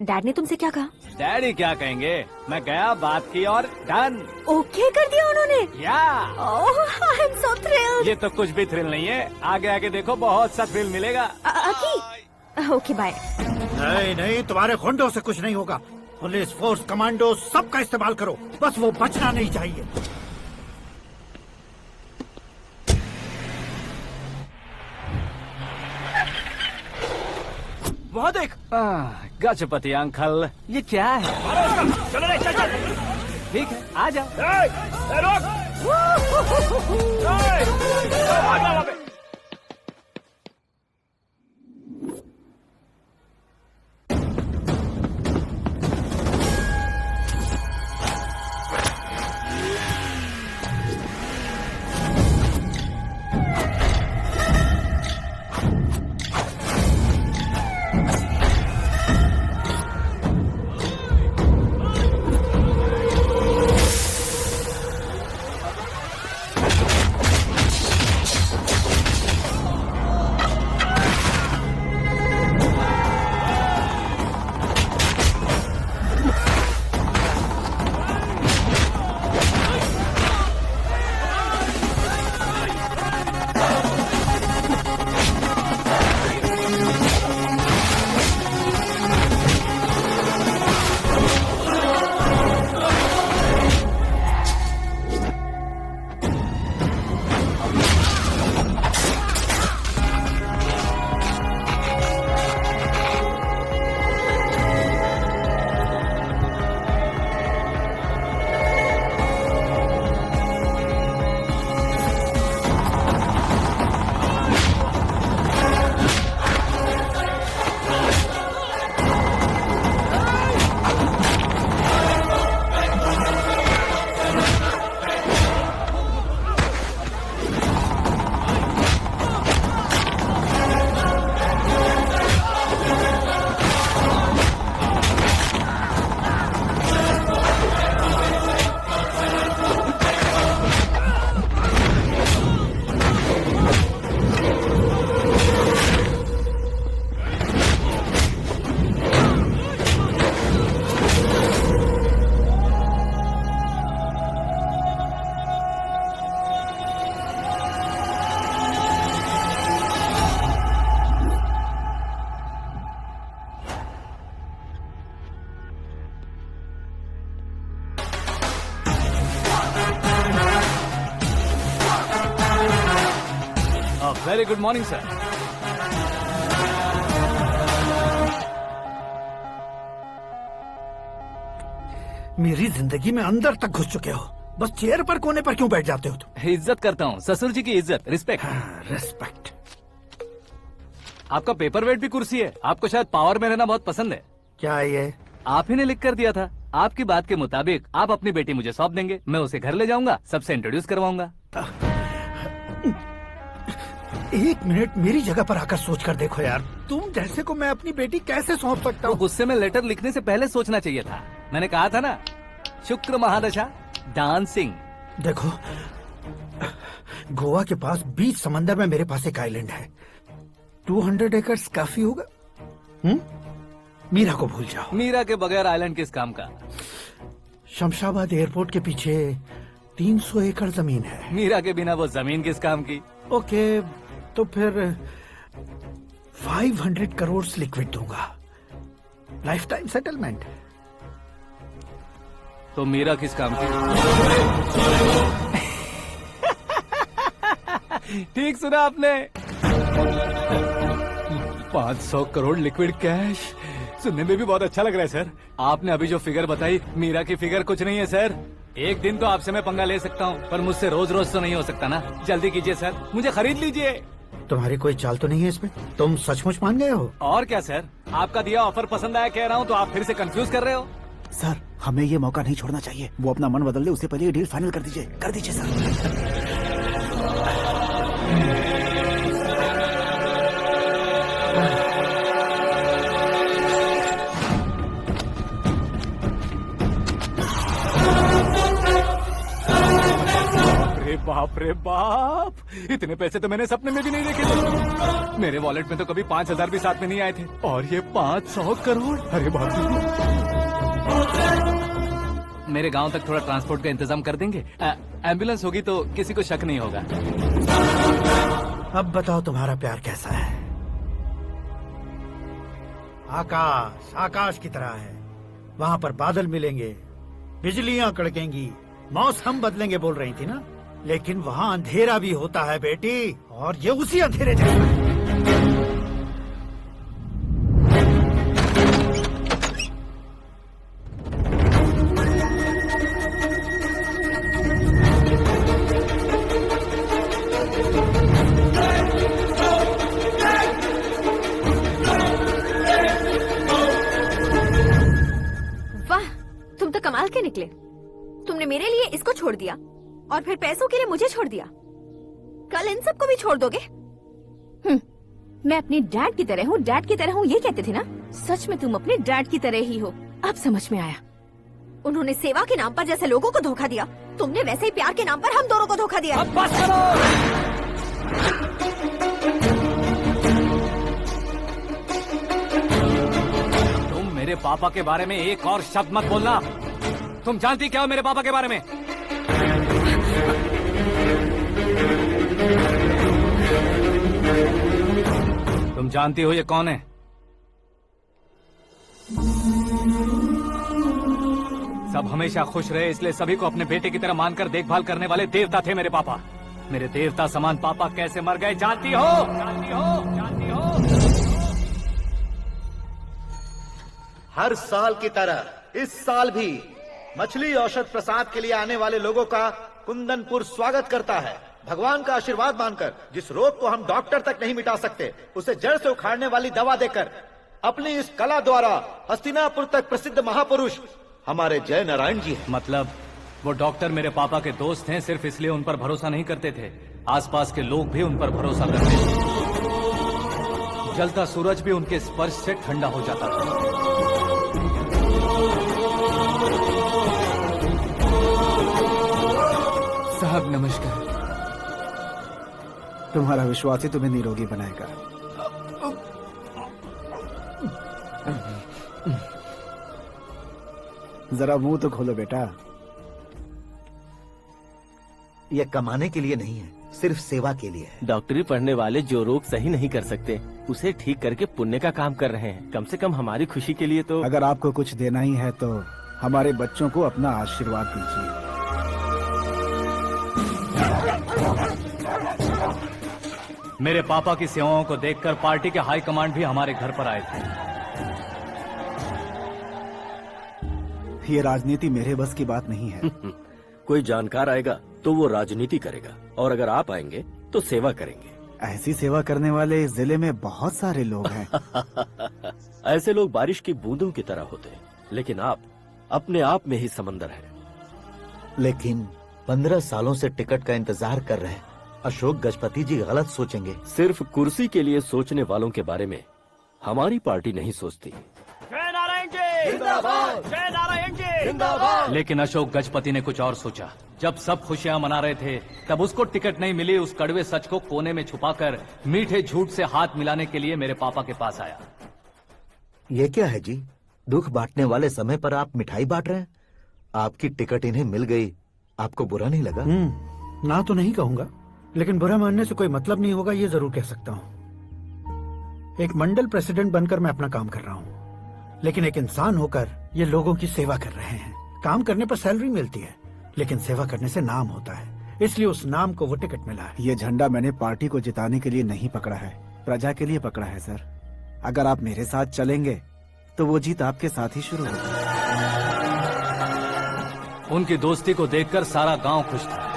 S6: डैड ने तुमसे क्या कहा?
S2: डैडी क्या कहेंगे, मैं गया, बात की और डन।
S6: ओके कर दिया उन्होंने?
S2: या
S6: आई एम सो थ्रिल्ड।
S2: ये तो कुछ भी थ्रिल नहीं है, आगे आगे देखो बहुत सा थ्रिल मिलेगा।
S6: अक्की, ओके बाय।
S12: नहीं नहीं, तुम्हारे गुंडों से कुछ नहीं होगा। पुलिस फोर्स, कमांडो, सबका इस्तेमाल करो, बस वो बचना नहीं चाहिए।
S2: वहाँ देख। गजपति अंकल, ये क्या है?
S13: चलो रे, चल चल।
S2: ठीक है, आ जाओ।
S13: रोक। भाग वहाँ पे।
S2: Very good morning sir.
S12: मेरी जिंदगी में अंदर तक घुस चुके हो, बस चेयर पर कोने पर क्यों बैठ जाते हो तुम?
S2: इज्जत करता हूँ, ससुर जी की इज्जत, रिस्पेक्ट।
S12: रिस्पेक्ट।
S2: आपका पेपर वेट भी कुर्सी है। आपको शायद पावर में रहना बहुत पसंद है।
S12: क्या है ये?
S2: आप ही ने लिख कर दिया था। आपकी बात के मुताबिक आप अपनी बेटी मुझे सौंप देंगे, मैं उसे घर ले जाऊंगा, सबसे इंट्रोड्यूस करवाऊंगा।
S12: एक मिनट मेरी जगह पर आकर सोच कर देखो यार, तुम जैसे को मैं अपनी बेटी कैसे सौंप सकता
S2: तो
S12: हूँ?
S2: गुस्से में लेटर लिखने से पहले सोचना चाहिए था। मैंने कहा था ना, शुक्र महादशा डांसिंग।
S12: देखो, गोवा के पास बीच समंदर में मेरे पास एक आइलैंड है, 200 एकर्स काफी होगा। मीरा को भूल जाओ।
S2: मीरा के बगैर आइलैंड किस काम का?
S12: शमशाबाद एयरपोर्ट के पीछे 300 एकड़ जमीन है।
S2: मीरा के बिना वो जमीन किस काम की?
S12: ओके, तो फिर 500 करोड़ लिक्विड दूंगा, लाइफ टाइम सेटलमेंट।
S2: तो मीरा किस काम की? ठीक सुना आपने। 500 करोड़ लिक्विड कैश सुनने में भी बहुत अच्छा लग रहा है सर। आपने अभी जो फिगर बताई, मीरा की फिगर कुछ नहीं है सर। एक दिन तो आपसे मैं पंगा ले सकता हूँ, पर मुझसे रोज रोज तो नहीं हो सकता ना। जल्दी कीजिए सर, मुझे खरीद लीजिए।
S12: तुम्हारी कोई चाल तो नहीं है इसमें? तुम सचमुच मान गए हो?
S2: और क्या सर, आपका दिया ऑफर पसंद आया कह रहा हूँ, तो आप फिर से कंफ्यूज कर रहे हो।
S1: सर, हमें ये मौका नहीं छोड़ना चाहिए। वो अपना मन बदल दे, उससे पहले ये डील फाइनल कर दीजिए। कर दीजिए सर।
S2: बाप रे बाप, इतने पैसे तो मैंने सपने में भी नहीं देखे थे। मेरे वॉलेट में तो कभी 5,000 भी साथ में नहीं आए थे, और ये 500 करोड़। अरे बाप रे। मेरे गांव तक थोड़ा ट्रांसपोर्ट का इंतजाम कर देंगे? एम्बुलेंस होगी तो किसी को शक नहीं होगा।
S12: अब बताओ तुम्हारा प्यार कैसा है? आकाश आकाश की तरह है, वहाँ पर बादल मिलेंगे, बिजलियां कड़केंगी, मौसम बदलेंगे बोल रही थी ना, लेकिन वहाँ अंधेरा भी होता है बेटी, और ये उसी अंधेरे जैसा।
S6: वाह, तुम तो कमाल के निकले। तुमने मेरे लिए इसको छोड़ दिया और फिर पैसों के लिए मुझे छोड़ दिया। कल इन सबको भी छोड़ दोगे? मैं अपने डैड की तरह हूँ, डैड की तरह हूँ, ये कहते थे ना। सच में तुम अपने डैड की तरह ही हो। अब समझ में आया। उन्होंने सेवा के नाम पर जैसे लोगों को धोखा दिया, तुमने वैसे ही प्यार के नाम पर हम दोनों को धोखा दिया।
S2: अब बस करो। तुम मेरे पापा के बारे में एक और शब्द मत बोलना। तुम जानती क्या हो मेरे पापा के बारे में? तुम जानती हो ये कौन है? सब हमेशा खुश रहे, इसलिए सभी को अपने बेटे की तरह मानकर देखभाल करने वाले देवता थे मेरे पापा। मेरे देवता समान पापा कैसे मर गए जानती हो? जानती हो? जानती हो?
S4: हर साल की तरह इस साल भी मछली औषध प्रसाद के लिए आने वाले लोगों का कुंदनपुर स्वागत करता है। भगवान का आशीर्वाद मानकर जिस रोग को हम डॉक्टर तक नहीं मिटा सकते, उसे जड़ से उखाड़ने वाली दवा देकर अपनी इस कला द्वारा हस्तिनापुर तक प्रसिद्ध महापुरुष हमारे जय नारायण जी हैं।
S2: मतलब वो डॉक्टर मेरे पापा के दोस्त हैं, सिर्फ इसलिए उन पर भरोसा नहीं करते थे, आसपास के लोग भी उन पर भरोसा करते थे। जलता सूरज भी उनके स्पर्श से ठंडा हो जाता था। साहब नमस्कार।
S1: तुम्हारा विश्वास ही तुम्हें निरोगी बनाएगा। जरा मुंह तो खोलो बेटा।
S4: यह कमाने के लिए नहीं है, सिर्फ सेवा के लिए है।
S10: डॉक्टरी पढ़ने वाले जो रोग सही नहीं कर सकते, उसे ठीक करके पुण्य का काम कर रहे हैं। कम से कम हमारी खुशी के लिए तो।
S1: अगर आपको कुछ देना ही है तो हमारे बच्चों को अपना आशीर्वाद दीजिए।
S2: मेरे पापा की सेवाओं को देखकर पार्टी के हाई कमांड भी हमारे घर पर आए थे।
S1: ये राजनीति मेरे बस की बात नहीं है।
S14: कोई जानकार आएगा तो वो राजनीति करेगा, और अगर आप आएंगे तो सेवा करेंगे।
S1: ऐसी सेवा करने वाले इस जिले में बहुत सारे लोग हैं।
S14: ऐसे लोग बारिश की बूंदों की तरह होते हैं, लेकिन आप अपने आप में ही समंदर हैं।
S4: लेकिन 15 सालों से टिकट का इंतजार कर रहे हैं। अशोक गजपति जी गलत सोचेंगे।
S14: सिर्फ कुर्सी के लिए सोचने वालों के बारे में हमारी पार्टी नहीं सोचती।
S3: जय नारायण जी जिंदाबाद, जय नारायण जी जिंदाबाद।
S2: लेकिन अशोक गजपति ने कुछ और सोचा। जब सब खुशियां मना रहे थे, तब उसको टिकट नहीं मिली। उस कड़वे सच को कोने में छुपाकर मीठे झूठ से हाथ मिलाने के लिए मेरे पापा के पास आया।
S4: ये क्या है जी? दुख बांटने वाले समय पर आप मिठाई बांट रहे हैं। आपकी टिकट इन्हें मिल गई, आपको बुरा नहीं लगा?
S12: ना तो नहीं कहूंगा, लेकिन बुरा मानने से कोई मतलब नहीं होगा, ये जरूर कह सकता हूँ। एक मंडल प्रेसिडेंट बनकर मैं अपना काम कर रहा हूँ, लेकिन एक इंसान होकर ये लोगों की सेवा कर रहे हैं। काम करने पर सैलरी मिलती है, लेकिन सेवा करने से नाम होता है, इसलिए उस नाम को वो टिकट मिला है।
S1: ये झंडा मैंने पार्टी को जिताने के लिए नहीं पकड़ा है, प्रजा के लिए पकड़ा है सर। अगर आप मेरे साथ चलेंगे तो वो जीत आपके साथ ही शुरू होगी।
S2: उनकी दोस्ती को देखकर सारा गांव खुश था,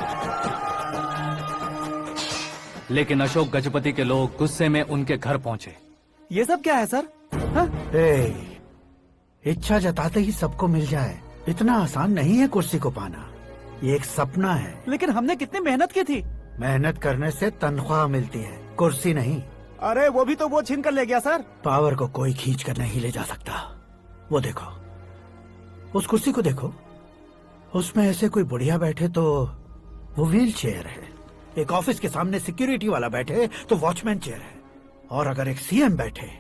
S2: लेकिन अशोक गजपति के लोग गुस्से में उनके घर पहुंचे।
S1: ये सब क्या है सर?
S12: इच्छा जताते ही सबको मिल जाए, इतना आसान नहीं है कुर्सी को पाना। ये एक सपना है।
S1: लेकिन हमने कितनी मेहनत की थी।
S12: मेहनत करने से तनख्वाह मिलती है, कुर्सी नहीं।
S1: अरे वो भी तो वो छीन कर ले गया सर।
S12: पावर को कोई खींच कर नहीं ले जा सकता। वो देखो, उस कुर्सी को देखो, उसमें ऐसे कोई बुढ़िया बैठे तो वो व्हील चेयर है। एक ऑफिस के सामने सिक्योरिटी वाला बैठे तो वॉचमैन चेयर है, और अगर एक सीएम बैठे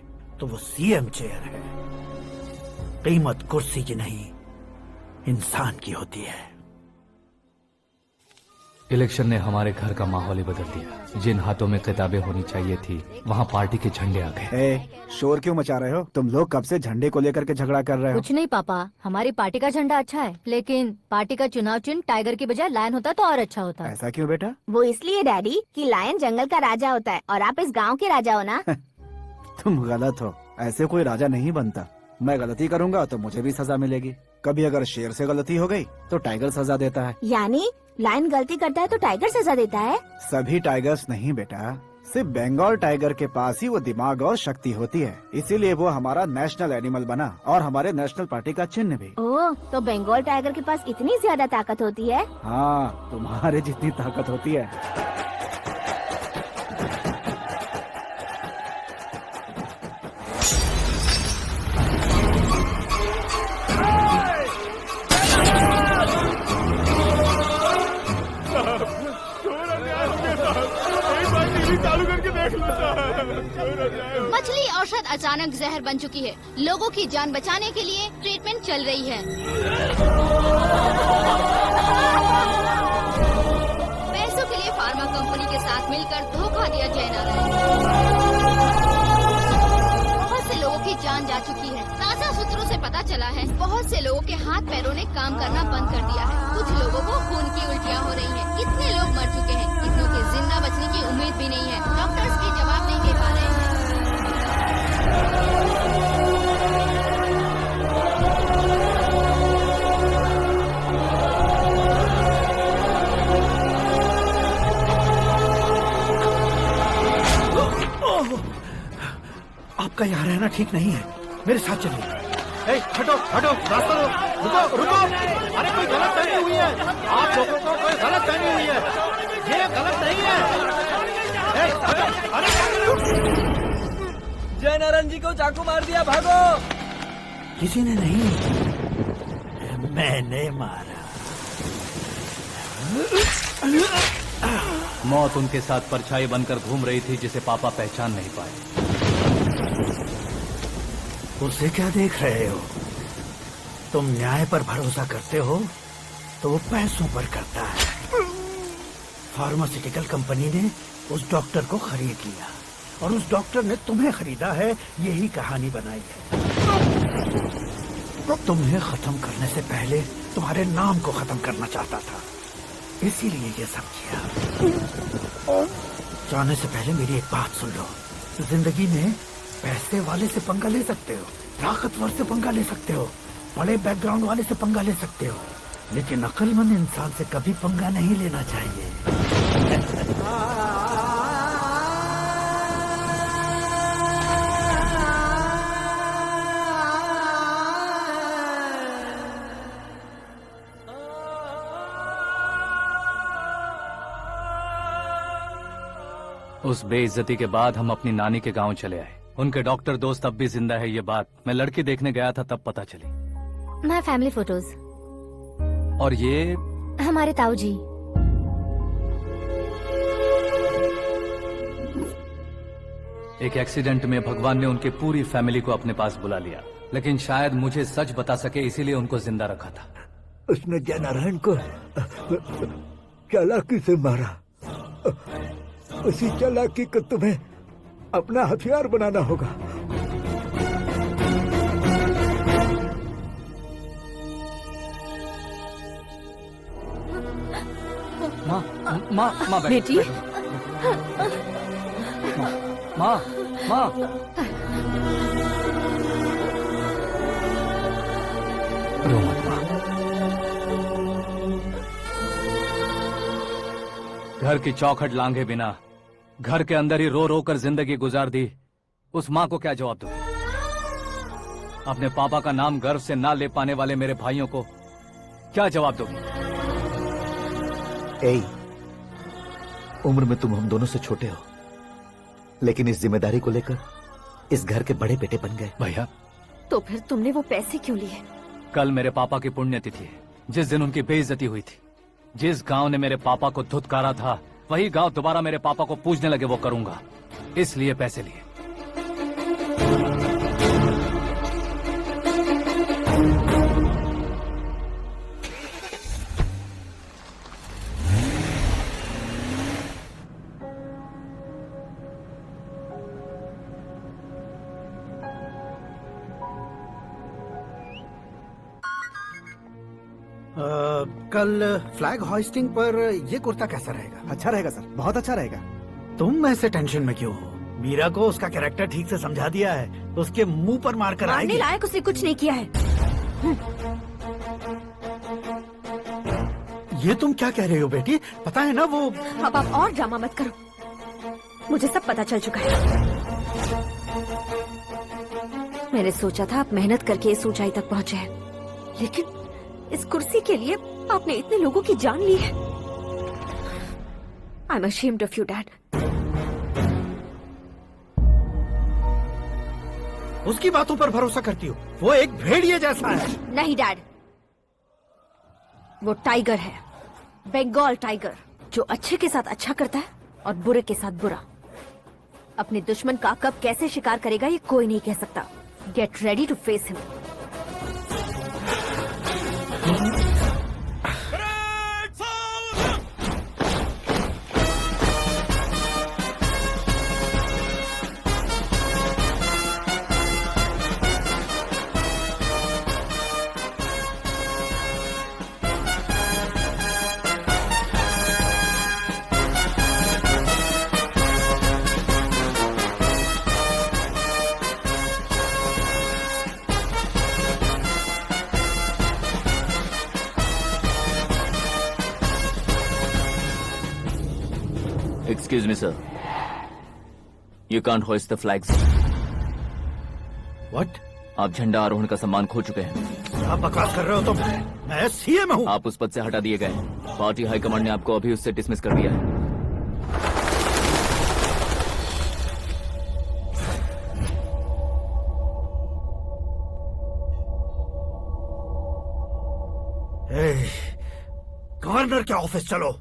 S12: तो वो सीएम चेयर है। कीमत कुर्सी की नहीं, इंसान की होती है।
S2: इलेक्शन ने हमारे घर का माहौल ही बदल दिया। जिन हाथों में किताबें होनी चाहिए थी, वहाँ पार्टी के झंडे आ गए।
S1: शोर क्यों मचा रहे हो? तुम लोग कब से झंडे को लेकर के झगड़ा कर रहे हो?
S6: कुछ नहीं पापा, हमारी पार्टी का झंडा अच्छा है, लेकिन पार्टी का चुनाव चिन्ह टाइगर की बजाय लायन होता तो और अच्छा होता।
S1: ऐसा क्यों बेटा?
S5: वो इसलिए डैडी कि लायन जंगल का राजा होता है और आप इस गांव के राजा हो ना।
S1: तुम गलत हो, ऐसे कोई राजा नहीं बनता। मैं गलती करूंगा तो मुझे भी सजा मिलेगी। कभी अगर शेर से गलती हो गई तो टाइगर सजा देता है।
S5: यानी लायन गलती करता है तो टाइगर सजा देता है?
S1: सभी टाइगर्स नहीं बेटा, सिर्फ बंगाल टाइगर के पास ही वो दिमाग और शक्ति होती है, इसीलिए वो हमारा नेशनल एनिमल बना और हमारे नेशनल पार्टी का चिन्ह भी।
S5: ओह, तो बंगाल टाइगर के पास इतनी ज्यादा ताकत होती है?
S1: हाँ, तुम्हारे जितनी ताकत होती है।
S6: मछली औषध अचानक जहर बन चुकी है। लोगों की जान बचाने के लिए ट्रीटमेंट चल रही है। पैसों के लिए फार्मा कंपनी के साथ मिलकर धोखा दिया जय नारायण। बहुत से लोगों की जान जा चुकी है। ताजा सूत्रों से पता चला है बहुत से लोगों के हाथ पैरों ने काम करना बंद कर दिया है। कुछ लोगों को खून की उल्टियाँ हो रही हैं। कितने लोग मर चुके हैं, कितनों के जिंदा बचने की उम्मीद भी नहीं है। डॉक्टर्स भी जवाब नहीं दे पा रहे हैं।
S12: आपका यहाँ रहना ठीक नहीं है, मेरे साथ चलिए। हटो हटो, रास्ता दो। रुको रुको, अरे कोई गलत फहमी हुई है। आप लोगों को कोई गलत फहमी हुई है, ये गलत नहीं है।
S3: जय नारायण जी को चाकू मार दिया, भागो।
S12: किसी ने नहीं, मैंने मारा।
S2: मौत उनके साथ परछाई बनकर घूम रही थी, जिसे पापा पहचान नहीं पाए।
S12: उसे क्या देख रहे हो? तुम न्याय पर भरोसा करते हो तो वो पैसों पर करता है। फार्मास्यूटिकल कंपनी ने उस डॉक्टर को खरीद लिया और उस डॉक्टर ने तुम्हें खरीदा है, यही कहानी बनाई है। तुम्हें खत्म करने से पहले तुम्हारे नाम को खत्म करना चाहता था, इसीलिए ये सब किया। जाने से पहले मेरी एक बात सुन लो। जिंदगी में पैसे वाले से पंगा ले सकते हो, ताकतवर से पंगा ले सकते हो, बड़े बैकग्राउंड वाले से पंगा ले सकते हो, लेकिन अक्लमंद इंसान से कभी पंगा नहीं लेना चाहिए।
S2: उस बेइज्जती के बाद हम अपनी नानी के गांव चले आए। उनके डॉक्टर दोस्त अब भी जिंदा है, ये बात मैं लड़की देखने गया था तब पता चली।
S6: My family photos.
S2: और ये
S6: हमारे ताऊ जी।
S2: एक एक्सीडेंट में भगवान ने उनकी पूरी फैमिली को अपने पास बुला लिया, लेकिन शायद मुझे सच बता सके इसीलिए उनको जिंदा रखा था।
S4: उसने जयनारायण को चालाकी से मारा। उसी चालाकी को तुम्हें अपना हथियार बनाना होगा।
S2: माँ
S5: बेटी।
S2: माँ रो मत माँ। घर की चौखट लांघे बिना घर के अंदर ही रो रो कर जिंदगी गुजार दी उस माँ को क्या जवाब दूं? अपने पापा का नाम गर्व से ना ले पाने वाले मेरे भाइयों को क्या जवाब दोगी?
S4: उम्र में तुम हम दोनों से छोटे हो, लेकिन इस जिम्मेदारी को लेकर इस घर के बड़े बेटे बन गए।
S2: भैया,
S5: तो फिर तुमने वो पैसे क्यों लिए?
S2: कल मेरे पापा की पुण्यतिथि है, जिस दिन उनकी बेइज्जती हुई थी। जिस गांव ने मेरे पापा को धुतकारा था, वही गांव दोबारा मेरे पापा को पूजने लगे वो करूंगा, इसलिए पैसे लिए।
S12: कल फ्लैग होइस्टिंग पर ये कुर्ता कैसा रहेगा?
S1: अच्छा रहेगा सर, बहुत अच्छा रहेगा।
S12: तुम ऐसे टेंशन में क्यों हो? मीरा को उसका कैरेक्टर ठीक से समझा दिया है, उसके मुंह पर मारकर
S5: मारने
S12: आएगी।
S5: लायक उसने कुछ नहीं किया है।
S12: ये तुम क्या कह रहे हो बेटी? पता है ना वो।
S5: अब आप और ड्रामा मत करो, मुझे सब पता चल चुका है। मैंने सोचा था आप मेहनत करके इस ऊंचाई तक पहुंचे हैं, लेकिन इस कुर्सी के लिए आपने इतने लोगों की जान ली है। I am ashamed of you, Dad.
S12: उसकी बातों पर भरोसा करती हो? वो एक भेड़िए जैसा है।
S5: नहीं डैड, वो टाइगर है, बंगाल टाइगर, जो अच्छे के साथ अच्छा करता है और बुरे के साथ बुरा। अपने दुश्मन का कब कैसे शिकार करेगा ये कोई नहीं कह सकता। Get ready to face him.
S13: Excuse me, sir. You can't hoist the flags.
S12: What?
S13: आप झंडा आरोहण का सम्मान खो चुके हैं।
S12: आप बकवास कर रहे हो तुम? मैं सीएम हूँ।
S13: आप उस पद से हटा दिए गए। पार्टी हाईकमांड ने आपको अभी उससे डिसमिस कर दिया है।
S12: गवर्नर के ऑफिस चलो।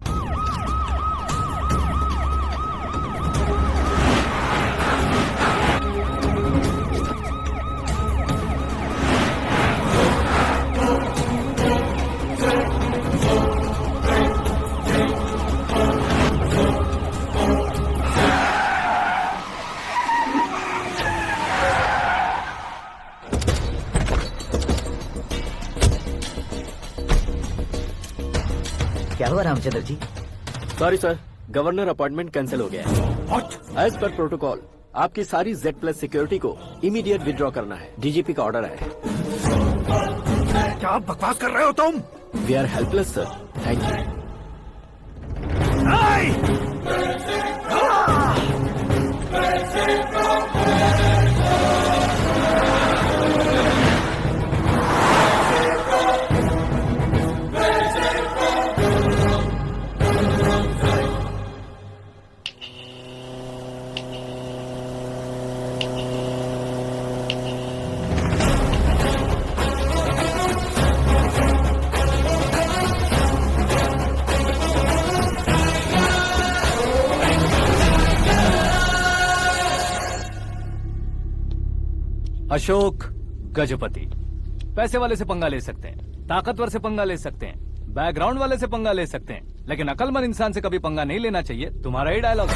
S4: क्या हुआ Ramchandra ji?
S14: Sorry sir, governor appointment cancel हो गया है। एज पर प्रोटोकॉल आपकी सारी Z+ सिक्योरिटी को इमीडिएट विड्रॉ करना है। डीजीपी का ऑर्डर है।
S12: क्या बकवास कर रहे हो तुम?
S14: We are helpless sir, thank you.
S2: Ashok Gajapati पैसे वाले से पंगा ले सकते हैं, ताकतवर से पंगा ले सकते हैं, बैकग्राउंड वाले से पंगा ले सकते हैं, लेकिन अकलमंद इंसान से कभी पंगा नहीं लेना चाहिए। तुम्हारा ही डायलॉग है।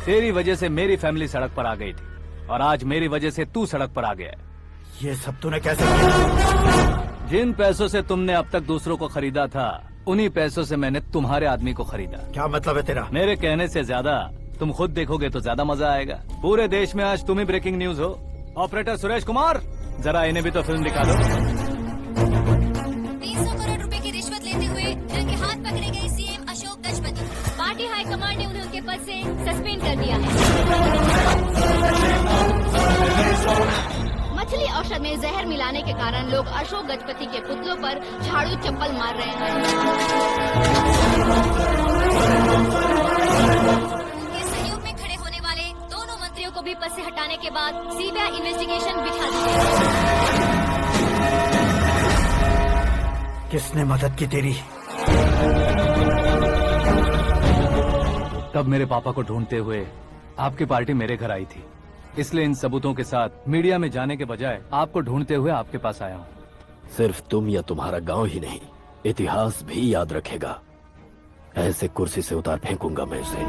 S2: तेरी वजह से मेरी फैमिली सड़क पर आ गई थी और आज मेरी वजह से तू सड़क पर आ गया है।
S12: ये सब तूने कैसे किया?
S2: जिन पैसों से तुमने अब तक दूसरों को खरीदा था, उन्हीं पैसों से मैंने तुम्हारे आदमी को खरीदा।
S12: क्या मतलब है तेरा?
S2: मेरे कहने से ज्यादा तुम खुद देखोगे तो ज्यादा मजा आएगा। पूरे देश में आज तुम ही ब्रेकिंग न्यूज हो। ऑपरेटर सुरेश कुमार, जरा इन्हें भी तो फिल्म दिखा दो।
S6: 300 करोड़ रुपए की रिश्वत लेते हुए जिनके हाथ पकड़े गए CM Ashok Gajapati, party high command ने उन्हें उनके पद से सस्पेंड कर दिया है। मछली औषध में जहर मिलाने के कारण लोग अशोक गजपति के पुतलों पर झाड़ू चप्पल मार रहे हैं। उनके सहयोग में खड़े होने वाले दोनों मंत्रियों को भी पद से हटाने के बाद सीबीआई इन्वेस्टिगेशन बिठा दी गई।
S12: किसने मदद की तेरी?
S2: तब मेरे पापा को ढूंढते हुए आपकी पार्टी मेरे घर आई थी, इसलिए इन सबूतों के साथ मीडिया में जाने के बजाय आपको ढूंढते हुए आपके पास आया हूँ।
S14: सिर्फ तुम या तुम्हारा गांव ही नहीं, इतिहास भी याद रखेगा। ऐसे कुर्सी से उतार फेंकूंगा मैं उसे।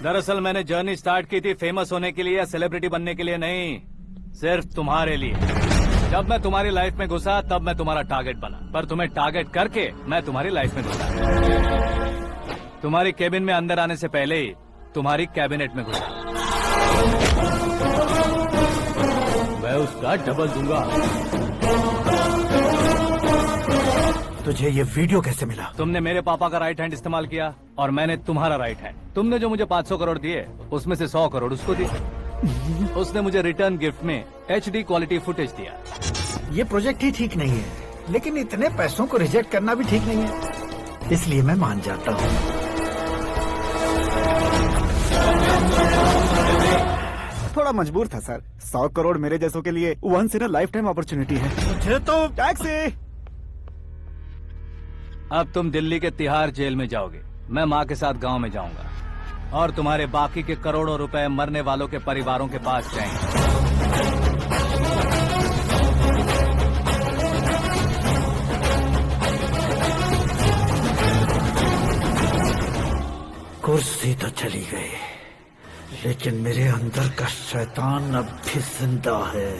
S2: दरअसल मैंने जर्नी स्टार्ट की थी फेमस होने के लिए या सेलिब्रिटी बनने के लिए नहीं, सिर्फ तुम्हारे लिए। जब मैं तुम्हारी लाइफ में घुसा तब मैं तुम्हारा टारगेट बना, पर तुम्हें टारगेट करके मैं तुम्हारी लाइफ में घुसा। तुम्हारी केबिन में अंदर आने से पहले ही तुम्हारी कैबिनेट में घुसा। मैं उसका डबल दूंगा।
S12: तुझे ये वीडियो कैसे मिला?
S2: तुमने मेरे पापा का राइट हैंड इस्तेमाल किया और मैंने तुम्हारा राइट हैंड। तुमने जो मुझे 500 करोड़ दिए उसमें से 100 करोड़ उसको दिए। उसने मुझे रिटर्न गिफ्ट में HD क्वालिटी फुटेज दिया।
S12: ये प्रोजेक्ट ही ठीक नहीं है, लेकिन इतने पैसों को रिजेक्ट करना भी ठीक नहीं है, इसलिए मैं मान जाता हूँ।
S1: थोड़ा मजबूर था सर। 100 करोड़ मेरे जैसों के लिए once in a lifetime opportunity है।
S12: मुझे तो
S1: टैक्सी।
S2: अब तुम दिल्ली के तिहाड़ जेल में जाओगे, मैं माँ के साथ गांव में जाऊंगा और तुम्हारे बाकी के करोड़ों रुपए मरने वालों के परिवारों के पास जाएंगे।
S12: कुर्सी तो चली गई, लेकिन मेरे अंदर का शैतान अब भी जिंदा है।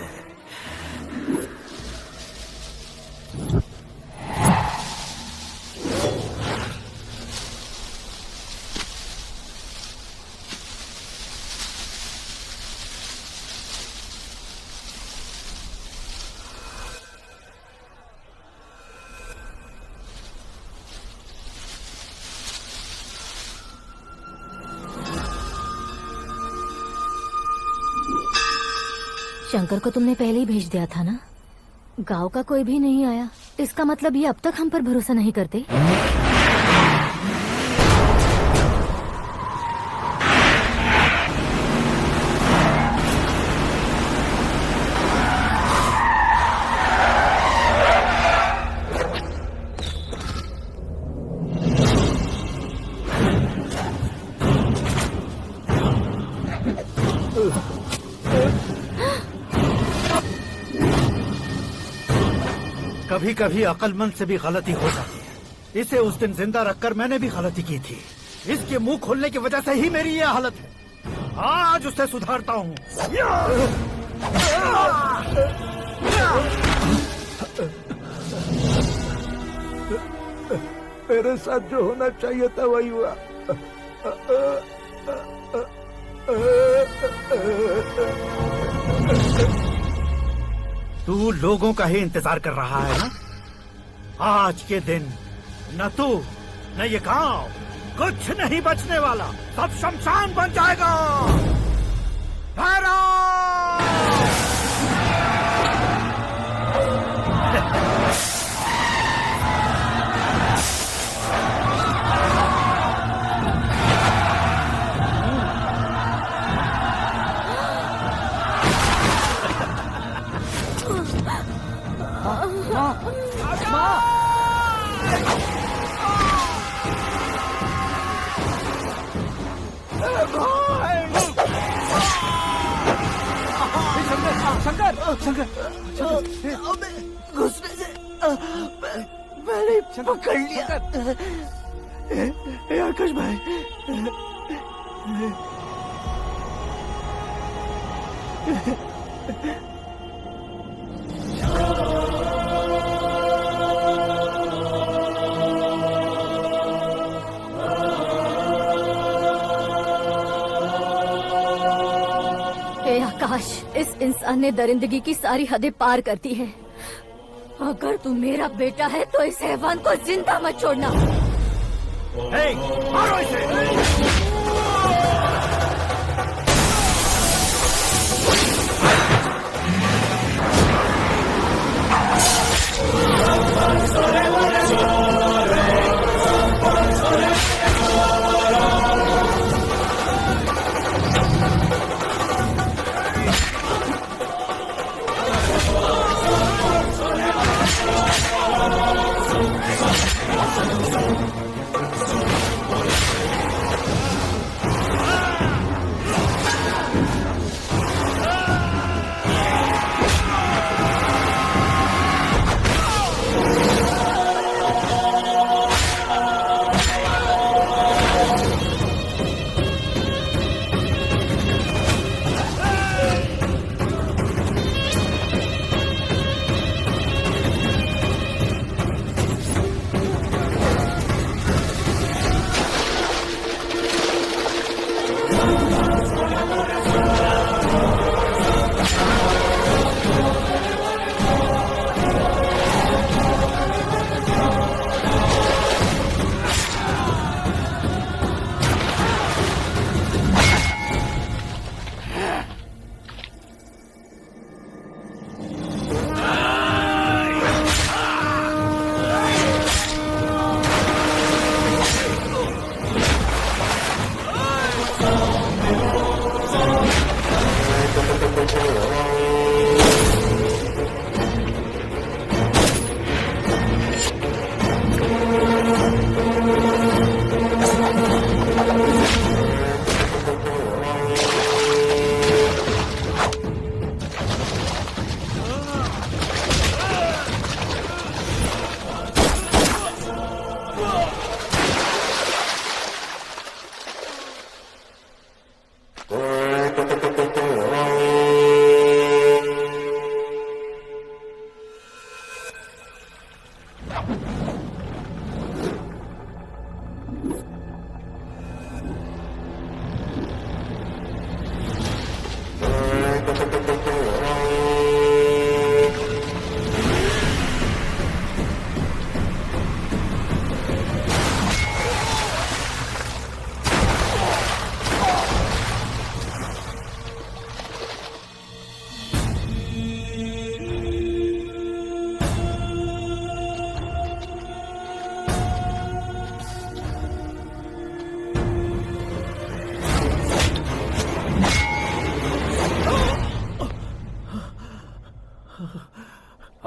S6: शंकर को तुमने पहले ही भेज दिया था ना? गांव का कोई भी नहीं आया, इसका मतलब ये अब तक हम पर भरोसा नहीं करते।
S12: कभी कभी अक्लमंद से भी गलती हो जाती है। इसे उस दिन जिंदा रखकर मैंने भी गलती की थी। इसके मुंह खोलने की वजह से ही मेरी ये हालत है। आज उसे सुधारता हूँ। मेरे साथ जो होना चाहिए था वही हुआ। तू लोगों का ही इंतजार कर रहा है ना? आज के दिन न तू न ये गांव कुछ नहीं बचने वाला, सब शमशान बन जाएगा।
S3: घुसने से मैंने पकड़ लिया।
S12: आकाश भाई,
S6: हे आकाश, इस इंसान ने दरिंदगी की सारी हदें पार कर दी है। अगर तू मेरा बेटा है तो इस हैवान को जिंदा मत छोड़ना।
S12: मारो इसे।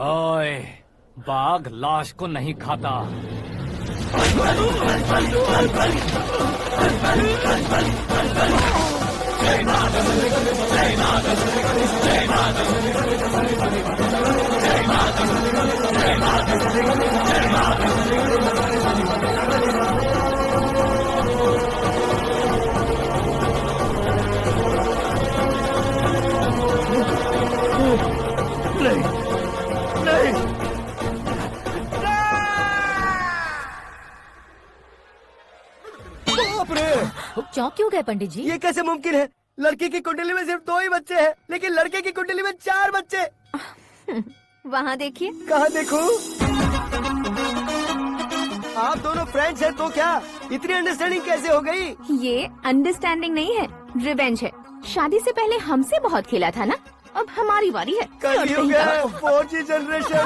S2: ओए, बाघ लाश को नहीं खाता।
S6: चौंक क्यों गए पंडित जी?
S11: ये कैसे मुमकिन है? लड़की की कुंडली में सिर्फ 2 ही बच्चे हैं, लेकिन लड़के की कुंडली में 4 बच्चे।
S6: वहाँ देखिए।
S11: कहाँ देखूं? आप दोनों फ्रेंड्स हैं तो क्या इतनी अंडरस्टैंडिंग कैसे हो गई?
S5: ये अंडरस्टैंडिंग नहीं है, रिवेंज है। शादी से पहले हमसे बहुत खेला था ना, अब हमारी बारी है।
S11: कलयुग है, 4G जनरेशन।